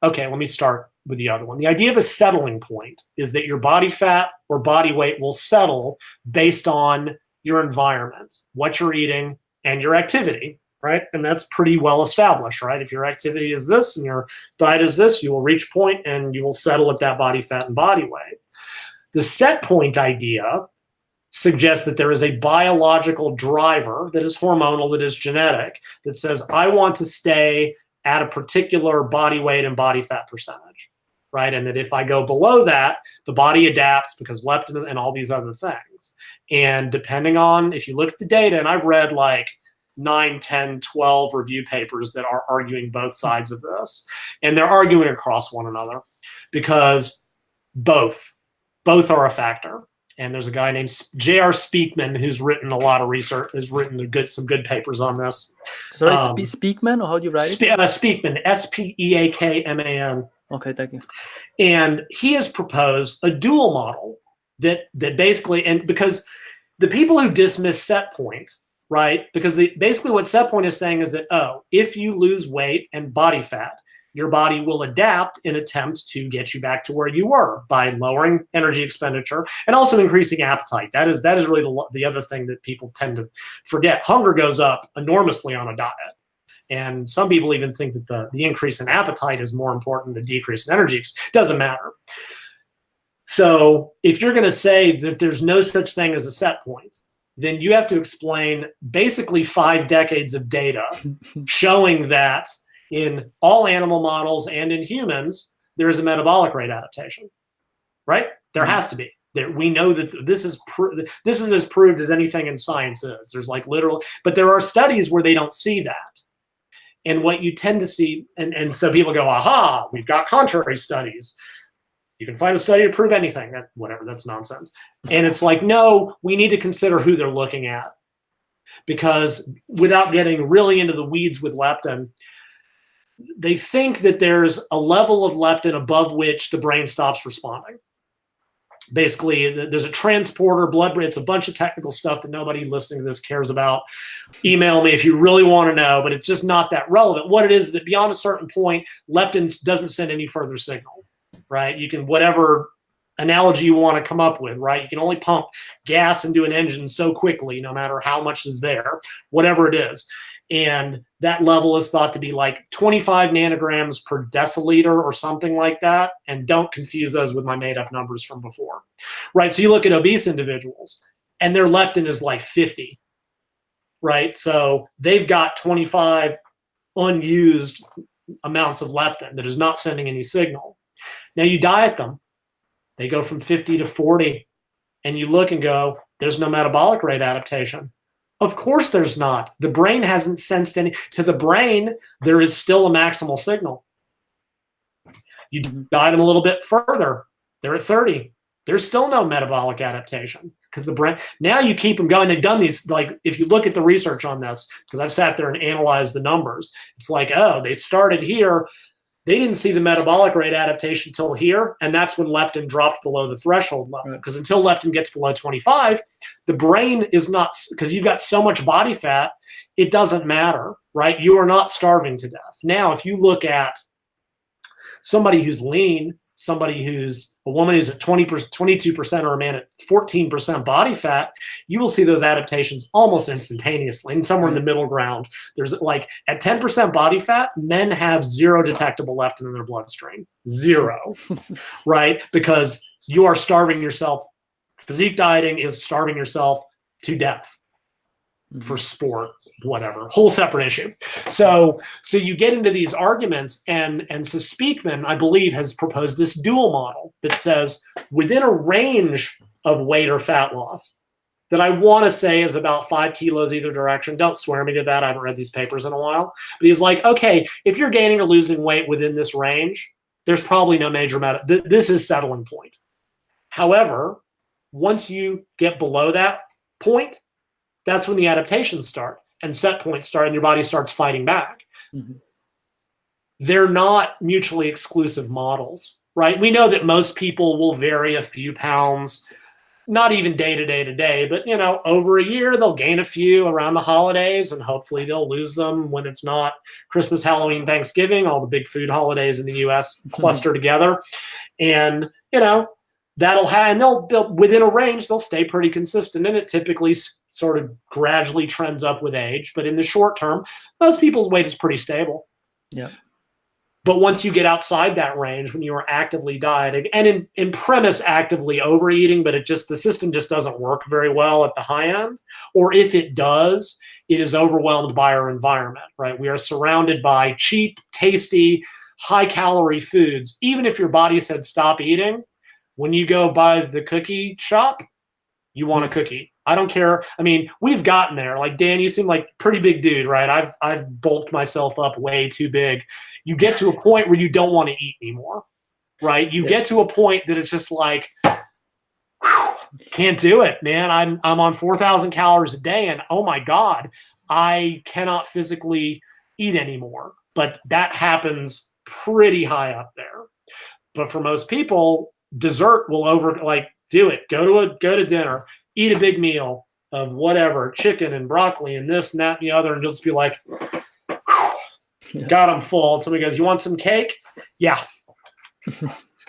okay, let me start with the other one. The idea of a settling point is that your body fat or body weight will settle based on your environment, what you're eating, and your activity, right? And that's pretty well established, right? If your activity is this and your diet is this, you will reach point and you will settle at that body fat and body weight. The set point idea suggests that there is a biological driver that is hormonal, that is genetic, that says, I want to stay at a particular body weight and body fat percentage, right? And that if I go below that, the body adapts because leptin and all these other things. And depending on, if you look at the data, and I've read like 9, 10, 12 review papers that are arguing both sides of this, and they're arguing across one another because both are a factor. And there's a guy named J.R. Speakman who's written a lot of research, has written some good papers on this. Sorry, Speakman, or how do you write it? Speakman, S-P-E-A-K-M-A-N. Okay, thank you. And he has proposed a dual model that basically, and because the people who dismiss set point, right? Because basically what set point is saying is that, if you lose weight and body fat, your body will adapt in attempts to get you back to where you were by lowering energy expenditure and also increasing appetite. That is really the other thing that people tend to forget. Hunger goes up enormously on a diet. And some people even think that the increase in appetite is more important than the decrease in energy. It doesn't matter. So if you're going to say that there's no such thing as a set point, then you have to explain basically 5 decades of data showing that in all animal models and in humans, there is a metabolic rate adaptation, right? There has to be. We know that this is as proved as anything in science is. There's like literal, but there are studies where they don't see that. And what you tend to see, and so people go, aha, we've got contrary studies. You can find a study to prove anything. Whatever, that's nonsense. And it's like, no, we need to consider who they're looking at. Because without getting really into the weeds with leptin, they think that there's a level of leptin above which the brain stops responding. Basically, there's a transporter, it's a bunch of technical stuff that nobody listening to this cares about. Email me if you really want to know, but it's just not that relevant. What it is that beyond a certain point, leptin doesn't send any further signal, right? You can, whatever analogy you want to come up with, right? You can only pump gas into an engine so quickly, no matter how much is there, whatever it is. And that level is thought to be like 25 nanograms per deciliter or something like that. And don't confuse those with my made up numbers from before, right? So you look at obese individuals and their leptin is like 50, right? So they've got 25 unused amounts of leptin that is not sending any signal. Now you diet them, they go from 50 to 40, and you look and go, there's no metabolic rate adaptation. Of course there's not. The brain hasn't sensed any. To the brain, there is still a maximal signal. You diet them a little bit further, they're at 30. There's still no metabolic adaptation because the brain, now you keep them going. They've done these, like, if you look at the research on this, because I've sat there and analyzed the numbers, it's like, oh, they started here. They didn't see the metabolic rate adaptation till here, and that's when leptin dropped below the threshold level. Because until leptin gets below 25, the brain is not, because you've got so much body fat, it doesn't matter, right? You are not starving to death. Now, if you look at somebody who's lean, somebody who's a woman who's at 22% or a man at 14% body fat, you will see those adaptations almost instantaneously. And somewhere in the middle ground, there's like at 10% body fat, men have zero detectable leptin in their bloodstream. Zero, right? Because you are starving yourself. Physique dieting is starving yourself to death for sport, whatever, whole separate issue. So you get into these arguments, and so Speakman, I believe, has proposed this dual model that says within a range of weight or fat loss that I want to say is about 5 kilos either direction. Don't swear me to that. I haven't read these papers in a while. But he's like, okay, if you're gaining or losing weight within this range, there's probably no major this is settling point. However, once you get below that point, that's when the adaptations start and set points start and your body starts fighting back. They're not mutually exclusive models, right? We know that most people will vary a few pounds, not even day to day, but over a year, they'll gain a few around the holidays and hopefully they'll lose them when it's not Christmas, Halloween, Thanksgiving, all the big food holidays in the US cluster together. And, that'll have, and they'll within a range, they'll stay pretty consistent, and it typically sort of gradually trends up with age. But in the short term, most people's weight is pretty stable. Yeah. But once you get outside that range, when you are actively dieting, and in premise actively overeating, but the system just doesn't work very well at the high end, or if it does, it is overwhelmed by our environment, right? We are surrounded by cheap, tasty, high-calorie foods. Even if your body said stop eating, when you go by the cookie shop, you want a cookie. I don't care. I mean, we've gotten there. Like, Dan, you seem like a pretty big dude, right? I've bulked myself up way too big. You get to a point where you don't want to eat anymore, right? You get to a point that it's just like, whew, can't do it, man. I'm on 4,000 calories a day, and oh my God, I cannot physically eat anymore. But that happens pretty high up there. But for most people, dessert will do it. Go to dinner, eat a big meal of whatever, chicken and broccoli and this and that and the other, and you'll just be like, God, I'm full. And somebody goes, you want some cake? Yeah.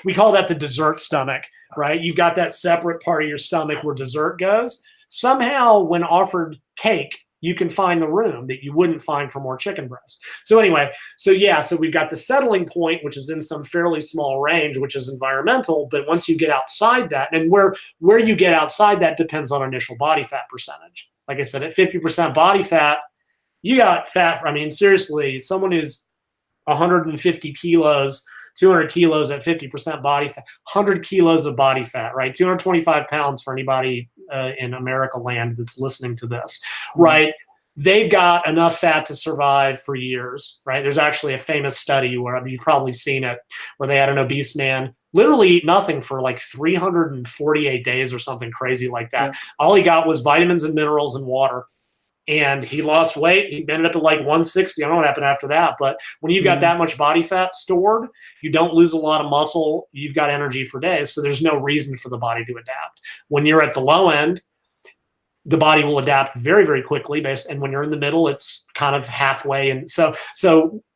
We call that the dessert stomach, right? You've got that separate part of your stomach where dessert goes. Somehow, when offered cake, you can find the room that you wouldn't find for more chicken breast. So anyway, so we've got the settling point, which is in some fairly small range, which is environmental. But once you get outside that, and where you get outside that depends on initial body fat percentage. Like I said, at 50% body fat, you got fat. I mean, seriously, someone who's 150 kilos, 200 kilos at 50% body fat, 100 kilos of body fat, right? 225 pounds for anybody in America land that's listening to this, right? They've got enough fat to survive for years, right? There's actually a famous study where you've probably seen it, where they had an obese man literally eat nothing for like 348 days or something crazy like that. Yeah. All he got was vitamins and minerals and water. And he lost weight. He ended up at like 160. I don't know what happened after that. But when you've got that much body fat stored, you don't lose a lot of muscle. You've got energy for days. So there's no reason for the body to adapt. When you're at the low end, the body will adapt very, very quickly. And when you're in the middle, it's kind of halfway. And so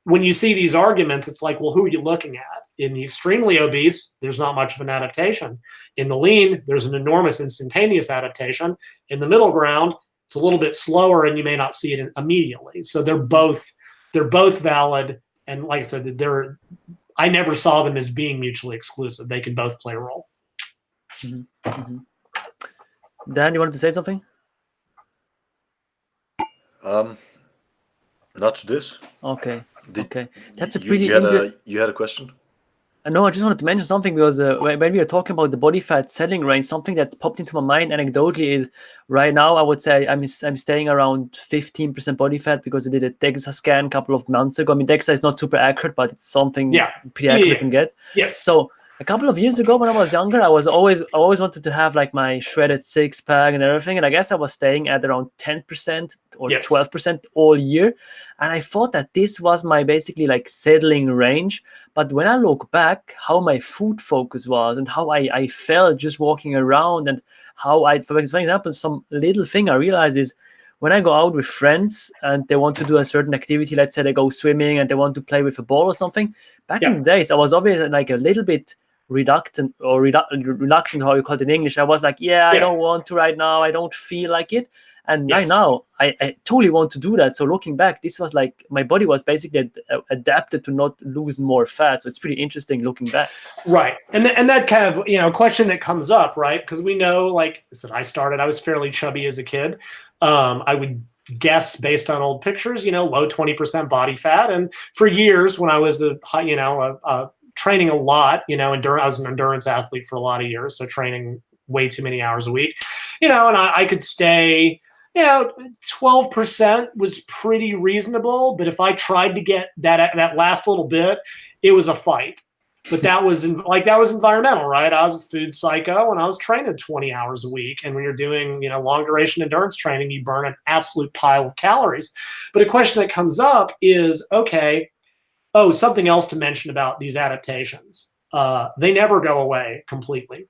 when you see these arguments, it's like, well, who are you looking at? In the extremely obese, there's not much of an adaptation. In the lean, there's an enormous instantaneous adaptation. In the middle ground, it's a little bit slower and you may not see it immediately. So they're both valid. And like I said, I never saw them as being mutually exclusive. They can both play a role. Mm-hmm. Mm-hmm. Dan, you wanted to say something? Not to this. Okay. Okay. That's a You pretty. you had a question? No, I just wanted to mention something because when we were talking about the body fat selling range, something that popped into my mind anecdotally is right now I would say I'm staying around 15% body fat because I did a DEXA scan a couple of months ago. I mean, DEXA is not super accurate, but it's something pretty accurate you can get. Yes. So a couple of years ago when I was younger, I always wanted to have like my shredded six pack and everything. And I guess I was staying at around 10% or 12% all year. And I thought that this was my basically like settling range. But when I look back, how my food focus was and how I felt just walking around and how for example, some little thing I realized is when I go out with friends and they want to do a certain activity, let's say they go swimming and they want to play with a ball or something, back in the days, I was always like a little bit reluctant, how you call it in English. I was like, I don't want to right now. I don't feel like it. And right now, I totally want to do that. So looking back, this was like my body was basically adapted to not lose more fat. So it's pretty interesting looking back. Right. And that kind of, question that comes up, right? Because we know, like I said, I was fairly chubby as a kid. I would guess based on old pictures, low 20% body fat. And for years when I was training a lot, I was an endurance athlete for a lot of years. So training way too many hours a week, and I could stay, 12% was pretty reasonable. But if I tried to get that last little bit, it was a fight. But that was environmental, right? I was a food psycho and I was training 20 hours a week. And when you're doing, long duration endurance training, you burn an absolute pile of calories. But a question that comes up is, okay, something else to mention about these adaptations. They never go away completely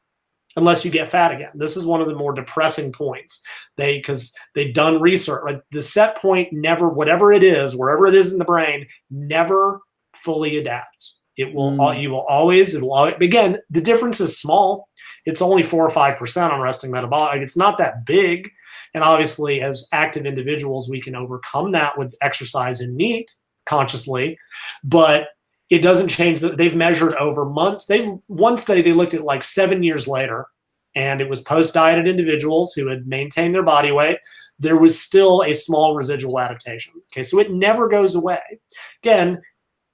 unless you get fat again. This is one of the more depressing points. Because they've done research. Like the set point never, whatever it is, wherever it is in the brain, never fully adapts. It will always, again, the difference is small. It's only 4 or 5% on resting metabolic. It's not that big. And obviously, as active individuals, we can overcome that with exercise and NEAT consciously, but it doesn't change that they've measured over months. One study they looked at like 7 years later, and it was post-dieted individuals who had maintained their body weight. There was still a small residual adaptation. Okay, so it never goes away. Again,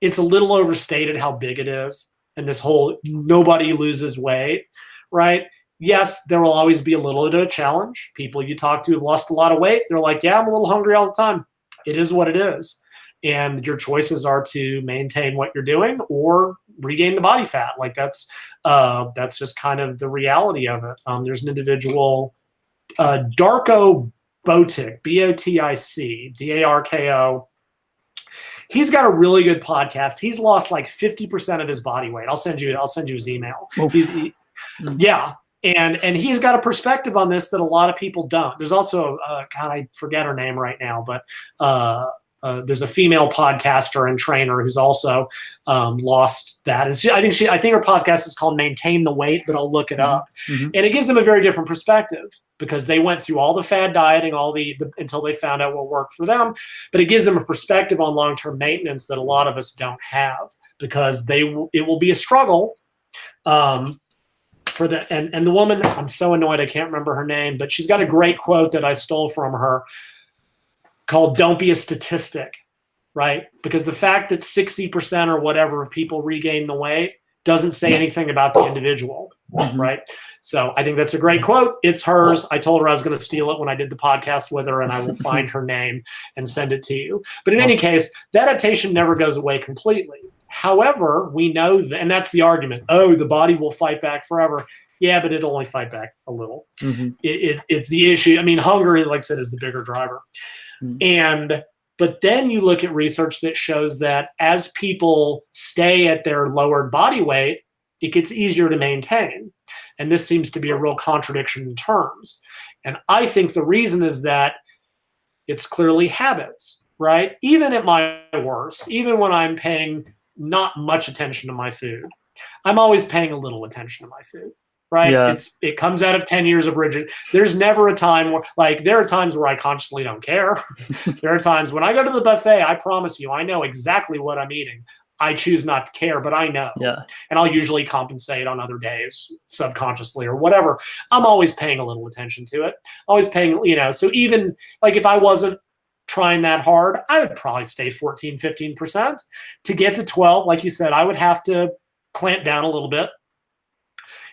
it's a little overstated how big it is, and this whole nobody loses weight, right? Yes, there will always be a little bit of a challenge. People you talk to have lost a lot of weight. They're like, I'm a little hungry all the time. It is what it is. And your choices are to maintain what you're doing or regain the body fat. Like that's just kind of the reality of it. There's an individual, Darko Botic, Botic, Darko. He's got a really good podcast. He's lost like 50% of his body weight. I'll send you his email. Yeah. And he's got a perspective on this that a lot of people don't. There's also, God, I forget her name right now, but there's a female podcaster and trainer who's also lost that. And I think her podcast is called Maintain the Weight, but I'll look it up. Mm-hmm. And it gives them a very different perspective because they went through all the fad dieting, until they found out what worked for them. But it gives them a perspective on long-term maintenance that a lot of us don't have because it will be a struggle. For the and the woman, I'm so annoyed I can't remember her name, but she's got a great quote that I stole from her called "Don't be a statistic," right? Because the fact that 60% or whatever of people regain the weight doesn't say anything about the individual, right? So I think that's a great quote. It's hers. I told her I was going to steal it when I did the podcast with her, and I will find her name and send it to you. But in any case, the adaptation never goes away completely. However, we know that, and that's the argument. The body will fight back forever. Yeah, but it'll only fight back a little. Mm-hmm. It's the issue. I mean, hunger, like I said, is the bigger driver. Mm-hmm. But then you look at research that shows that as people stay at their lowered body weight, it gets easier to maintain. And this seems to be a real contradiction in terms. And I think the reason is that it's clearly habits, right? Even at my worst, even when I'm paying not much attention to my food. I'm always paying a little attention to my food, right? Yeah. It comes out of 10 years of rigid. There's never a time where, like, there are times where I consciously don't care. There are times when I go to the buffet, I promise you, I know exactly what I'm eating. I choose not to care, but I know. Yeah. And I'll usually compensate on other days subconsciously or whatever. I'm always paying a little attention to it. Always paying, so even like if I wasn't trying that hard, I would probably stay 14, 15%. To get to 12, like you said, I would have to clamp down a little bit.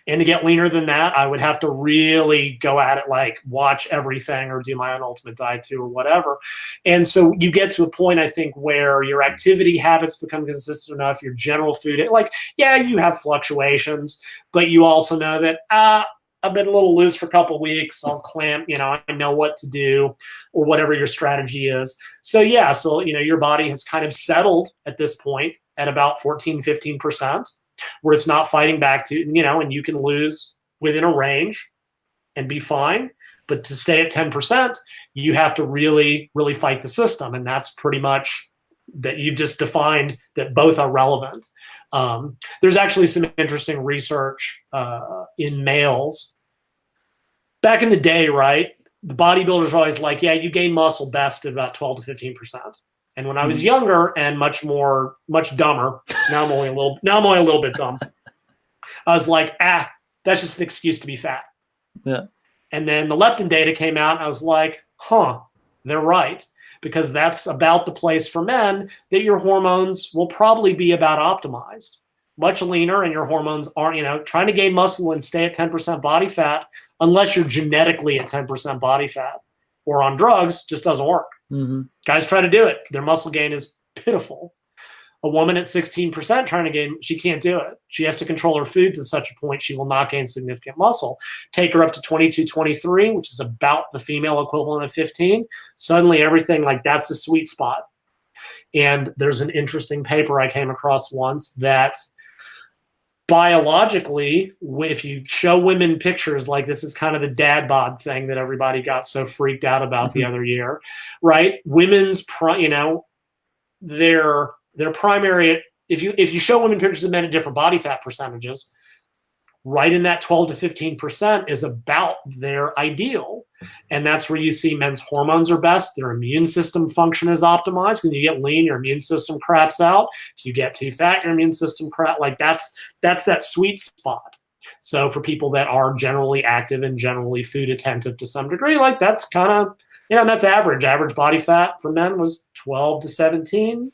And to get leaner than that, I would have to really go at it, like watch everything or do my own ultimate diet too or whatever. And so you get to a point, I think, where your activity habits become consistent enough, your general food, like, yeah, you have fluctuations, but you also know that, I've been a little loose for a couple of weeks. I'll clamp, I know what to do or whatever your strategy is. So yeah, so, your body has kind of settled at this point at about 14, 15%. Where it's not fighting back to, and you can lose within a range and be fine. But to stay at 10%, you have to really, really fight the system. And that's pretty much that you've just defined that both are relevant. There's actually some interesting research in males. Back in the day, right, the bodybuilders are always like, yeah, you gain muscle best at about 12 to 15%. And when I was younger and much dumber, now I'm only a little bit dumb. I was like, that's just an excuse to be fat. Yeah. And then the leptin data came out, and I was like, they're right, because that's about the place for men that your hormones will probably be about optimized, much leaner, and your hormones aren't, trying to gain muscle and stay at 10% body fat, unless you're genetically at 10% body fat or on drugs, just doesn't work. Mm-hmm. Guys try to do it. Their muscle gain is pitiful. A woman at 16% trying to gain, she can't do it. She has to control her food to such a point she will not gain significant muscle. Take her up to 22, 23, which is about the female equivalent of 15. Suddenly everything, like, that's the sweet spot. And there's an interesting paper I came across once that biologically, if you show women pictures, like, this is kind of the dad bod thing that everybody got so freaked out about the other year, right? Women's, their primary, if you show women pictures of men at different body fat percentages, right in that 12 to 15% is about their ideal. And that's where you see men's hormones are best. Their immune system function is optimized. When you get lean, your immune system craps out. If you get too fat, your immune system that's that sweet spot. So for people that are generally active and generally food attentive to some degree, like, that's kind of, and that's average. Average body fat for men was 12 to 17.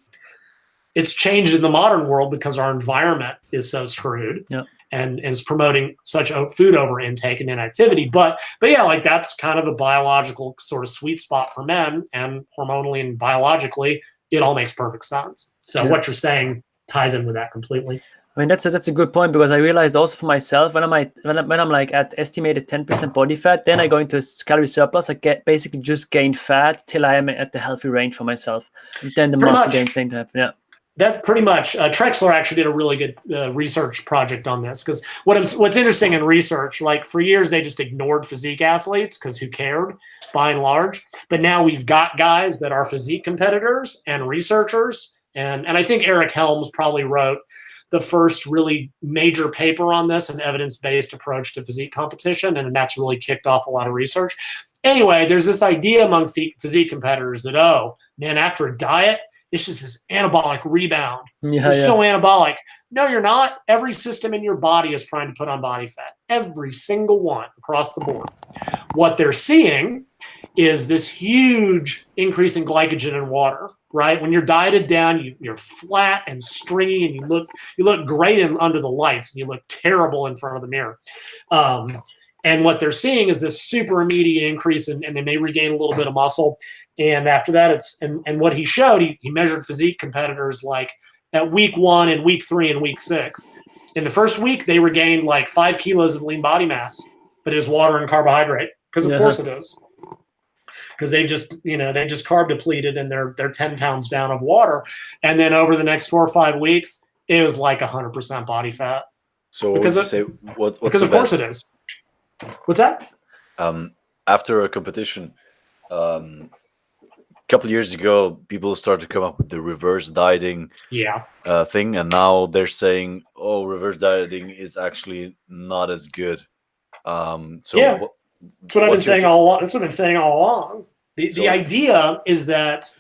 It's changed in the modern world because our environment is so screwed. Yeah. And is promoting such food over intake and inactivity. But yeah, like, that's kind of a biological sort of sweet spot for men, and hormonally and biologically, it all makes perfect sense. So what you're saying ties in with that completely. I mean, that's a good point, because I realized also for myself, when I'm like at estimated 10% body fat, then I go into a calorie surplus. I basically just gain fat till I am at the healthy range for myself. And then the muscle gain thing to happen. Yeah. That's pretty much. Trexler actually did a really good research project on this, because what's interesting in research, like, for years they just ignored physique athletes because who cared, by and large. But now we've got guys that are physique competitors and researchers, and I think Eric Helms probably wrote the first really major paper on this, an evidence-based approach to physique competition, and that's really kicked off a lot of research. Anyway, there's this idea among physique competitors that, oh man, after a diet, it's just this anabolic rebound. You're so anabolic. No, you're not. Every system in your body is trying to put on body fat. Every single one across the board. What they're seeing is this huge increase in glycogen and water, right? When you're dieted down, you're flat and stringy, and you look great under the lights, and you look terrible in front of the mirror. And what they're seeing is this super immediate increase, and they may regain a little bit of muscle. And after that, and what he showed, he measured physique competitors, like, at week 1 and week 3 and week 6. In the first week, they regained like 5 kilos of lean body mass, but it was water and carbohydrate, because of course it is. Because they just carb depleted, and they're 10 pounds down of water. And then over the next 4 or 5 weeks, it was like 100% body fat. So because of course it is. What's that? After a competition, couple of years ago, people started to come up with the reverse dieting Yeah. thing, and now they're saying, "Oh, reverse dieting is actually not as good." So Yeah. That's what I've been what's your saying all along. That's what I've been saying all along. The So- idea is that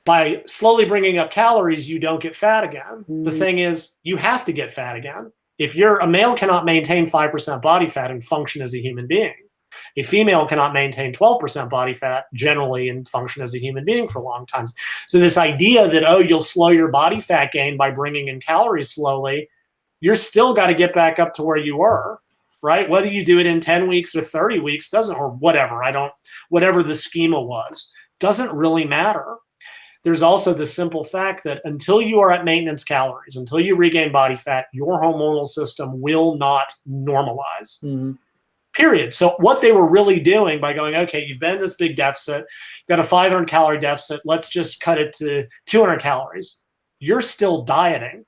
by slowly bringing up calories, you don't get fat again. The thing is, you have to get fat again. If a male cannot maintain 5% body fat and function as a human being, a female cannot maintain 12% body fat generally and function as a human being for long times. So this idea that, oh, you'll slow your body fat gain by bringing in calories slowly, you're still got to get back up to where you were, right? Whether you do it in 10 weeks or 30 weeks or whatever, whatever the schema was, doesn't really matter. There's also the simple fact that until you are at maintenance calories, until you regain body fat, your hormonal system will not normalize. Mm-hmm. Period. So what they were really doing by going, okay, you've been in this big deficit, got a 500 calorie deficit, let's just cut it to 200 calories. You're still dieting.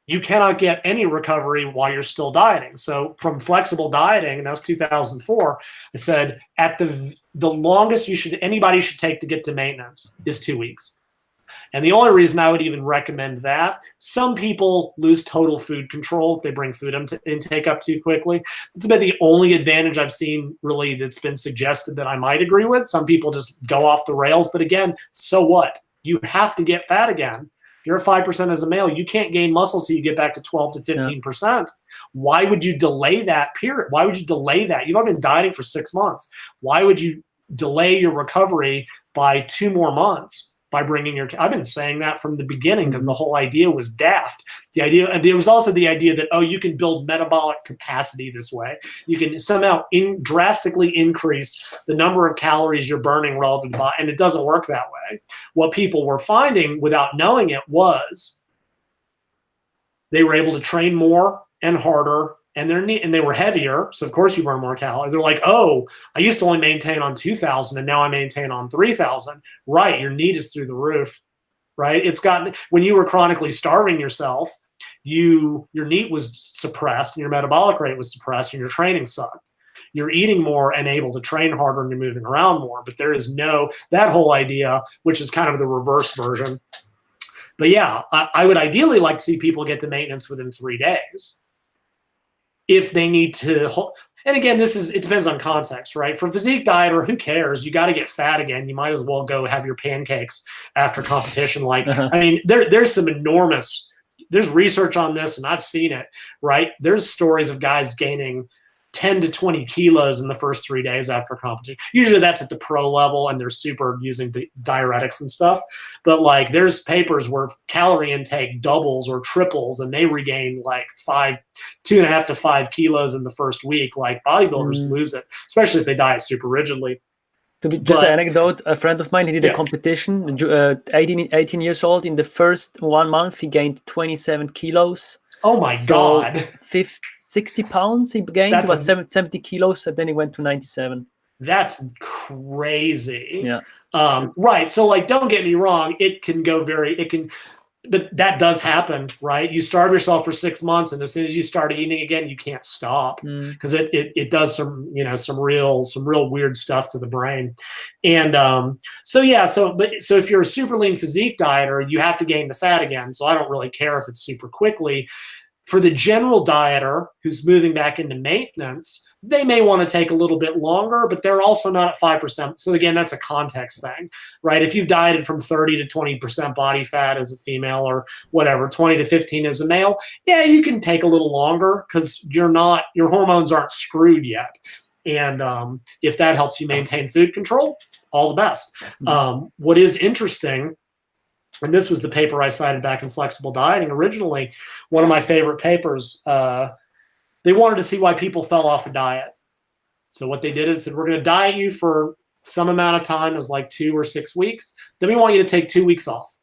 You cannot get any recovery while you're still dieting. So from flexible dieting, and that was 2004, I said at the longest anybody should take to get to maintenance is 2 weeks. And the only reason I would even recommend that, some people lose total food control if they bring food intake up too quickly. It's been the only advantage I've seen really that's been suggested that I might agree with. Some people just go off the rails. But again, so what? You have to get fat again. You're at 5% as a male. You can't gain muscle till you get back to 12 to 15%. Yeah. Why would you delay that period? Why would you delay that? You've already been dieting for 6 months. Why would you delay your recovery by 2 more months? By bringing I've been saying that from the beginning because the whole idea was daft. And there was also the idea that, oh, you can build metabolic capacity this way. You can somehow drastically increase the number of calories you're burning relative to body, and it doesn't work that way. What people were finding without knowing it was they were able to train more and harder, and they were heavier, so of course you burn more calories. They're like, oh, I used to only maintain on 2,000, and now I maintain on 3,000. Right, your NEAT is through the roof, right? When you were chronically starving yourself, your NEAT was suppressed, and your metabolic rate was suppressed, and your training sucked. You're eating more and able to train harder, and you're moving around more. But there is that whole idea, which is kind of the reverse version. But yeah, I would ideally like to see people get to maintenance within 3 days. If they need to, and again, it depends on context, right? For physique dieter, who cares? You got to get fat again. You might as well go have your pancakes after competition. I mean, there's research on this, and I've seen it, right? There's stories of guys gaining 10 to 20 kilos in the first 3 days after competition. Usually that's at the pro level, and they're super using the diuretics and stuff. But there's papers where calorie intake doubles or triples, and they regain 2.5 to 5 kilos in the first week. Bodybuilders lose it, especially if they diet super rigidly. Just an anecdote, a friend of mine, he did a competition, 18 years old. In the first 1 month, he gained 27 kilos. Oh my God. 60 pounds he gained. He was 70 kilos, and then he went to 97. That's crazy. Yeah. Right. So don't get me wrong. But that does happen, right? You starve yourself for 6 months, and as soon as you start eating again, you can't stop because it does some real weird stuff to the brain. And so if you're a super lean physique dieter, you have to gain the fat again. So I don't really care if it's super quickly. For the general dieter who's moving back into maintenance, they may want to take a little bit longer, but they're also not at 5%. So again, that's a context thing, right? If you've dieted from 30 to 20% body fat as a female, or whatever, 20 to 15 as a male, yeah, you can take a little longer because your hormones aren't screwed yet. And if that helps you maintain food control, all the best. What is interesting, and this was the paper I cited back in Flexible Dieting originally, one of my favorite papers, they wanted to see why people fell off a diet. So what they did is said, we're going to diet you for some amount of time, it was 2 or 6 weeks. Then we want you to take 2 weeks off.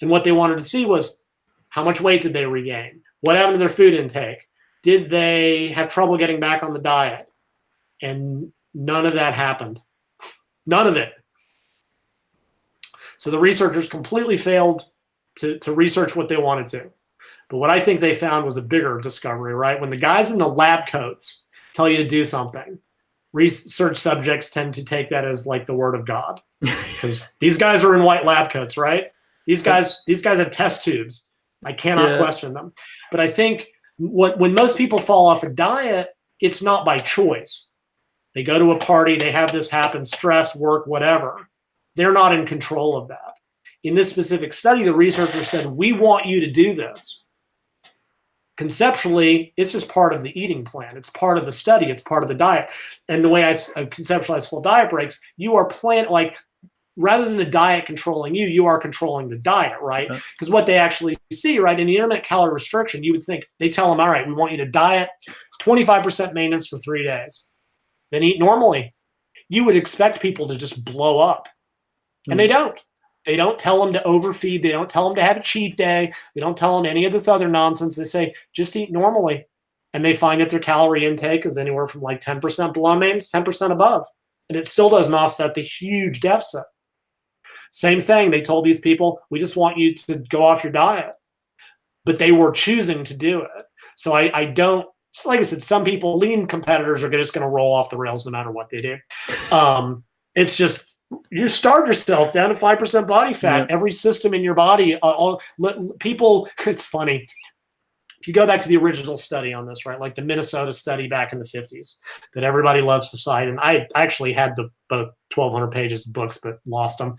And what they wanted to see was how much weight did they regain? What happened to their food intake? Did they have trouble getting back on the diet? And none of that happened. None of it. So the researchers completely failed to research what they wanted to. But what I think they found was a bigger discovery, right? When the guys in the lab coats tell you to do something, research subjects tend to take that as like the word of God, because these guys are in white lab coats, right? These guys have test tubes. I cannot question them. But I think when most people fall off a diet, it's not by choice. They go to a party, they have this happen, stress, work, whatever. They're not in control of that. In this specific study, the researcher said, we want you to do this. Conceptually, it's just part of the eating plan. It's part of the study. It's part of the diet. And the way I conceptualize full diet breaks, you are like, rather than the diet controlling you, you are controlling the diet, right? Because what they actually see, right, in the intermittent calorie restriction, you would think, they tell them, all right, we want you to diet 25% maintenance for 3 days, then eat normally. You would expect people to just blow up. And they don't. They don't tell them to overfeed. They don't tell them to have a cheat day. They don't tell them any of this other nonsense. They say, just eat normally. And they find that their calorie intake is anywhere from like 10% below maintenance, 10% above. And it still doesn't offset the huge deficit. Same thing. They told these people, we just want you to go off your diet. But they were choosing to do it. So I don't, like I said, some people, lean competitors are just going to roll off the rails no matter what they do. It's just, you starve yourself down to 5% body fat. Every system in your body, people, it's funny. If you go back to the original study on this, right, like the Minnesota study back in the 50s that everybody loves to cite, and I actually had both 1,200 pages of books but lost them.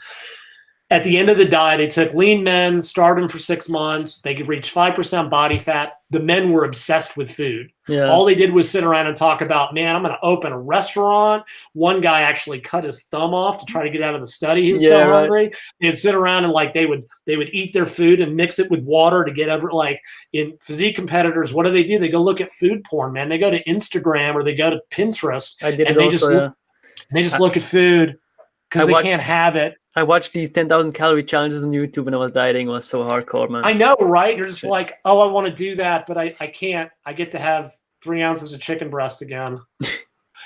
At the end of the diet, they took lean men, starved them for 6 months. They could reach 5% body fat. The men were obsessed with food. All they did was sit around and talk about, man, I'm going to open a restaurant. One guy actually cut his thumb off to try to get out of the study. He was so hungry. They'd sit around and like they would eat their food and mix it with water to get over. Like in physique competitors, what do? They go look at food porn, man. They go to Instagram or they go to Pinterest and they just look at food because they can't have it. I watched these 10,000 calorie challenges on YouTube when I was dieting. It was so hardcore, man. I know, right? You're just like, oh, I want to do that, but I can't. I get to have 3 ounces of chicken breast again.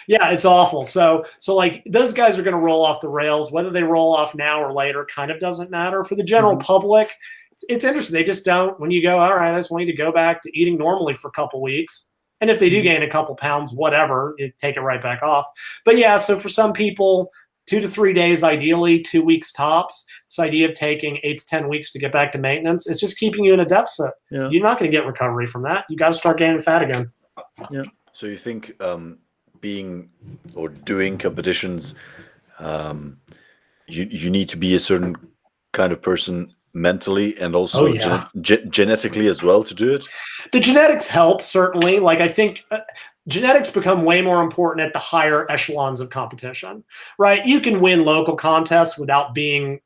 Yeah, it's awful. So like those guys are going to roll off the rails. Whether they roll off now or later kind of doesn't matter. For the general public, it's interesting. They just don't. When you go, all right, I just want you to go back to eating normally for a couple weeks. And if they do gain a couple pounds, whatever, take it right back off. But yeah, so for some people, 2 to 3 days, ideally 2 weeks tops. This idea of taking 8 to 10 weeks to get back to maintenance, it's just keeping you in a deficit. You're not going to get recovery from that. You got to start gaining fat again. So you think being or doing competitions, you need to be a certain kind of person mentally and also genetically as well to do it? The genetics help, certainly. Like I think genetics become way more important at the higher echelons of competition, right? You can win local contests without being,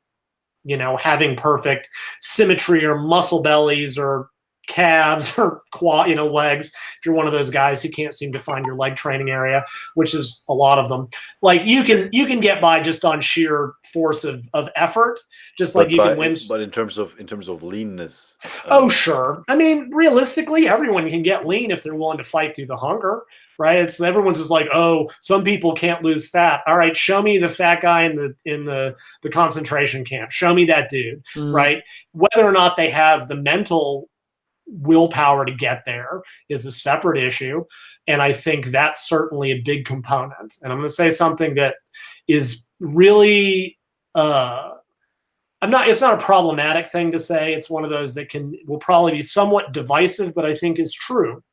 having perfect symmetry or muscle bellies or calves or legs. If you're one of those guys who can't seem to find your leg training area, which is a lot of them, like you can get by just on sheer force of effort, just like you can win. But in terms of leanness. Oh, sure. I mean, realistically, everyone can get lean if they're willing to fight through the hunger, right? Everyone's just like, oh, some people can't lose fat. All right, show me the fat guy in the concentration camp. Show me that dude, right? Whether or not they have the mental willpower to get there is a separate issue, and I think that's certainly a big component. And I'm going to say something that is really it's not a problematic thing to say. It's one of those that will probably be somewhat divisive, but I think is true.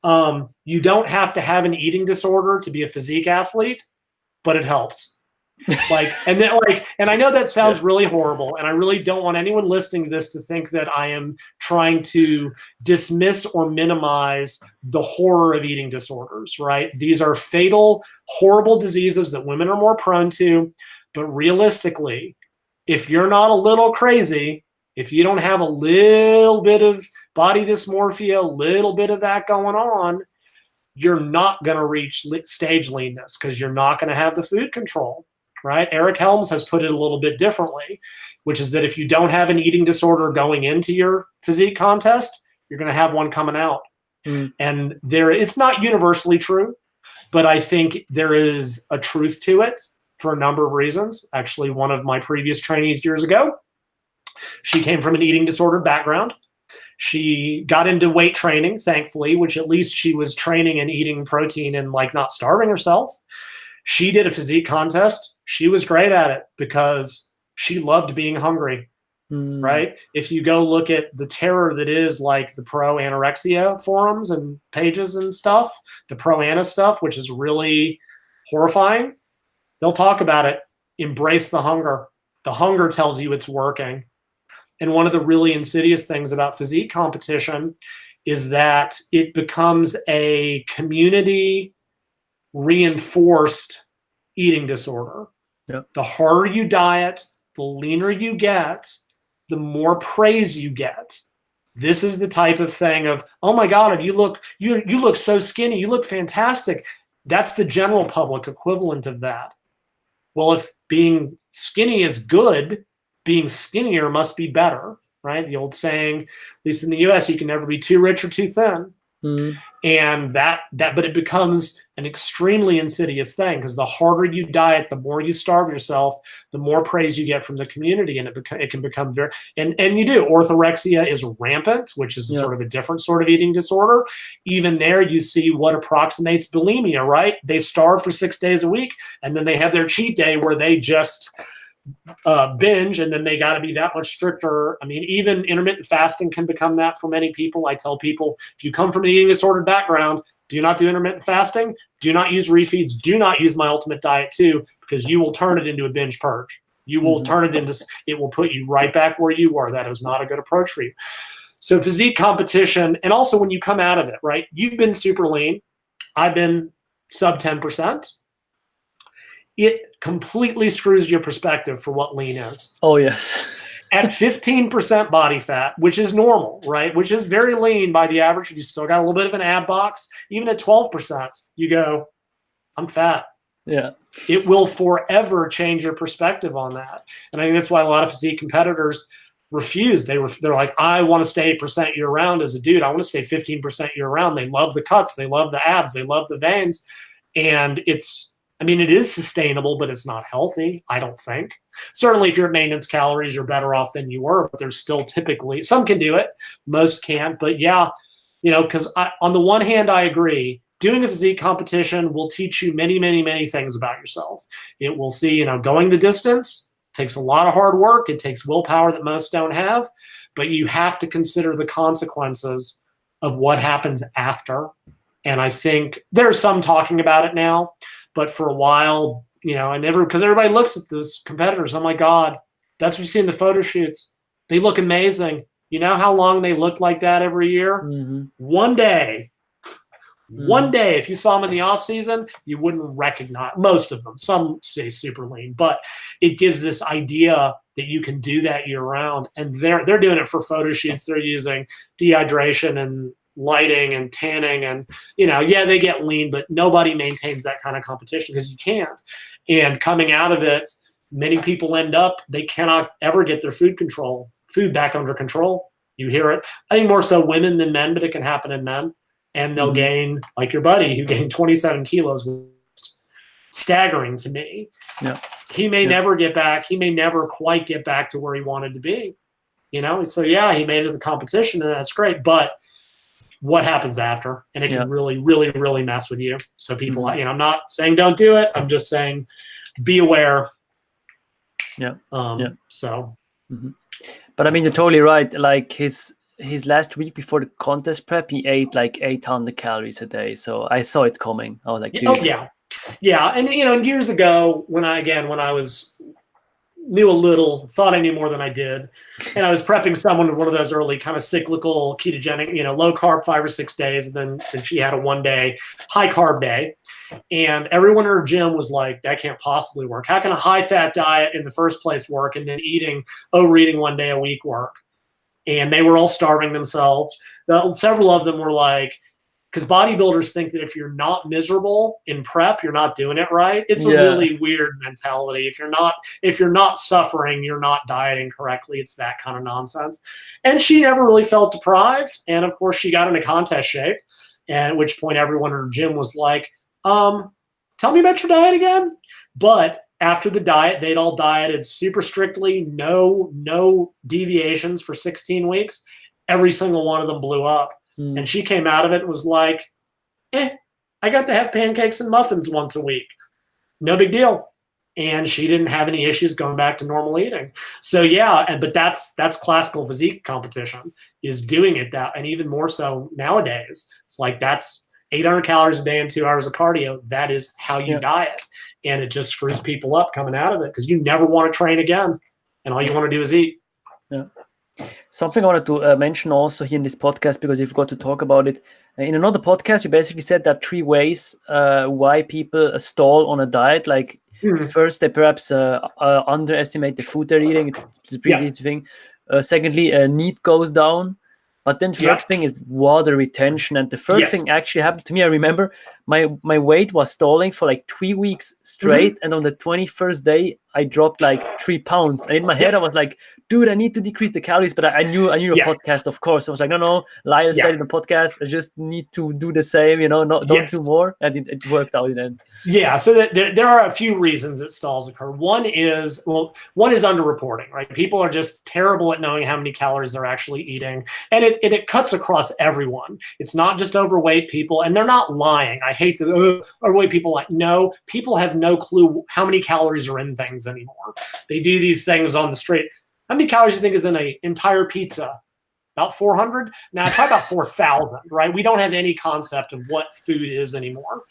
You don't have to have an eating disorder to be a physique athlete, but it helps. And I know that sounds really horrible, and I really don't want anyone listening to this to think that I am trying to dismiss or minimize the horror of eating disorders, right? These are fatal, horrible diseases that women are more prone to, but realistically, if you're not a little crazy, if you don't have a little bit of body dysmorphia, a little bit of that going on, you're not going to reach stage leanness because you're not going to have the food control. Right? Eric Helms has put it a little bit differently, which is that if you don't have an eating disorder going into your physique contest, you're going to have one coming out. And it's not universally true, but I think there is a truth to it for a number of reasons. Actually, one of my previous trainees years ago, she came from an eating disorder background. She got into weight training, thankfully, which at least she was training and eating protein and like not starving herself. She did a physique contest. She was great at it because she loved being hungry, right? If you go look at the terror that is like the pro anorexia forums and pages and stuff, the pro ana stuff, which is really horrifying, they'll talk about it. Embrace the hunger. The hunger tells you it's working. And one of the really insidious things about physique competition is that it becomes a community reinforced eating disorder. Yep. The harder you diet, the leaner you get, the more praise you get. This is the type of thing of, oh my God, you look so skinny, you look fantastic. That's the general public equivalent of that. Well, if being skinny is good, being skinnier must be better, right? The old saying, at least in the US, you can never be too rich or too thin. And but it becomes an extremely insidious thing because the harder you diet, the more you starve yourself, the more praise you get from the community, and it can become very, and you do. Orthorexia is rampant, which is sort of a different sort of eating disorder. Even there, you see what approximates bulimia, right? They starve for 6 days a week, and then they have their cheat day where they just binge, and then they got to be that much stricter. I mean, even intermittent fasting can become that for many people. I tell people, if you come from an eating disordered background, do not do intermittent fasting. Do not use refeeds. Do not use My Ultimate Diet 2, because you will turn it into a binge purge. You will turn it into, it will put you right back where you were. That is not a good approach for you. So physique competition, and also when you come out of it, right? You've been super lean. I've been sub 10%. It completely screws your perspective for what lean is. Oh, yes. At 15% body fat, which is normal, right? Which is very lean by the average. You still got a little bit of an ab box. Even at 12%, you go, I'm fat. Yeah. It will forever change your perspective on that. And I think that's why a lot of physique competitors refuse. They're like, I want to stay 8% year round as a dude. I want to stay 15% year round. They love the cuts. They love the abs. They love the veins. And it is sustainable, but it's not healthy, I don't think. Certainly, if you're at maintenance calories, you're better off than you were, but there's still typically, some can do it, most can't. But yeah, because on the one hand, I agree, doing a physique competition will teach you many, many, many things about yourself. It will see, going the distance takes a lot of hard work. It takes willpower that most don't have, but you have to consider the consequences of what happens after. And I think there's some talking about it now. But for a while, because everybody looks at those competitors, oh my God, that's what you see in the photo shoots. They look amazing. You know how long they look like that every year? One day, if you saw them in the off season, you wouldn't recognize most of them. Some stay super lean, but it gives this idea that you can do that year round. And they're doing it for photo shoots. They're using dehydration and lighting and tanning, and they get lean, but nobody maintains that kind of competition because you can't. And coming out of it, many people end up, they cannot ever get their food back under control. You hear it. I think more so women than men, but it can happen in men. And they'll gain, like your buddy who gained 27 kilos, staggering to me. Yeah. He may never get back. He may never quite get back to where he wanted to be. So yeah, he made it to the competition, and that's great. But what happens after? And it can really, really, really mess with you. So people, I'm not saying don't do it. I'm just saying be aware. Yeah. So. But you're totally right. Like his last week before the contest prep, he ate like 800 calories a day. So I saw it coming. I was like, dude. Oh yeah. Yeah. And years ago when I was knew a little, thought I knew more than I did. And I was prepping someone with one of those early kind of cyclical ketogenic, low carb 5 or 6 days. And then she had a 1 day high carb day. And everyone in her gym was like, that can't possibly work. How can a high fat diet in the first place work? And then overeating 1 day a week work? And they were all starving themselves. Several of them were like, because bodybuilders think that if you're not miserable in prep, you're not doing it right. It's a really weird mentality. If you're not suffering, you're not dieting correctly. It's that kind of nonsense. And she never really felt deprived. And of course, she got into contest shape. And at which point, everyone in her gym was like, tell me about your diet again. But after the diet, they'd all dieted super strictly, no deviations for 16 weeks. Every single one of them blew up. And she came out of it and was like, I got to have pancakes and muffins once a week. no big deal. And she didn't have any issues going back to normal eating. So yeah, but that's classical physique competition, is doing it that, and even more so nowadays. It's like that's 800 calories a day and 2 hours of cardio. That is how you diet, and it just screws people up coming out of it because you never want to train again, and all you want to do is eat. Yeah. Something I wanted to mention also here in this podcast, because you forgot to talk about it. In another podcast, you basically said that 3 ways why people stall on a diet. Like, first, they perhaps underestimate the food they're eating. It's a pretty easy thing. Secondly, need goes down. But then third thing is water retention. And the third thing actually happened to me. I remember my weight was stalling for like 3 weeks straight. And on the 21st day, I dropped like 3 pounds. And in my head, I was like, dude, I need to decrease the calories. But I knew your podcast, of course. I was like, no, Lyle said in the podcast, I just need to do the same, don't do more. And it worked out in the end. Yeah, so there are a few reasons that stalls occur. One is underreporting, right? People are just terrible at knowing how many calories they're actually eating. And it cuts across everyone. It's not just overweight people, and they're not lying. I hate that overweight people no, people have no clue how many calories are in things anymore. They do these things on the street. How many calories do you think is in an entire pizza? About 400? Now, try about 4,000, right? We don't have any concept of what food is anymore.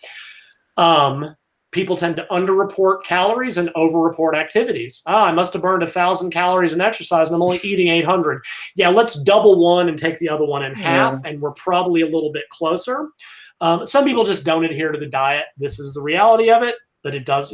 People tend to underreport calories and overreport activities. I must have burned 1,000 calories in exercise and I'm only eating 800. Yeah, let's double one and take the other one in half, and we're probably a little bit closer. Some people just don't adhere to the diet. This is the reality of it, but it does,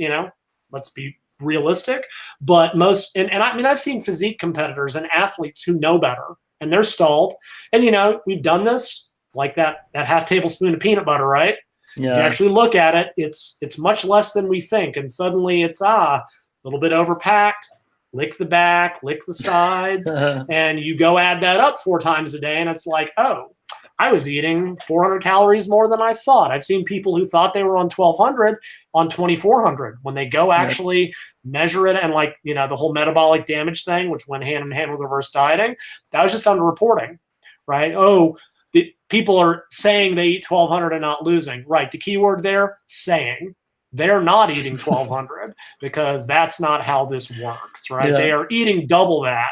let's be realistic. But and I mean, I've seen physique competitors and athletes who know better, and they're stalled. And, we've done this, like that half tablespoon of peanut butter, right? Yeah. If you actually look at it, it's much less than we think. And suddenly it's a little bit overpacked, lick the back, lick the sides, and you go add that up 4 times a day. And it's like, oh, I was eating 400 calories more than I thought. I've seen people who thought they were on 1,200 on 2,400 when they go actually measure it. And the whole metabolic damage thing, which went hand in hand with reverse dieting, that was just underreporting, right? Oh, the people are saying they eat 1,200 and not losing. Right. The key word there, saying. They're not eating 1,200 because that's not how this works, right? They are eating double that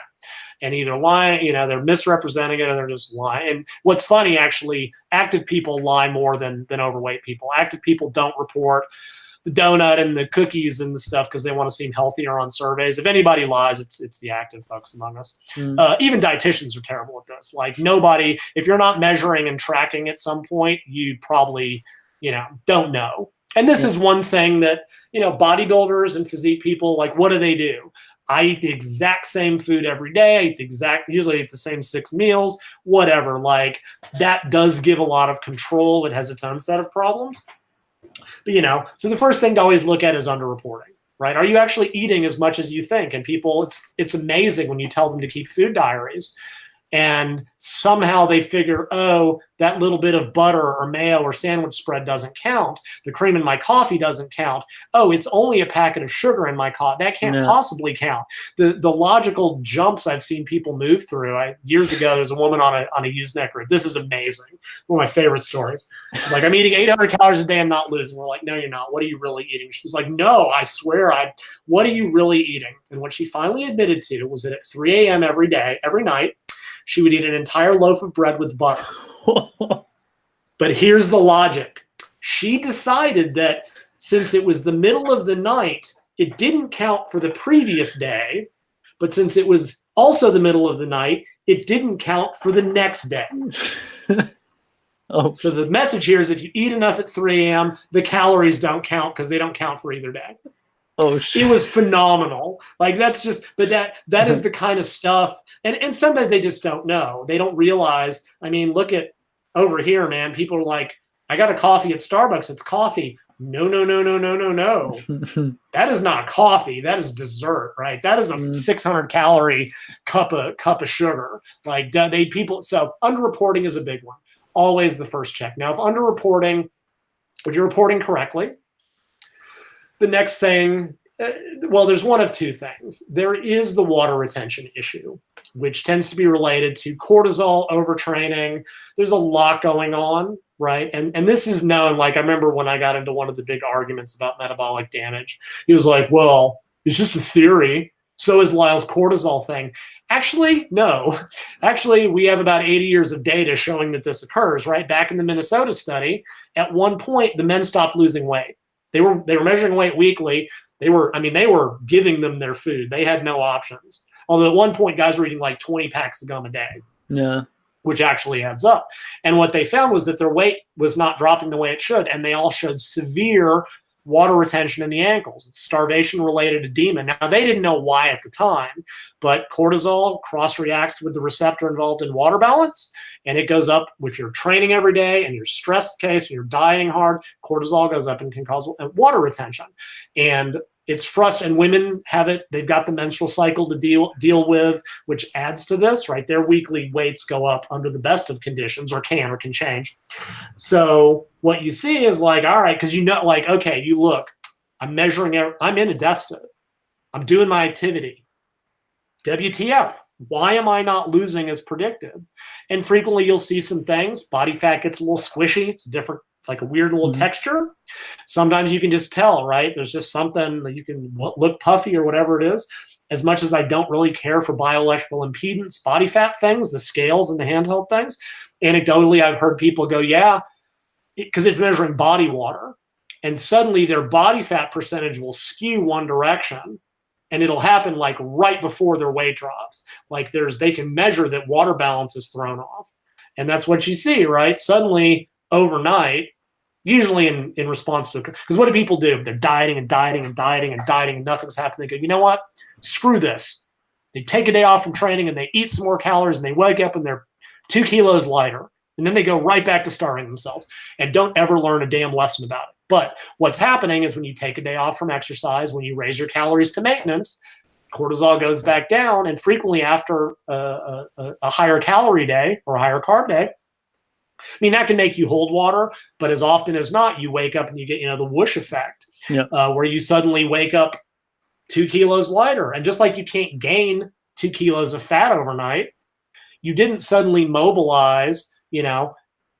and either lying, they're misrepresenting it or they're just lying. And what's funny, actually, active people lie more than overweight people. Active people don't report the donut and the cookies and the stuff because they want to seem healthier on surveys. If anybody lies, it's the active folks among us. Even dietitians are terrible at this. Like, nobody, if you're not measuring and tracking at some point, you probably, don't know. And this is one thing that, bodybuilders and physique people, like, what do? I eat the exact same food every day. Usually eat the same 6 meals, whatever. Like, that does give a lot of control. It has its own set of problems. But, so the first thing to always look at is underreporting, right? Are you actually eating as much as you think? And people, it's amazing when you tell them to keep food diaries. And somehow they figure, oh, that little bit of butter or mayo or sandwich spread doesn't count. The cream in my coffee doesn't count. Oh, it's only a packet of sugar in my coffee. That can't possibly count. The logical jumps I've seen people move through. Years ago, there's a woman on a used neck rib. This is amazing. One of my favorite stories. She's like, I'm eating 800 calories a day. I'm not losing. We're like, no, you're not. What are you really eating? She's like, no, I swear. What are you really eating? And what she finally admitted to was that at 3 a.m. every day, every night, she would eat an entire loaf of bread with butter. But here's the logic. She decided that since it was the middle of the night, it didn't count for the previous day. But since it was also the middle of the night, it didn't count for the next day. So the message here is if you eat enough at 3 a.m., the calories don't count because they don't count for either day. Oh, shit. It was phenomenal. Like, that's just, but that is the kind of stuff. And sometimes they just don't know. They don't realize. I mean, look at over here, man. People are like, I got a coffee at Starbucks. It's coffee. No. That is not coffee. That is dessert, right? That is a 600 calorie cup of sugar. Like, so underreporting is a big one. Always the first check. Now, if you're reporting correctly, the next thing well, there's one of two things. There is the water retention issue, which tends to be related to cortisol, overtraining. There's a lot going on, right? And this is known. Like, I remember when I got into one of the big arguments about metabolic damage, he was like, well, it's just a theory. So is Lyle's cortisol thing. Actually, no. Actually, we have about 80 years of data showing that this occurs, right? Back in the Minnesota study, at one point, the men stopped losing weight. They were measuring weight weekly. They were giving them their food. They had no options. Although at one point, guys were eating like 20 packs of gum a day. Yeah. Which actually adds up. And what they found was that their weight was not dropping the way it should. And they all showed severe water retention in the ankles. It's starvation-related edema. Now, they didn't know why at the time, but cortisol cross-reacts with the receptor involved in water balance, and it goes up if you're training every day and you're stressed case and you're dieting hard. Cortisol goes up and can cause water retention. And it's frustrating. And women have it. They've got the menstrual cycle to deal with, which adds to this, right? Their weekly weights go up under the best of conditions, or can change. So what you see is like, all right, because like, okay, you look, I'm measuring, I'm in a deficit. I'm doing my activity. WTF? Why am I not losing as predicted? And frequently you'll see some things. Body fat gets a little squishy. It's different. It's like a weird little texture. Sometimes you can just tell, right? There's just something that you can look puffy or whatever it is. As much as I don't really care for bioelectrical impedance, body fat things, the scales and the handheld things, anecdotally, I've heard people go, yeah, because it's measuring body water. And suddenly their body fat percentage will skew one direction. And it'll happen like right before their weight drops. Like they can measure that water balance is thrown off. And that's what you see, right? Suddenly, overnight, usually in response to, because what do people do? They're dieting and dieting and dieting and dieting and nothing's happening. They go, you know what? Screw this. They take a day off from training and they eat some more calories and they wake up and they're 2 kilos lighter. And then they go right back to starving themselves and don't ever learn a damn lesson about it. But what's happening is when you take a day off from exercise, when you raise your calories to maintenance, cortisol goes back down. And frequently after a higher calorie day or a higher carb day, I mean, that can make you hold water, but as often as not, you wake up and you get, the whoosh effect, where you suddenly wake up 2 kilos lighter. And just like you can't gain 2 kilos of fat overnight, you didn't suddenly mobilize,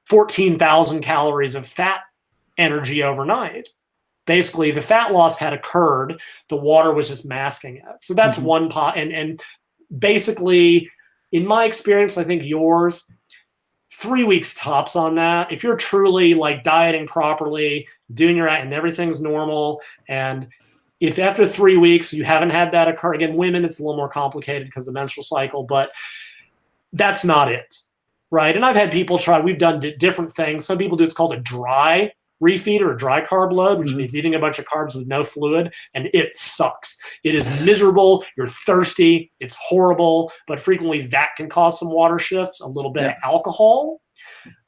14,000 calories of fat energy overnight. Basically, the fat loss had occurred. The water was just masking it. So that's one pot. And basically, in my experience, I think yours, 3 weeks tops on that. If you're truly like dieting properly, doing and everything's normal, and if after 3 weeks you haven't had that occur, again, women, it's a little more complicated because of the menstrual cycle, but that's not it, right? And I've had people try, we've done different things. Some people do, it's called a dry refeed or a dry carb load, which means eating a bunch of carbs with no fluid, and it sucks. It is miserable. You're thirsty. It's horrible, but frequently that can cause some water shifts, a little bit of alcohol.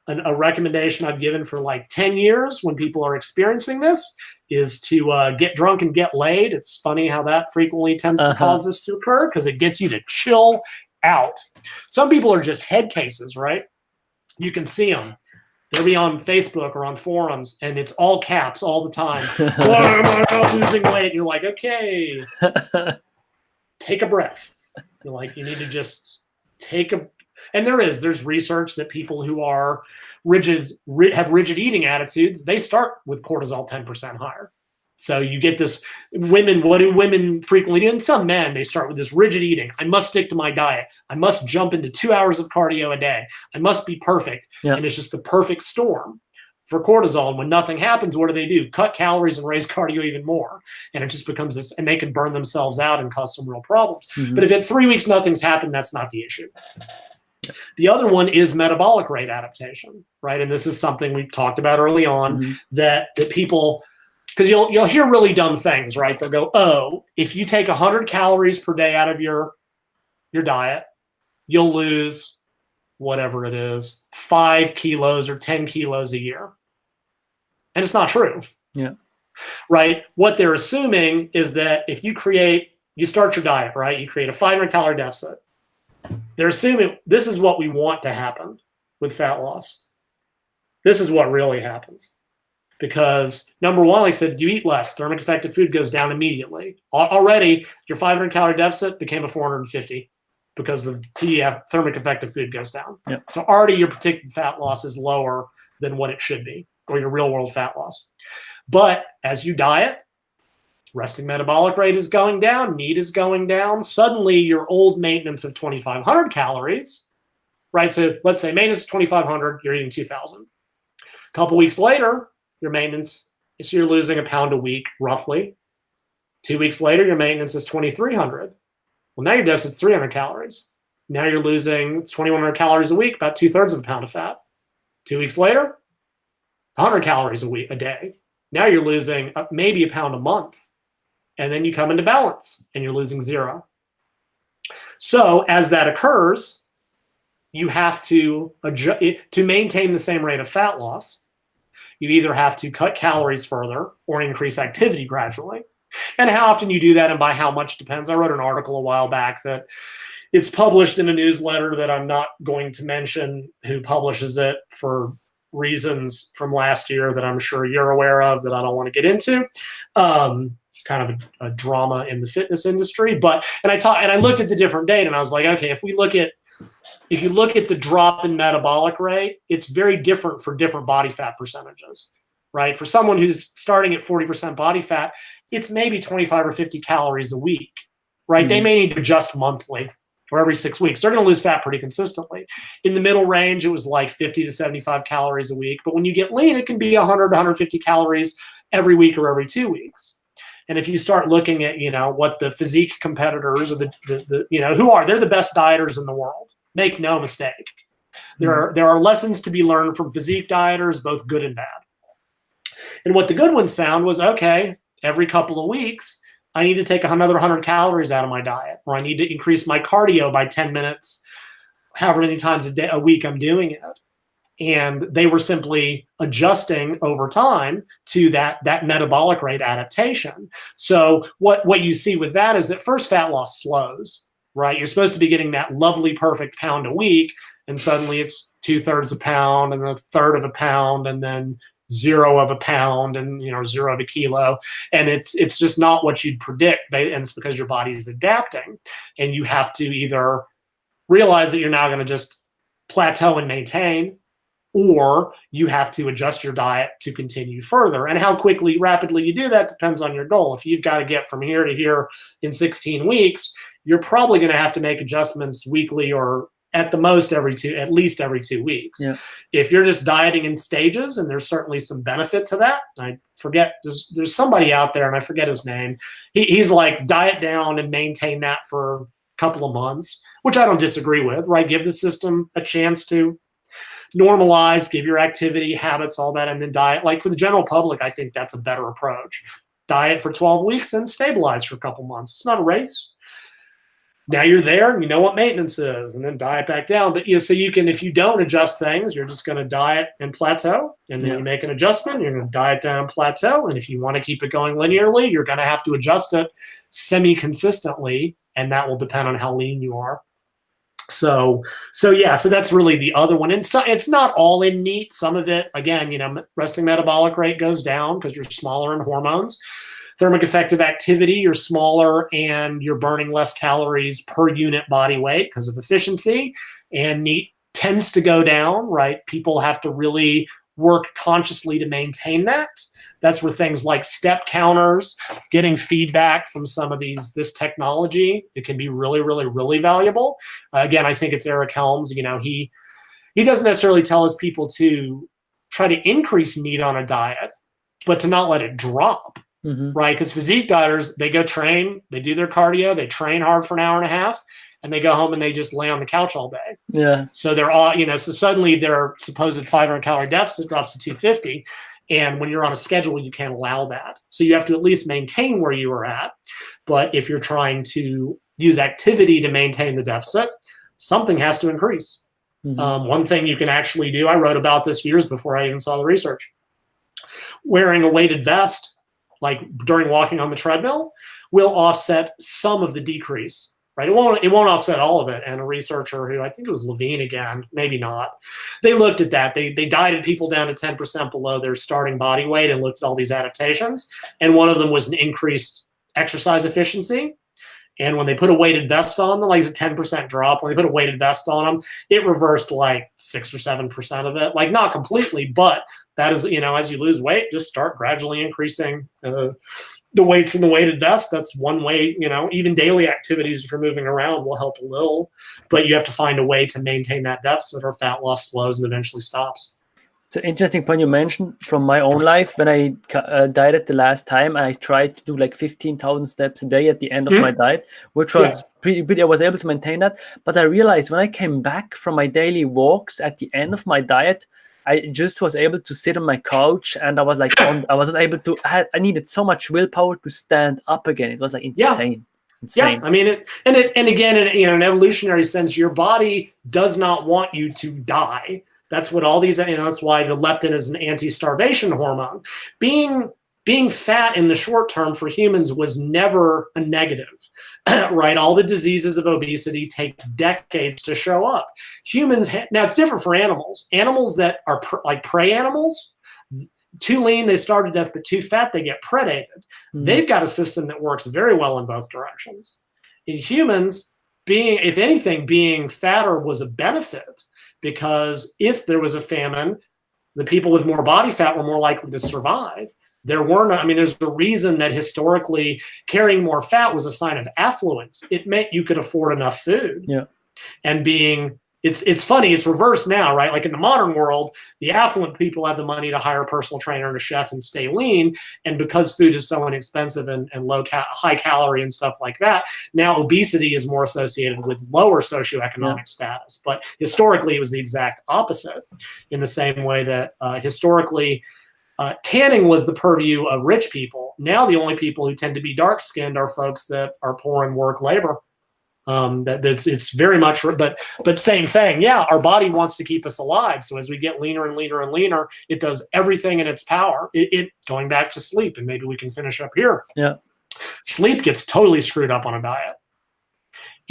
A recommendation I've given for like 10 years when people are experiencing this is to get drunk and get laid. It's funny how that frequently tends to cause this to occur because it gets you to chill out. Some people are just head cases, right? You can see them. They'll be on Facebook or on forums, and it's all caps all the time. Why am I not losing weight? And you're like, okay, take a breath. You're like, you need to just take a. And there's research that people who are have rigid eating attitudes, they start with cortisol 10% higher. So you get this women, what do women frequently do? And some men, they start with this rigid eating. I must stick to my diet. I must jump into 2 hours of cardio a day. I must be perfect. And it's just the perfect storm for cortisol. And when nothing happens, what do? Cut calories and raise cardio even more. And it just becomes this, and they can burn themselves out and cause some real problems. But if at 3 weeks nothing's happened, that's not the issue. The other one is metabolic rate adaptation, right? And this is something we talked about early on that people, because you'll hear really dumb things, right? They'll go, oh, if you take 100 calories per day out of your diet, you'll lose whatever it is, 5 kilos or 10 kilos a year. And it's not true. Right? What they're assuming is that if you start your diet, right? You create a 500 calorie deficit. They're assuming this is what we want to happen with fat loss. This is what really happens. because number one, like I said, you eat less. Thermic effective food goes down immediately. Already, your 500 calorie deficit became a 450 because of TEF, thermic effective food goes down. Yep. So already your predicted fat loss is lower than what it should be, or your real world fat loss. But as you diet, resting metabolic rate is going down, need is going down. Suddenly your old maintenance of 2,500 calories, right? So let's say maintenance of 2,500, you're eating 2,000. A couple weeks later, your maintenance is you're losing a pound a week, roughly. 2 weeks later, your maintenance is 2,300. Well, now your deficit's 300 calories. Now you're losing 2,100 calories a week, about 2/3 of a pound of fat. 2 weeks later, 100 calories a day. Now you're losing maybe a pound a month. And then you come into balance and you're losing 0. So as that occurs, you have to adjust to maintain the same rate of fat loss. You either have to cut calories further or increase activity gradually. And how often you do that and by how much depends. I wrote an article a while back that it's published in a newsletter that I'm not going to mention who publishes it for reasons from last year that I'm sure you're aware of that I don't want to get into. It's kind of a drama in the fitness industry. But I looked at the different data and I was like, okay, if you look at the drop in metabolic rate, it's very different for different body fat percentages, right? For someone who's starting at 40% body fat, it's maybe 25 or 50 calories a week, right? They may need to adjust monthly or every 6 weeks. They're going to lose fat pretty consistently. In the middle range, it was like 50 to 75 calories a week. But when you get lean, it can be 100 to 150 calories every week or every 2 weeks. And if you start looking at, what the physique competitors or they're the best dieters in the world. Make no mistake. There are lessons to be learned from physique dieters, both good and bad. And what the good ones found was, okay, every couple of weeks, I need to take another 100 calories out of my diet, or I need to increase my cardio by 10 minutes, however many times a week I'm doing it. And they were simply adjusting over time to that metabolic rate adaptation. So what you see with that is that first fat loss slows, right? You're supposed to be getting that lovely, perfect pound a week, and suddenly it's 2/3 a pound and 1/3 of a pound and then 0 of a pound and 0 of a kilo. And it's just not what you'd predict. And it's because your body is adapting. And you have to either realize that you're now going to just plateau and maintain, or you have to adjust your diet to continue further. And how rapidly you do that depends on your goal. If you've got to get from here to here in 16 weeks, you're probably going to have to make adjustments weekly or at least every 2 weeks. Yeah. If you're just dieting in stages, and there's certainly some benefit to that. I forget, there's somebody out there and I forget his name. He's like, diet down and maintain that for a couple of months, which I don't disagree with, right? Give the system a chance to normalize, give your activity habits, all that, and then diet. Like for the general public, I think that's a better approach. Diet for 12 weeks and stabilize for a couple months. It's not a race. Now you're there and you know what maintenance is, and then diet back down. But so you can, if you don't adjust things, you're just going to diet and plateau, and then you make an adjustment, you're going to diet down and plateau. And if you want to keep it going linearly, you're going to have to adjust it semi-consistently, and that will depend on how lean you are. So that's really the other one. And so it's not all in neat. Some of it, again, resting metabolic rate goes down because you're smaller in hormones. Thermic effective activity, you're smaller and you're burning less calories per unit body weight because of efficiency. And NEAT tends to go down, right? People have to really work consciously to maintain that. That's where things like step counters, getting feedback from some of this technology, it can be really, really, really valuable. Again, I think it's Eric Helms. He doesn't necessarily tell his people to try to increase NEAT on a diet, but to not let it drop. Mm-hmm. Right? Because physique dieters, they go train, they do their cardio, they train hard for an hour and a half, and they go home and they just lay on the couch all day. Yeah. So they're all, so suddenly their supposed 500 calorie deficit drops to 250. And when you're on a schedule, you can't allow that. So you have to at least maintain where you are at. But if you're trying to use activity to maintain the deficit, something has to increase. Mm-hmm. One thing you can actually do, I wrote about this years before I even saw the research. Wearing a weighted vest, like during walking on the treadmill, will offset some of the decrease, right? It won't offset all of it. And a researcher who, I think it was Levine again, maybe not, they looked at that. They dieted people down to 10% below their starting body weight and looked at all these adaptations. And one of them was an increased exercise efficiency. And when they put a weighted vest on them, like it's a 10% drop, when they put a weighted vest on them, it reversed like 6 or 7% of it. Like not completely, but that is, as you lose weight, just start gradually increasing the weights in the weighted vest. That's one way, even daily activities, if you're moving around, will help a little, but you have to find a way to maintain that deficit or fat loss slows and eventually stops. It's an interesting point you mentioned from my own life. When I dieted the last time, I tried to do like 15,000 steps a day at the end of my diet, which was pretty, I was able to maintain that. But I realized when I came back from my daily walks at the end of my diet, I just was able to sit on my couch and I was like, I wasn't able to, I needed so much willpower to stand up again. It was like insane. Yeah, I mean, and again, in an evolutionary sense, your body does not want you to die. That's what all these, that's why the leptin is an anti-starvation hormone. Being fat in the short term for humans was never a negative, right? All the diseases of obesity take decades to show up. Humans, now it's different for animals. Animals that are like prey animals, too lean, they starve to death, but too fat, they get predated. They've got a system that works very well in both directions. In humans, if anything, being fatter was a benefit, because if there was a famine, the people with more body fat were more likely to survive. There's a reason that historically carrying more fat was a sign of affluence. It meant you could afford enough food. Yeah. And it's funny, it's reversed now, right? Like in the modern world, the affluent people have the money to hire a personal trainer and a chef and stay lean. And because food is so inexpensive and high calorie and stuff like that, now obesity is more associated with lower socioeconomic status. But historically, it was the exact opposite, in the same way that historically, tanning was the purview of rich people. Now the only people who tend to be dark-skinned are folks that are poor in work labor. It's very much, but same thing. Yeah, our body wants to keep us alive. So as we get leaner and leaner and leaner, it does everything in its power. It going back to sleep, and maybe we can finish up here. Yeah, sleep gets totally screwed up on a diet.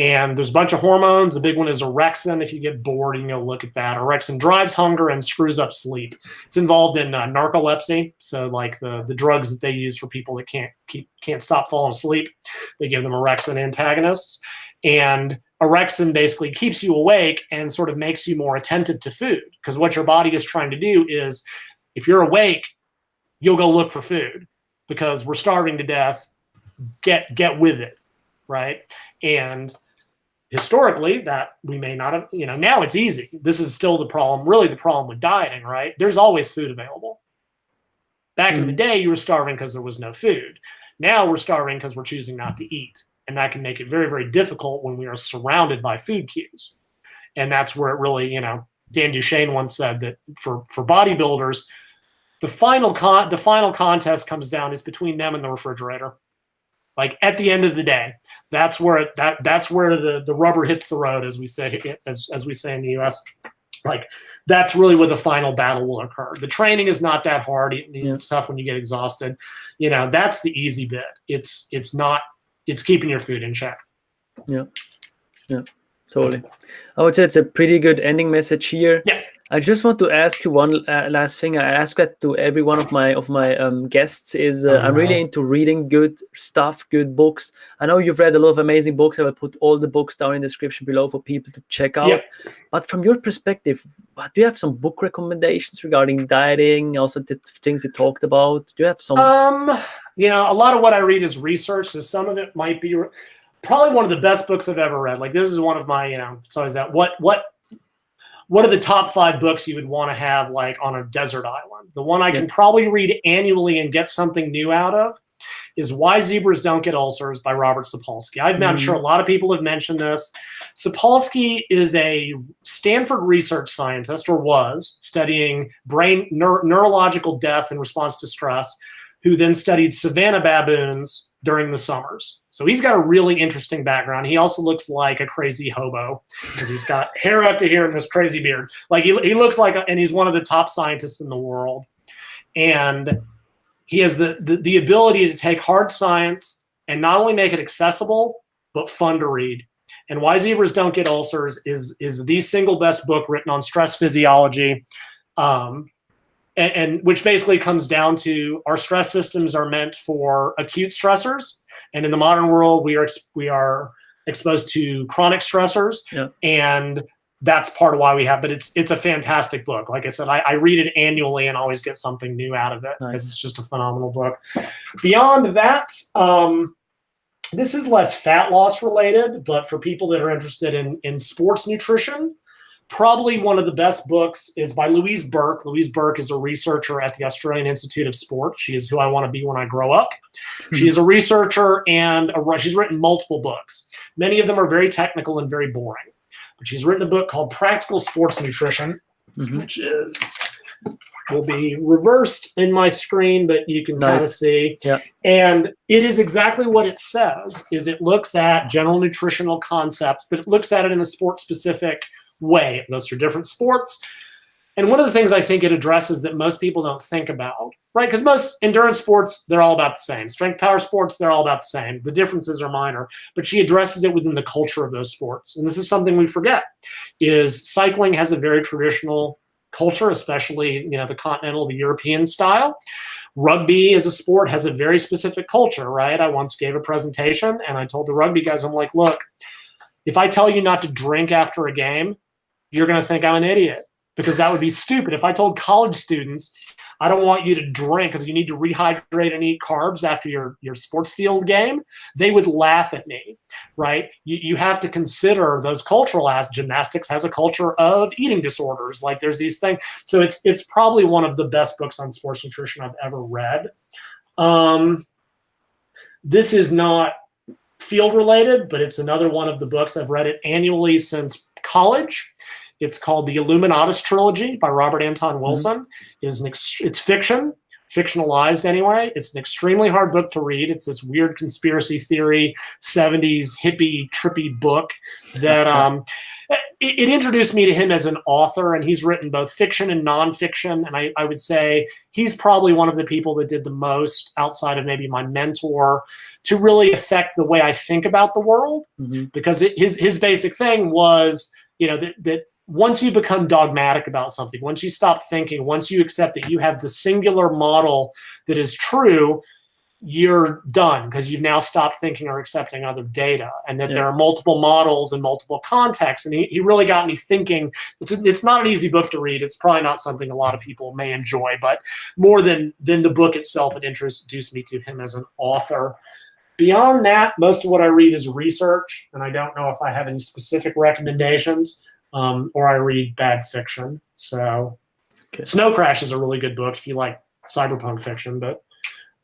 And there's a bunch of hormones. The big one is orexin. If you get bored, you can look at that. Orexin drives hunger and screws up sleep. It's involved in narcolepsy. So like the drugs that they use for people that can't stop falling asleep, they give them orexin antagonists. And orexin basically keeps you awake and sort of makes you more attentive to food. Because what your body is trying to do is, if you're awake, you'll go look for food because we're starving to death. Get with it, right? And historically, that we may not have, now it's easy. This is still the problem, really the problem with dieting, right? There's always food available. Back in the day, you were starving because there was no food. Now we're starving because we're choosing not to eat. And that can make it very, very difficult when we are surrounded by food cues. And that's where it really, Dan Duchesne once said that for bodybuilders, the final contest comes down is between them and the refrigerator. Like at the end of the day, that's where the rubber hits the road, as we say as we say in the U.S. Like that's really where the final battle will occur. The training is not that hard. It's tough when you get exhausted. That's the easy bit. It's keeping your food in check. Yeah, totally. I would say it's a pretty good ending message here. Yeah. I just want to ask you one last thing. I ask that to every one of my guests is I'm really into reading good stuff, good books. I know you've read a lot of amazing books. I will put all the books down in the description below for people to check out. Yeah. But from your perspective, do you have some book recommendations regarding dieting? Also, the things you talked about. Do you have some? A lot of what I read is research, so some of it might be probably one of the best books I've ever read. Like this is one of my, so is that what are the top 5 books you would want to have like on a desert island? The one I can probably read annually and get something new out of is Why Zebras Don't Get Ulcers by Robert Sapolsky. I'm sure a lot of people have mentioned this. Sapolsky is a Stanford research scientist, or was, studying brain neurological death in response to stress, who then studied savanna baboons during the summers. So he's got a really interesting background. He also looks like a crazy hobo because he's got hair up to here and this crazy beard. Like he looks like, and he's one of the top scientists in the world. And he has the ability to take hard science and not only make it accessible, but fun to read. and Why Zebras Don't Get Ulcers is the single best book written on stress physiology, and which basically comes down to our stress systems are meant for acute stressors, and in the modern world we are exposed to chronic stressors, and that's part of why we have. But it's a fantastic book. Like I said, I read it annually and always get something new out of it because it's just a phenomenal book. Beyond that, this is less fat loss related, but for people that are interested in sports nutrition, probably one of the best books is by Louise Burke. Louise Burke is a researcher at the Australian Institute of Sport. She is who I want to be when I grow up. She is a researcher and she's written multiple books. Many of them are very technical and very boring. But she's written a book called Practical Sports Nutrition, which will be reversed in my screen, but you can kind of see. Yeah. And it is exactly what it says, is it looks at general nutritional concepts, but it looks at it in a sport-specific way. It goes through different sports. And one of the things I think it addresses that most people don't think about, right? Because most endurance sports, they're all about the same. Strength power sports, they're all about the same. The differences are minor, but she addresses it within the culture of those sports. And this is something we forget, is cycling has a very traditional culture, especially, the continental, the European style. Rugby as a sport has a very specific culture, right? I once gave a presentation and I told the rugby guys, I'm like, look, if I tell you not to drink after a game, you're going to think I'm an idiot, because that would be stupid. If I told college students, I don't want you to drink because you need to rehydrate and eat carbs after your sports field game, they would laugh at me, right? You have to consider those cultural aspects. Gymnastics has a culture of eating disorders. Like there's these things. So it's probably one of the best books on sports nutrition I've ever read. This is not field related, but it's another one of the books. I've read it annually since college. It's called the Illuminatus Trilogy by Robert Anton Wilson. It's fiction, fictionalized anyway. It's an extremely hard book to read. It's this weird conspiracy theory, 70s hippie, trippy book that it introduced me to him as an author, and he's written both fiction and nonfiction. And I would say he's probably one of the people that did the most outside of maybe my mentor to really affect the way I think about the world. Because his basic thing was, that once you become dogmatic about something, once you stop thinking, once you accept that you have the singular model that is true, you're done, because you've now stopped thinking or accepting other data, and that there are multiple models and multiple contexts. And he really got me thinking. It's not an easy book to read. It's probably not something a lot of people may enjoy, but more than the book itself, it introduced me to him as an author. Beyond that, most of what I read is research, and I don't know if I have any specific recommendations. Or I read bad fiction. So Snow Crash is a really good book if you like cyberpunk fiction, but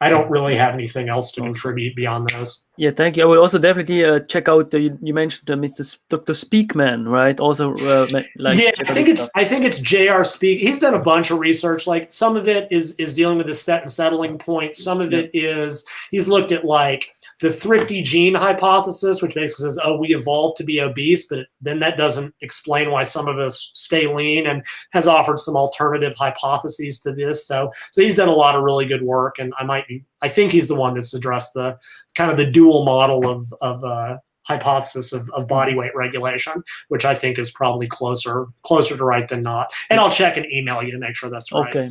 I don't really have anything else to contribute beyond those. Yeah, thank you. I will also definitely check out, you mentioned Dr. Speakman, right? Also, I think it's J.R. Speak. He's done a bunch of research. Like some of it is dealing with the set and settling point. Some of it is he's looked at like the thrifty gene hypothesis, which basically says, we evolved to be obese, but then that doesn't explain why some of us stay lean, and has offered some alternative hypotheses to this. So he's done a lot of really good work, and I think he's the one that's addressed the kind of the dual model of hypothesis of body weight regulation, which I think is probably closer to right than not. And I'll check and email you to make sure that's right. Okay.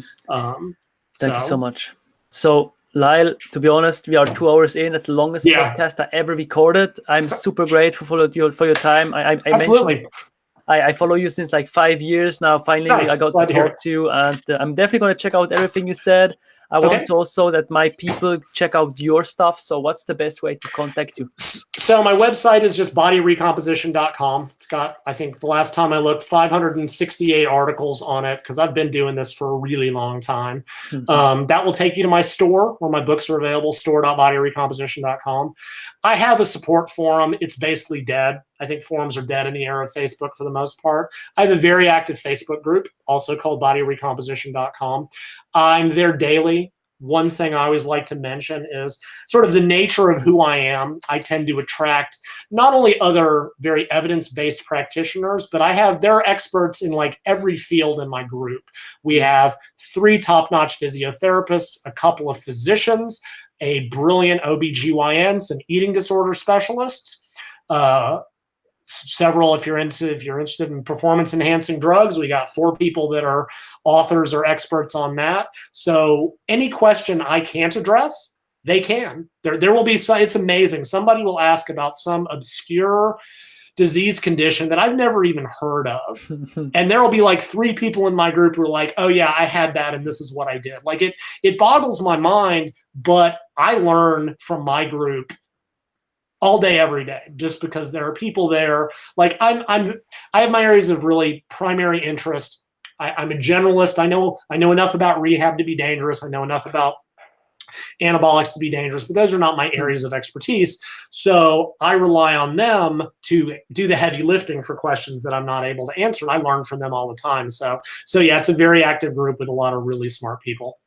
Thank you so much. So Lyle, to be honest, we are 2 hours in. That's the longest podcast I ever recorded. I'm super grateful for your time. I Absolutely. I follow you since like 5 years now. Finally, I got to talk to you, and I'm definitely going to check out everything you said. I want also that my people check out your stuff. So what's the best way to contact you? So my website is just bodyrecomposition.com. It's got, I think the last time I looked, 568 articles on it, because I've been doing this for a really long time. That will take you to my store where my books are available, store.bodyrecomposition.com. I have a support forum. It's basically dead. I think forums are dead in the era of Facebook for the most part. I have a very active Facebook group, also called bodyrecomposition.com. I'm there daily. One thing I always like to mention is sort of the nature of who I am. I tend to attract not only other very evidence-based practitioners, but there are experts in like every field in my group. We have 3 top-notch physiotherapists, a couple of physicians, a brilliant OBGYN, some eating disorder specialists, several, if you're interested in performance enhancing drugs, we got 4 people that are authors or experts on that. So any question I can't address, they can. There will be some, it's amazing. Somebody will ask about some obscure disease condition that I've never even heard of. And there will be like 3 people in my group who are like, oh yeah, I had that and this is what I did. Like it boggles my mind, but I learn from my group all day, every day, just because there are people there. Like I have my areas of really primary interest. I'm a generalist. I know enough about rehab to be dangerous. I know enough about anabolics to be dangerous, but those are not my areas of expertise. So I rely on them to do the heavy lifting for questions that I'm not able to answer. I learn from them all the time. So yeah, it's a very active group with a lot of really smart people.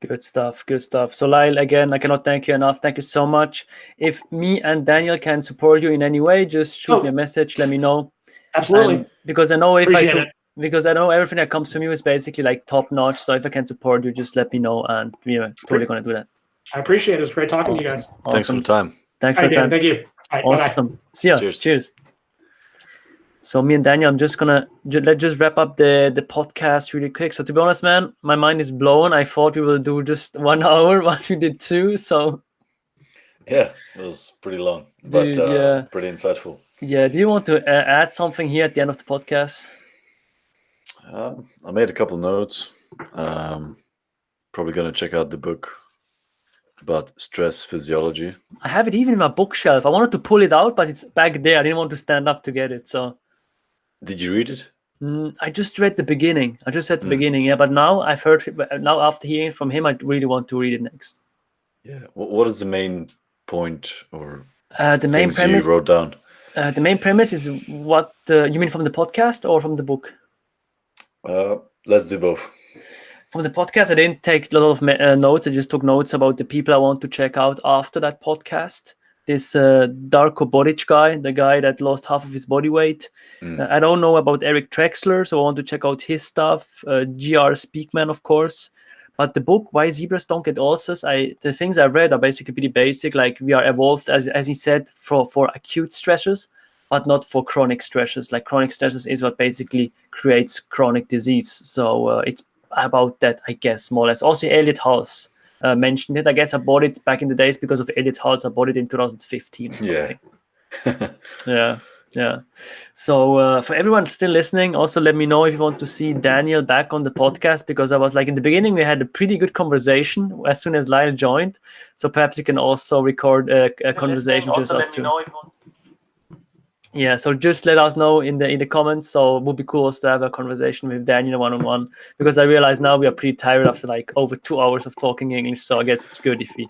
Good stuff. Good stuff. So Lyle, again, I cannot thank you enough. Thank you so much. If me and Daniel can support you in any way, just shoot me a message. Let me know. Absolutely. And because I know because I know everything that comes from you is basically like top notch. So if I can support you, just let me know, and we're totally gonna do that. I appreciate it. It was great talking to you guys. Awesome. Thanks for the time. Thanks for the time. Thank you. All right, awesome. bye-bye. See ya. Cheers. So me and Daniel, I'm just gonna let's wrap up the podcast really quick. So to be honest, man, my mind is blown. I thought we will do just 1 hour, but we did 2. So yeah, it was pretty long, but pretty insightful. Yeah. Do you want to add something here at the end of the podcast? I made a couple notes. Probably gonna check out the book about stress physiology. I have it even in my bookshelf. I wanted to pull it out, but it's back there. I didn't want to stand up to get it. So. Did you read it? I just read the beginning. Beginning, yeah. But now I've heard. Now after hearing from him, I really want to read it next. Yeah. What is the main point or the main premise you wrote down? The main premise is what you mean from the podcast or from the book? Let's do both. From the podcast, I didn't take a lot of notes. I just took notes about the people I want to check out after that podcast. This Darko Boric guy, the guy that lost half of his body weight. I don't know about Eric Trexler, so I want to check out his stuff. GR Speakman, of course. But the book, Why Zebras Don't Get Ulcers, the things I read are basically pretty basic. Like we are evolved, as he said, for acute stressors, but not for chronic stressors. Like chronic stressors is what basically creates chronic disease. So it's about that, I guess, more or less. Also, Elliot Hulse mentioned it. I guess I bought it back in the days because of Elliot Hulse. I bought it in 2015 or something. Yeah. So for everyone still listening, also let me know if you want to see Daniel back on the podcast, because I was like, in the beginning, we had a pretty good conversation as soon as Lyle joined. So perhaps you can also record a conversation with us too. Yeah, so just let us know in the comments. So it would be cool also to have a conversation with Daniel one-on-one, because I realize now we are pretty tired after like over 2 hours of talking English. So I guess it's good if we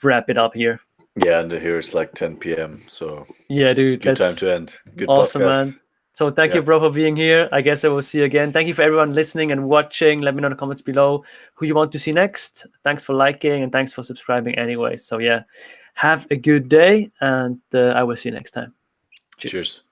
wrap it up here. Yeah, and here it's like 10 p.m. So yeah, dude, good time to end. Good awesome, podcast. Man. So thank you, bro, for being here. I guess I will see you again. Thank you for everyone listening and watching. Let me know in the comments below who you want to see next. Thanks for liking and thanks for subscribing anyway. So yeah, have a good day, and I will see you next time. Cheers.